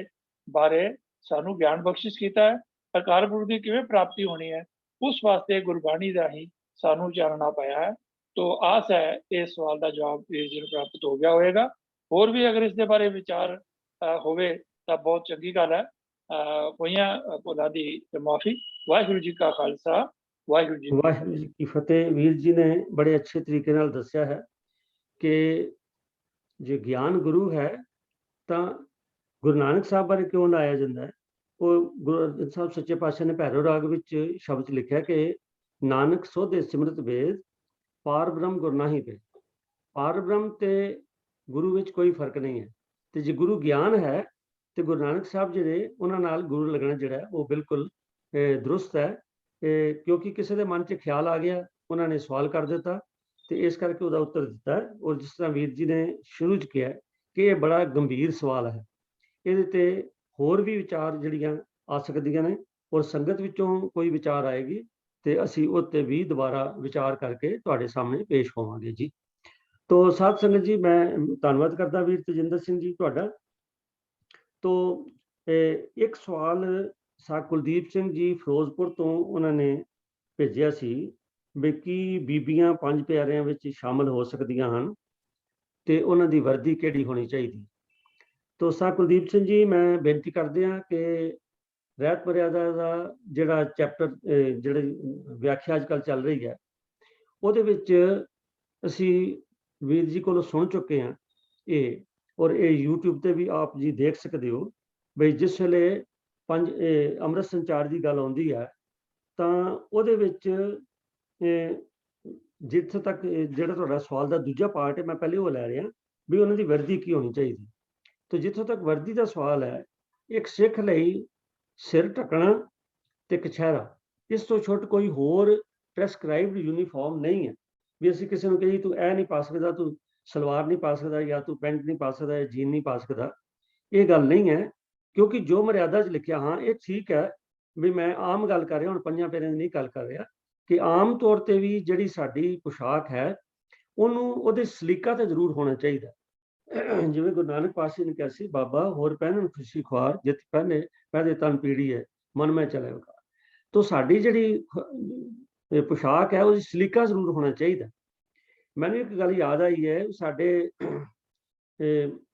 बारे सानू ज्ञान बख्शिश कीता है। अकाल पुरख की किवें प्राप्ति होनी है उस वास्ते गुरबाणी दा ही सानू जानना पाया है। तो आस है इस सवाल का जवाब वीर जी नूं प्राप्त हो गया होएगा। होर भी अगर इसके बारे विचार होवे तां बहुत चंगी गल है। होइयां भुलां दी माफी। वाहिगुरू जी का खालसा, वाहिगुरू जी वाहिगुरू जी की फतेह। वीर जी ने बड़े अच्छे तरीके नाल दस्सिया है कि जो ज्ञान गुरु है ਤਾਂ ਗੁਰੂ ਨਾਨਕ ਸਾਹਿਬ ਬਾਰੇ ਕਿਉਂ ਲਾਇਆ ਜਾਂਦਾ ਹੈ। ਉਹ ਗੁਰੂ ਅਰਜਨ ਸਾਹਿਬ ਸੱਚੇ ਪਾਤਸ਼ਾਹ ਨੇ ਭੈਰੋ ਰਾਗ ਵਿੱਚ ਸ਼ਬਦ ਲਿਖਿਆ ਕਿ ਨਾਨਕ ਸੋਧੇ ਸਿਮਰਤ ਵੇਦ, ਪਾਰ ਬ੍ਰਹਮ ਗੁਰ ਨਾਹੀ ਭੇਦ। ਪਾਰ ਬ੍ਰਹਮ ਤੇ ਗੁਰੂ ਵਿੱਚ ਕੋਈ ਫਰਕ ਨਹੀਂ ਹੈ, ਤੇ ਜੇ ਗੁਰੂ ਗਿਆਨ ਹੈ ਤੇ ਗੁਰੂ ਨਾਨਕ ਸਾਹਿਬ ਜਿਹੜੇ ਉਹਨਾਂ ਨਾਲ ਗੁਰੂ ਲੱਗਣਾ ਜਿਹੜਾ ਉਹ ਬਿਲਕੁਲ ਦਰੁਸਤ ਹੈ, ਕਿਉਂਕਿ ਕਿਸੇ ਦੇ ਮਨ 'ਚ ਖਿਆਲ ਆ ਗਿਆ, ਉਹਨਾਂ ਨੇ ਸਵਾਲ ਕਰ ਦਿੱਤਾ ਤੇ ਇਸ ਕਰਕੇ ਉਹਦਾ ਉੱਤਰ ਦਿੱਤਾ। ਔਰ ਜਿਸ ਤਰ੍ਹਾਂ ਵੀਰ ਜੀ ਨੇ ਸ਼ੁਰੂ 'ਚ ਕਿਹਾ ਕਿ ਇਹ ਬੜਾ ਗੰਭੀਰ ਸਵਾਲ ਹੈ, ਇਹਦੇ ਤੇ ਹੋਰ ਵੀ ਵਿਚਾਰ ਜਿਹੜੀਆਂ ਆ ਸਕਦੀਆਂ ਨੇ, ਔਰ ਸੰਗਤ ਵਿੱਚੋਂ ਕੋਈ ਵਿਚਾਰ ਆਏਗੀ ਤੇ ਅਸੀਂ ਉਹ 'ਤੇ ਵੀ ਦੁਬਾਰਾ ਵਿਚਾਰ ਕਰਕੇ ਤੁਹਾਡੇ ਸਾਹਮਣੇ ਪੇਸ਼ ਹੋਵਾਂਗੇ ਜੀ। ਤੋ ਸਾਧ ਸੰਗਤ ਜੀ, ਮੈਂ ਧੰਨਵਾਦ ਕਰਦਾ ਵੀਰ ਤਜਿੰਦਰ ਸਿੰਘ ਜੀ ਤੁਹਾਡਾ। ਤੋ ਇੱਕ ਸਵਾਲ ਸਾ ਕੁਲਦੀਪ ਸਿੰਘ ਜੀ ਫਿਰੋਜ਼ਪੁਰ ਤੋਂ ਉਹਨਾਂ ਨੇ ਭੇਜਿਆ ਸੀ ਵੀ ਕੀ ਬੀਬੀਆਂ ਪੰਜ ਪਿਆਰਿਆਂ ਵਿੱਚ ਸ਼ਾਮਲ ਹੋ ਸਕਦੀਆਂ ਹਨ ਤੇ ਉਹਨਾਂ ਦੀ ਵਰਦੀ ਕਿਹੜੀ ਹੋਣੀ ਚਾਹੀਦੀ। ਤੋ ਸਾ ਕੁਲਦੀਪ ਸਿੰਘ ਜੀ, ਮੈਂ ਬੇਨਤੀ ਕਰਦੇ ਹਾਂ ਕਿ ਰਹਿਤ ਮਰਿਆਦਾ ਦਾ ਜਿਹੜਾ ਚੈਪਟਰ ਜਿਹੜੀ ਵਿਆਖਿਆ ਅੱਜ ਕੱਲ੍ਹ ਚੱਲ ਰਹੀ ਹੈ ਉਹਦੇ ਵਿੱਚ ਅਸੀਂ ਵੀਰ ਜੀ ਕੋਲੋਂ ਸੁਣ ਚੁੱਕੇ ਹਾਂ ਇਹ, ਔਰ ਇਹ YouTube ਤੇ ਵੀ ਆਪ ਜੀ ਦੇਖ ਸਕਦੇ ਹੋ ਬਈ ਜਿਸ ਵੇਲੇ ਪੰਜ ਅੰਮ੍ਰਿਤ ਸੰਚਾਰ ਦੀ ਗੱਲ ਆਉਂਦੀ ਹੈ ਤਾਂ ਉਹਦੇ ਵਿੱਚ ਜਿੱਥੇ ਤੱਕ ਜਿਹੜਾ ਤੁਹਾਡਾ ਸਵਾਲ ਦਾ ਦੂਜਾ ਪਾਰਟ ਹੈ ਮੈਂ ਪਹਿਲੇ ਉਹ ਲੈ ਰਿਹਾ ਵੀ ਉਹਨਾਂ ਦੀ ਵਰਦੀ ਕੀ ਹੋਣੀ ਚਾਹੀਦੀ। ਤੇ ਜਿੱਥੋਂ ਤੱਕ ਵਰਦੀ ਦਾ ਸਵਾਲ ਹੈ, ਇੱਕ ਸਿੱਖ ਲਈ ਸਿਰ ਢੱਕਣਾ ਤੇ ਕਛਹਿਰਾ, ਇਸ ਤੋਂ ਛੁੱਟ ਕੋਈ ਹੋਰ ਪ੍ਰੈਸਕ੍ਰਾਈਬਡ ਯੂਨੀਫਾਰਮ ਨਹੀਂ ਹੈ ਵੀ ਅਸੀਂ ਕਿਸੇ ਨੂੰ ਕਹੀਏ ਤੂੰ ਇਹ ਨਹੀਂ ਪਾ ਸਕਦਾ, ਤੂੰ ਸਲਵਾਰ ਨਹੀਂ ਪਾ ਸਕਦਾ, ਜਾਂ ਤੂੰ ਪੈਂਟ ਨਹੀਂ ਪਾ ਸਕਦਾ, ਜੀਨ ਨਹੀਂ ਪਾ ਸਕਦਾ। ਇਹ ਗੱਲ ਨਹੀਂ ਹੈ, ਕਿਉਂਕਿ ਜੋ ਮਰਿਆਦਾ 'ਚ ਲਿਖਿਆ, ਹਾਂ ਇਹ ਠੀਕ ਹੈ ਵੀ ਮੈਂ ਆਮ ਗੱਲ ਕਰ ਰਿਹਾ, ਹੁਣ ਪੰਜਾਂ ਪਿਆਰਿਆਂ ਦੀ ਨਹੀਂ ਗੱਲ ਕਰ ਰਿਹਾ, ਕਿ ਆਮ ਤੌਰ ਤੇ ਵੀ ਜਿਹੜੀ ਸਾਡੀ ਪੁਸ਼ਾਕ ਹੈ ਉਹਨੂੰ ਉਹਦੇ ਸਲੀਕਾ ਤੇ ਜ਼ਰੂਰ ਹੋਣਾ ਚਾਹੀਦਾ। ਜਿਵੇਂ ਗੁਰੂ ਨਾਨਕ ਪਾਤਸ਼ਾਹ ਨੇ ਕਿਹਾ ਸੀ, ਬਾਬਾ ਹੋਰ ਪਹਿਨਣ ਖੁਸ਼ੀ ਖੁਆਰ, ਜਿਤ ਪਹਿਨੇ ਤਨ ਪੀੜੀ ਹੈ ਮਨ ਮੈਂ ਚਲੇ ਵਕਾਰ। ਤੋ ਸਾਡੀ ਜਿਹੜੀ ਪੁਸ਼ਾਕ ਹੈ ਉਹਦੀ ਸਲੀਕਾ ਜ਼ਰੂਰ ਹੋਣਾ ਚਾਹੀਦਾ। ਮੈਨੂੰ ਇੱਕ ਗੱਲ ਯਾਦ ਆਈ ਹੈ, ਸਾਡੇ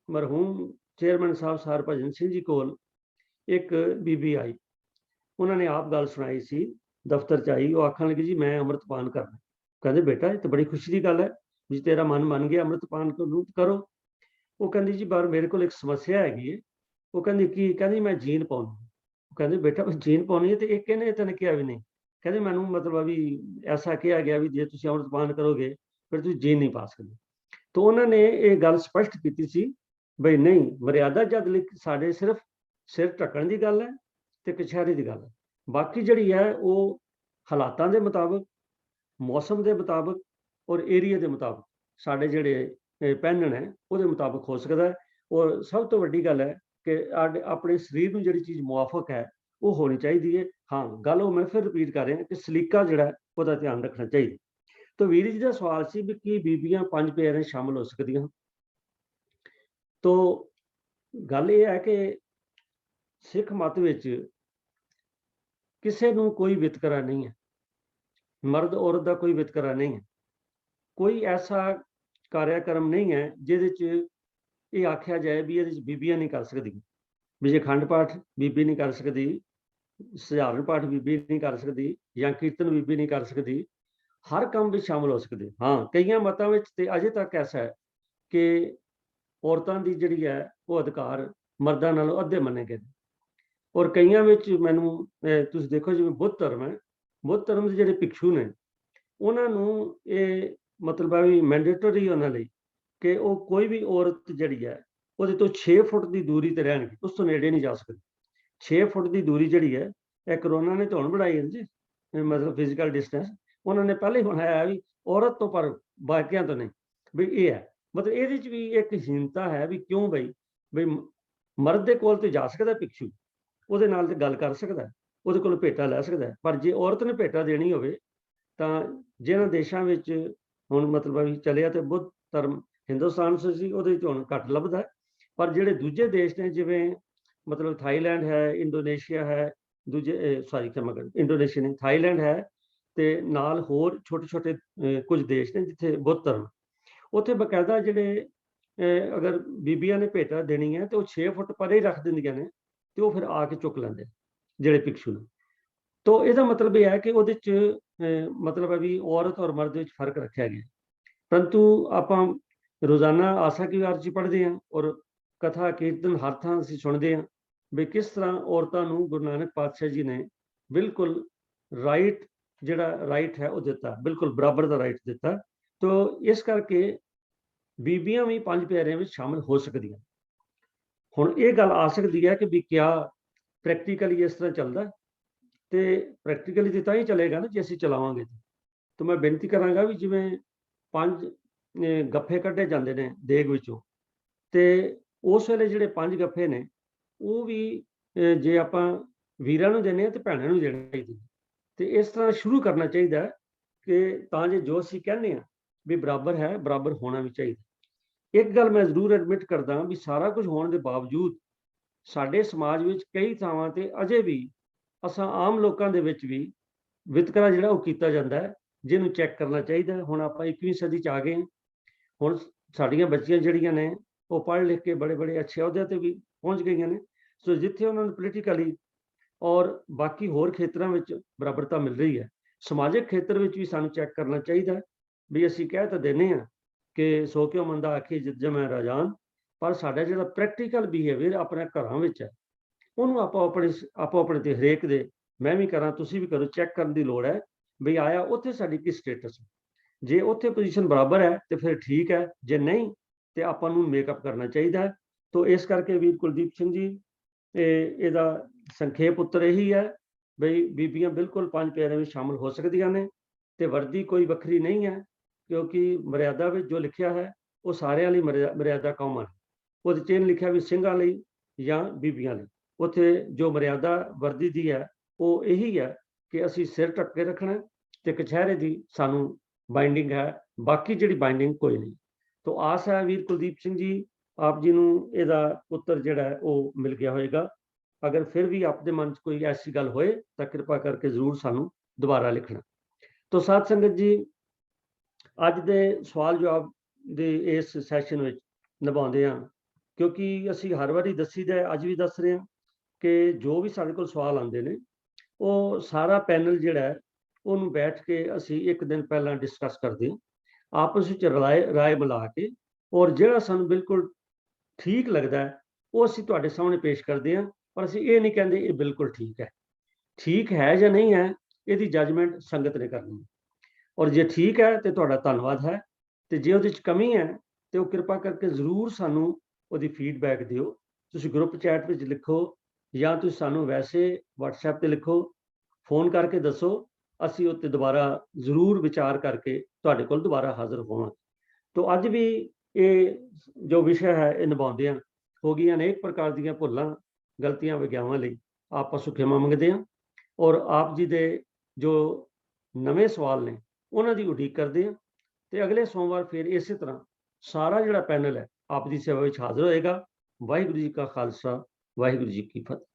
ਮਰਹੂਮ ਚੇਅਰਮੈਨ ਸਾਹਿਬ ਸਰ ਭਜਨ ਸਿੰਘ ਜੀ ਕੋਲ ਇੱਕ ਬੀਬੀ ਆਈ, ਉਹਨਾਂ ਨੇ ਆਪ ਗੱਲ ਸੁਣਾਈ ਸੀ, ਦਫ਼ਤਰ 'ਚ ਆਈ, ਉਹ ਆਖਣ ਲੱਗੀ ਜੀ ਮੈਂ ਅੰਮ੍ਰਿਤਪਾਨ ਕਰਨਾ। ਕਹਿੰਦੇ ਬੇਟਾ ਇਹ ਤਾਂ ਬੜੀ ਖੁਸ਼ੀ ਦੀ ਗੱਲ ਹੈ ਜੀ, ਤੇਰਾ ਮਨ ਮੰਨ ਗਿਆ ਅੰਮ੍ਰਿਤਪਾਨ ਕਰੋ। ਉਹ ਕਹਿੰਦੀ ਜੀ ਪਰ ਮੇਰੇ ਕੋਲ ਇੱਕ ਸਮੱਸਿਆ ਹੈਗੀ ਹੈ। ਉਹ ਕਹਿੰਦੀ ਕੀ? ਕਹਿੰਦੀ ਮੈਂ ਜੀਨ ਪਾਉਣੀ। ਉਹ ਕਹਿੰਦੇ ਬੇਟਾ ਜੀਨ ਪਾਉਣੀ ਹੈ ਤੇ ਇਹ ਕਿਹਨੇ ਤੈਨੂੰ ਕਿਹਾ ਵੀ ਨਹੀਂ? ਕਹਿੰਦੇ ਮੈਨੂੰ ਮਤਲਬ ਵੀ ਐਸਾ ਕਿਹਾ ਗਿਆ ਵੀ ਜੇ ਤੁਸੀਂ ਅੰਮ੍ਰਿਤਪਾਨ ਕਰੋਗੇ ਫਿਰ ਤੁਸੀਂ ਜੀਨ ਨਹੀਂ ਪਾ ਸਕਦੇ। ਤਾਂ ਉਹਨਾਂ ਨੇ ਇਹ ਗੱਲ ਸਪਸ਼ਟ ਕੀਤੀ ਸੀ ਬਈ ਨਹੀਂ, ਮਰਿਆਦਾ ਜਦ ਸਾਡੇ ਸਿਰਫ ਸਿਰ ਢੱਕਣ ਦੀ ਗੱਲ ਹੈ ਤੇ ਕਛਹਿਰੇ ਦੀ ਗੱਲ ਹੈ, ਬਾਕੀ ਜਿਹੜੀ ਹੈ ਉਹ ਹਾਲਾਤਾਂ ਦੇ ਮੁਤਾਬਕ, ਮੌਸਮ ਦੇ ਮੁਤਾਬਕ ਔਰ ਏਰੀਆ ਦੇ ਮੁਤਾਬਕ ਸਾਡੇ ਜਿਹੜੇ ਪਹਿਨਣ ਹੈ ਉਹਦੇ ਮੁਤਾਬਕ ਹੋ ਸਕਦਾ ਹੈ। ਔਰ ਸਭ ਤੋਂ ਵੱਡੀ ਗੱਲ ਹੈ ਕਿ ਆਪਣੇ ਸਰੀਰ ਨੂੰ ਜਿਹੜੀ ਚੀਜ਼ ਮੁਆਫਕ ਹੈ ਉਹ ਹੋਣੀ ਚਾਹੀਦੀ ਹੈ। ਹਾਂ, ਗੱਲ ਉਹ ਮੈਂ ਫਿਰ ਰਿਪੀਟ ਕਰ ਰਿਹਾ ਕਿ ਸਲੀਕਾ ਜਿਹੜਾ ਉਹਦਾ ਧਿਆਨ ਰੱਖਣਾ ਚਾਹੀਦਾ। ਤਾਂ ਵੀਰ ਜੀ ਦਾ ਸਵਾਲ ਸੀ ਵੀ ਕੀ ਬੀਬੀਆਂ ਪੰਜ ਪਿਆਰਿਆਂ ਸ਼ਾਮਲ ਹੋ ਸਕਦੀਆਂ? ਤੋ ਗੱਲ ਇਹ ਹੈ ਕਿ ਸਿੱਖ ਮਤ ਵਿੱਚ ਕਿਸੇ ਨੂੰ ਕੋਈ ਵਿਤਕਰਾ ਨਹੀਂ ਹੈ, ਮਰਦ ਔਰਤ ਦਾ ਕੋਈ ਵਿਤਕਰਾ ਨਹੀਂ ਹੈ, ਕੋਈ ਐਸਾ ਕਾਰਿਆਕਰਮ ਨਹੀਂ ਹੈ ਜਿਹਦੇ 'ਚ ਇਹ ਆਖਿਆ ਜਾਏ ਵੀ ਇਹਦੇ 'ਚ ਬੀਬੀਆਂ ਨਹੀਂ ਕਰ ਸਕਦੀਆਂ। ਵੀ ਜੇ ਅਖੰਡ ਪਾਠ ਬੀਬੀ ਨਹੀਂ ਕਰ ਸਕਦੀ, ਸਧਾਰਨ ਪਾਠ ਬੀਬੀ ਨਹੀਂ ਕਰ ਸਕਦੀ, ਜਾਂ ਕੀਰਤਨ ਬੀਬੀ ਨਹੀਂ ਕਰ ਸਕਦੀ, ਹਰ ਕੰਮ ਵਿੱਚ ਸ਼ਾਮਲ ਹੋ ਸਕਦੇ। ਹਾਂ, ਕਈਆਂ ਮਤਾਂ ਵਿੱਚ ਤੇ ਅਜੇ ਤੱਕ ਐਸਾ ਹੈ ਕਿ ਔਰਤਾਂ ਦੀ ਜਿਹੜੀ ਹੈ ਉਹ ਅਧਿਕਾਰ ਮਰਦਾਂ ਨਾਲੋਂ ਅੱਧੇ ਮੰਨੇ ਗਏ ਨੇ। ਔਰ ਕਈਆਂ ਵਿੱਚ ਮੈਨੂੰ ਤੁਸੀਂ ਦੇਖੋ ਜਿਵੇਂ ਬੁੱਧ ਧਰਮ ਹੈ, ਬੁੱਧ ਧਰਮ ਦੇ ਜਿਹੜੇ ਭਿਕਸ਼ੂ ਨੇ ਉਹਨਾਂ ਨੂੰ ਇਹ ਮਤਲਬ ਹੈ ਵੀ ਮੈਂਡੇਟਰੀ ਉਹਨਾਂ ਲਈ ਕਿ ਉਹ ਕੋਈ ਵੀ ਔਰਤ ਜਿਹੜੀ ਹੈ ਉਹਦੇ ਤੋਂ 6 ਫੁੱਟ ਦੀ ਦੂਰੀ ਤੇ ਰਹਿਣਗੇ, ਉਸ ਤੋਂ ਨੇੜੇ ਨਹੀਂ ਜਾ ਸਕਦੇ। 6 ਫੁੱਟ ਦੀ ਦੂਰੀ ਜਿਹੜੀ ਹੈ ਇਹ ਕਰੋਨਾ ਨੇ ਤਾਂ ਹੁਣ ਬਣਾਈ ਹੈ ਜੀ, ਮਤਲਬ ਫਿਜ਼ੀਕਲ ਡਿਸਟੈਂਸ ਉਹਨਾਂ ਨੇ ਪਹਿਲੇ ਹੀ ਬਣਾਇਆ ਵੀ ਔਰਤ ਤੋਂ, ਪਰ ਬਾਕੀਆਂ ਤੋਂ ਨਹੀਂ। ਵੀ ਇਹ ਹੈ ਮਤਲਬ ਇਹਦੇ ਚ ਵੀ ਇੱਕ ਹੀਨਤਾ ਹੈ ਵੀ ਕਿਉਂ ਬਈ ਮਰਦ ਦੇ ਕੋਲ ਤੇ ਜਾ ਸਕਦਾ ਭਿਕਸ਼ੂ, ਉਹਦੇ ਨਾਲ ਤੇ ਗੱਲ ਕਰ ਸਕਦਾ, ਉਹਦੇ ਕੋਲ ਭੇਟਾ ਲੈ ਸਕਦਾ, ਪਰ ਜੇ ਔਰਤ ਨੇ ਭੇਟਾ ਦੇਣੀ ਹੋਵੇ ਤਾਂ ਜਿਹਨਾਂ ਦੇਸ਼ਾਂ ਵਿੱਚ ਹੁਣ ਮਤਲਬ ਵੀ ਚੱਲਿਆ ਤੇ ਬੁੱਧ ਧਰਮ ਹਿੰਦੁਸਤਾਨ 'ਚ ਸੀ, ਉਹਦੇ 'ਚ ਹੁਣ ਘੱਟ ਲੱਭਦਾ। ਪਰ ਜਿਹੜੇ ਦੂਜੇ ਦੇਸ਼ ਨੇ ਜਿਵੇਂ ਮਤਲਬ ਥਾਈਲੈਂਡ ਹੈ, ਇੰਡੋਨੇਸ਼ੀਆ ਹੈ, ਦੂਜੇ ਇੰਡੋਨੇਸ਼ੀਆ ਨਹੀਂ, ਥਾਈਲੈਂਡ ਹੈ, ਤੇ ਨਾਲ ਹੋਰ ਛੋਟੇ ਛੋਟੇ ਕੁਝ ਦੇਸ਼ ਨੇ ਜਿੱਥੇ ਬੁੱਧ ਧਰਮ, ਉੱਥੇ ਬਕਾਇਦਾ ਜਿਹੜੇ ਅਗਰ ਬੀਬੀਆਂ ਨੇ ਭੇਟਾ ਦੇਣੀ ਹੈ ਤੇ ਉਹ 6 ਫੁੱਟ ਪਰੇ ਹੀ ਰੱਖ ਦਿੰਦੀਆਂ ਨੇ ਤੇ ਉਹ ਫਿਰ ਆ ਕੇ ਚੁੱਕ ਲੈਂਦੇ ਜਿਹੜੇ ਭਿਕਸ਼ੂ ਨੇ। ਤੋ ਇਹਦਾ ਮਤਲਬ ਇਹ ਹੈ ਕਿ ਉਹਦੇ 'ਚ ਮਤਲਬ ਹੈ ਵੀ ਔਰਤ ਔਰ ਮਰਦ ਵਿੱਚ ਫਰਕ ਰੱਖਿਆ ਗਿਆ। ਪਰੰਤੂ ਆਪਾਂ ਰੋਜ਼ਾਨਾ ਆਸਾ ਕੀ ਵਾਰ 'ਚ ਪੜ੍ਹਦੇ ਹਾਂ ਔਰ ਕਥਾ ਕੀਰਤਨ ਹਰ ਥਾਂ ਅਸੀਂ ਸੁਣਦੇ ਹਾਂ ਵੀ ਕਿਸ ਤਰ੍ਹਾਂ ਔਰਤਾਂ ਨੂੰ ਗੁਰੂ ਨਾਨਕ ਪਾਤਸ਼ਾਹ ਜੀ ਨੇ ਬਿਲਕੁਲ ਰਾਈਟ, ਜਿਹੜਾ ਰਾਈਟ ਹੈ ਉਹ ਦਿੱਤਾ, ਬਿਲਕੁਲ ਬਰਾਬਰ ਦਾ ਰਾਈਟ ਦਿੱਤਾ। ਤੋ ਇਸ ਕਰਕੇ ਬੀਬੀਆਂ ਵੀ 5 ਪਿਆਰਿਆਂ ਵਿੱਚ ਸ਼ਾਮਿਲ ਹੋ ਸਕਦੀਆਂ। ਹੁਣ ਇਹ ਗੱਲ ਆ ਸਕਦੀ ਹੈ ਕਿ ਵੀ ਕਿਆ ਪ੍ਰੈਕਟੀਕਲੀ ਇਸ ਤਰ੍ਹਾਂ ਚੱਲਦਾ, ਤੇ ਪ੍ਰੈਕਟੀਕਲੀ ਤਾਂ ਹੀ ਚੱਲੇਗਾ ਨਾ ਜੇ ਅਸੀਂ ਚਲਾਵਾਂਗੇ। ਤਾਂ ਮੈਂ ਬੇਨਤੀ ਕਰਾਂਗਾ ਵੀ ਜਿਵੇਂ 5 ਗੱਫੇ ਕੱਢੇ ਜਾਂਦੇ ਨੇ ਦੇਗ ਵਿੱਚੋਂ, ਤੇ ਉਸ ਵੇਲੇ ਜਿਹੜੇ 5 ਗੱਫੇ ਨੇ ਉਹ ਵੀ ਜੇ ਆਪਾਂ ਵੀਰਾਂ ਨੂੰ ਦਿੰਦੇ ਹਾਂ ਤੇ ਭੈਣਾਂ ਨੂੰ ਦੇਣੇ ਚਾਹੀਦੇ, ਤੇ ਇਸ ਤਰ੍ਹਾਂ ਸ਼ੁਰੂ ਕਰਨਾ ਚਾਹੀਦਾ ਕਿ ਤਾਂ ਜੇ ਜੋ ਅਸੀਂ ਕਹਿੰਦੇ ਹਾਂ ਵੀ ਬਰਾਬਰ ਹੈ, ਬਰਾਬਰ ਹੋਣਾ ਵੀ ਚਾਹੀਦਾ। ਇੱਕ ਗੱਲ ਮੈਂ ਜ਼ਰੂਰ ਐਡਮਿਟ ਕਰਦਾ ਵੀ ਸਾਰਾ ਕੁਝ ਹੋਣ ਦੇ ਬਾਵਜੂਦ ਸਾਡੇ ਸਮਾਜ ਵਿੱਚ ਕਈ ਥਾਵਾਂ ਤੇ ਅਜੇ ਵੀ ਅਸਾਂ ਆਮ ਲੋਕਾਂ ਦੇ ਵਿੱਚ ਵੀ ਵਿਤਕਰਾ ਜਿਹੜਾ ਉਹ ਕੀਤਾ ਜਾਂਦਾ ਹੈ, ਜਿਹਨੂੰ ਚੈੱਕ ਕਰਨਾ ਚਾਹੀਦਾ। ਹੁਣ ਆਪਾਂ 21ਵੀਂ ਸਦੀ 'ਚ ਆ ਗਏ ਹਾਂ, ਹੁਣ ਸਾਡੀਆਂ ਬੱਚੀਆਂ ਜਿਹੜੀਆਂ ਨੇ ਉਹ ਪੜ੍ਹ ਲਿਖ ਕੇ ਬੜੇ ਅੱਛੇ ਅਹੁਦਿਆਂ ਤੇ ਵੀ ਪਹੁੰਚ ਗਈਆਂ ਨੇ। ਸੋ ਜਿੱਥੇ ਉਹਨਾਂ ਨੂੰ ਪੋਲੀਟੀਕਲੀ ਔਰ ਬਾਕੀ ਹੋਰ ਖੇਤਰਾਂ ਵਿੱਚ ਬਰਾਬਰਤਾ ਮਿਲ ਰਹੀ ਹੈ, ਸਮਾਜਿਕ ਖੇਤਰ ਵਿੱਚ ਵੀ ਸਾਨੂੰ ਚੈੱਕ ਕਰਨਾ ਚਾਹੀਦਾ ਵੀ ਅਸੀਂ ਕਹਿ ਤਾਂ ਦਿੰਦੇ ਹਾਂ ਕਿ ਸੋ ਕਿਉ ਮੰਦਾ ਆਖੀ ਜਿਤ ਜਮੈ ਰਾਜਾਨ, ਪਰ ਸਾਡਾ ਜਿਹੜਾ ਪ੍ਰੈਕਟੀਕਲ ਬਿਹੇਵੀਅਰ ਆਪਣੇ ਘਰਾਂ ਵਿੱਚ ਹੈ ਉਹਨੂੰ ਆਪੋ ਆਪਣੇ ਤੇ ਹਰੇਕ ਦੇ, ਮੈਂ ਵੀ ਕਰਾਂ ਤੁਸੀਂ ਵੀ ਕਰੋ, ਚੈੱਕ ਕਰਨ ਦੀ ਲੋੜ ਹੈ ਵੀ ਆਇਆ ਉੱਥੇ ਸਾਡੀ ਕੀ ਸਟੇਟਸ ਹੈ। ਜੇ ਉੱਥੇ ਪੋਜੀਸ਼ਨ ਬਰਾਬਰ ਹੈ ਤੇ ਫਿਰ ਠੀਕ ਹੈ, ਜੇ ਨਹੀਂ ਤੇ ਆਪਾਂ ਨੂੰ ਮੇਕਅਪ ਕਰਨਾ ਚਾਹੀਦਾ ਹੈ। ਤੋ ਇਸ ਕਰਕੇ ਵੀਰ ਕੁਲਦੀਪ ਸਿੰਘ ਜੀ ਇਹਦਾ ਸੰਖੇਪ ਉੱਤਰ ਇਹੀ ਹੈ ਬਈ ਬੀਬੀਆਂ ਬਿਲਕੁਲ 5 ਪਿਆਰਿਆਂ ਵਿੱਚ ਸ਼ਾਮਲ ਹੋ ਸਕਦੀਆਂ ਨੇ, ਤੇ ਵਰਦੀ ਕੋਈ ਵੱਖਰੀ ਨਹੀਂ ਹੈ, ਕਿਉਂਕਿ ਮਰਿਆਦਾ ਵਿੱਚ ਜੋ ਲਿਖਿਆ ਹੈ ਉਹ ਸਾਰਿਆਂ ਲਈ ਮਰਿਆਦਾ ਕਾਮਨ, ਉਹਦੇ 'ਚ ਲਿਖਿਆ ਵੀ ਸਿੰਘਾਂ ਲਈ ਜਾਂ ਬੀਬੀਆਂ ਲਈ। ਉੱਥੇ ਜੋ ਮਰਿਆਦਾ ਵਰਦੀ ਦੀ ਹੈ ਉਹ ਇਹੀ ਹੈ ਕਿ ਅਸੀਂ ਸਿਰ ਢੱਕ ਕੇ ਰੱਖਣਾ ਤੇ ਕਛਹਿਰੇ ਦੀ ਸਾਨੂੰ ਬਾਈਂਡਿੰਗ ਹੈ, ਬਾਕੀ ਜਿਹੜੀ ਬਾਈਂਡਿੰਗ ਕੋਈ ਨਹੀਂ। ਤੋ ਆਸ ਹੈ ਵੀਰ ਕੁਲਦੀਪ ਸਿੰਘ ਜੀ ਆਪ ਜੀ ਨੂੰ ਇਹਦਾ ਉੱਤਰ ਜਿਹੜਾ ਹੈ ਉਹ ਮਿਲ ਗਿਆ ਹੋਏਗਾ। ਅਗਰ ਫਿਰ ਵੀ ਆਪਦੇ ਮਨ 'ਚ ਕੋਈ ਐਸੀ ਗੱਲ ਹੋਏ ਤਾਂ ਕਿਰਪਾ ਕਰਕੇ ਜ਼ਰੂਰ ਸਾਨੂੰ ਦੁਬਾਰਾ ਲਿਖਣਾ। ਤੋ ਸਾਧ ਸੰਗਤ ਜੀ, ਅੱਜ ਦੇ ਸਵਾਲ ਜਵਾਬ ਦੇ ਇਸ ਸੈਸ਼ਨ ਵਿੱਚ ਨਿਭਾਉਂਦੇ ਹਾਂ, ਕਿਉਂਕਿ ਅਸੀਂ ਹਰ ਵਾਰੀ ਦੱਸੀਦਾ, ਅੱਜ ਵੀ ਦੱਸ ਰਹੇ ਹਾਂ ਕਿ ਜੋ ਵੀ ਸਾਡੇ ਕੋਲ ਸਵਾਲ ਆਉਂਦੇ ਨੇ ਉਹ ਸਾਰਾ ਪੈਨਲ ਜਿਹੜਾ ਹੈ ਉਹਨੂੰ ਬੈਠ ਕੇ ਅਸੀਂ ਇੱਕ ਦਿਨ ਪਹਿਲਾਂ ਡਿਸਕਸ ਕਰਦੇ ਹਾਂ, ਆਪਸ ਵਿੱਚ ਰਾਏ ਮਿਲਾ ਕੇ, ਔਰ ਜਿਹੜਾ ਸਾਨੂੰ ਬਿਲਕੁਲ ਠੀਕ ਲੱਗਦਾ ਹੈ ਉਹ ਅਸੀਂ ਤੁਹਾਡੇ ਸਾਹਮਣੇ ਪੇਸ਼ ਕਰਦੇ ਹਾਂ। ਪਰ ਅਸੀਂ ਇਹ ਨਹੀਂ ਕਹਿੰਦੇ ਇਹ ਬਿਲਕੁਲ ਠੀਕ ਹੈ ਜਾਂ ਨਹੀਂ ਹੈ, ਇਹਦੀ ਜੱਜਮੈਂਟ ਸੰਗਤ ਨੇ ਕਰਨੀ ਹੈ। ਔਰ ਜੇ ਠੀਕ ਹੈ ਤੇ ਤੁਹਾਡਾ ਧੰਨਵਾਦ ਹੈ, ਤੇ ਜੇ ਉਹਦੇ 'ਚ ਕਮੀ ਹੈ ਤੇ ਉਹ ਕਿਰਪਾ ਕਰਕੇ ਜ਼ਰੂਰ ਸਾਨੂੰ ਉਹਦੀ ਫੀਡਬੈਕ ਦਿਓ। ਤੁਸੀਂ ਗਰੁੱਪ ਚੈਟ ਵਿੱਚ ਲਿਖੋ ਜਾਂ ਤੁਸੀਂ ਸਾਨੂੰ ਵੈਸੇ WhatsApp ਤੇ ਲਿਖੋ, ਫੋਨ ਕਰਕੇ ਦੱਸੋ, ਅਸੀਂ ਉੱਤੇ ਦੁਬਾਰਾ ਜ਼ਰੂਰ ਵਿਚਾਰ ਕਰਕੇ ਤੁਹਾਡੇ ਕੋਲ ਦੁਬਾਰਾ ਹਾਜ਼ਰ ਹੋਵਾਂਗੇ। ਤੋ ਅੱਜ ਵੀ ਇਹ ਜੋ ਵਿਸ਼ਾ ਹੈ ਇਹ ਨਿਭਾਉਂਦੇ ਹਾਂ, ਹੋ ਗਈਆਂ ਅਨੇਕ ਪ੍ਰਕਾਰ ਦੀਆਂ ਭੁੱਲਾਂ ਗਲਤੀਆਂ ਵਿਗਿਆਵਾਂ ਲਈ ਆਪਾਂ ਸੁਖੇਮਾ ਮੰਗਦੇ ਹਾਂ, ਔਰ ਆਪ ਜੀ ਦੇ ਜੋ ਨਵੇਂ ਸਵਾਲ ਨੇ ਉਹਨਾਂ ਦੀ ਉਡੀਕ ਕਰਦੇ ਹਾਂ, ਤੇ ਅਗਲੇ ਸੋਮਵਾਰ ਫਿਰ ਇਸੇ ਤਰ੍ਹਾਂ ਸਾਰਾ ਜਿਹੜਾ ਪੈਨਲ ਹੈ ਆਪ ਦੀ ਸੇਵਾ ਵਿੱਚ ਹਾਜ਼ਰ ਹੋਏਗਾ। ਵਾਹਿਗੁਰੂ ਜੀ ਕਾ ਖਾਲਸਾ, ਵਾਹਿਗੁਰੂ ਜੀ ਕੀ ਫਤਿਹ।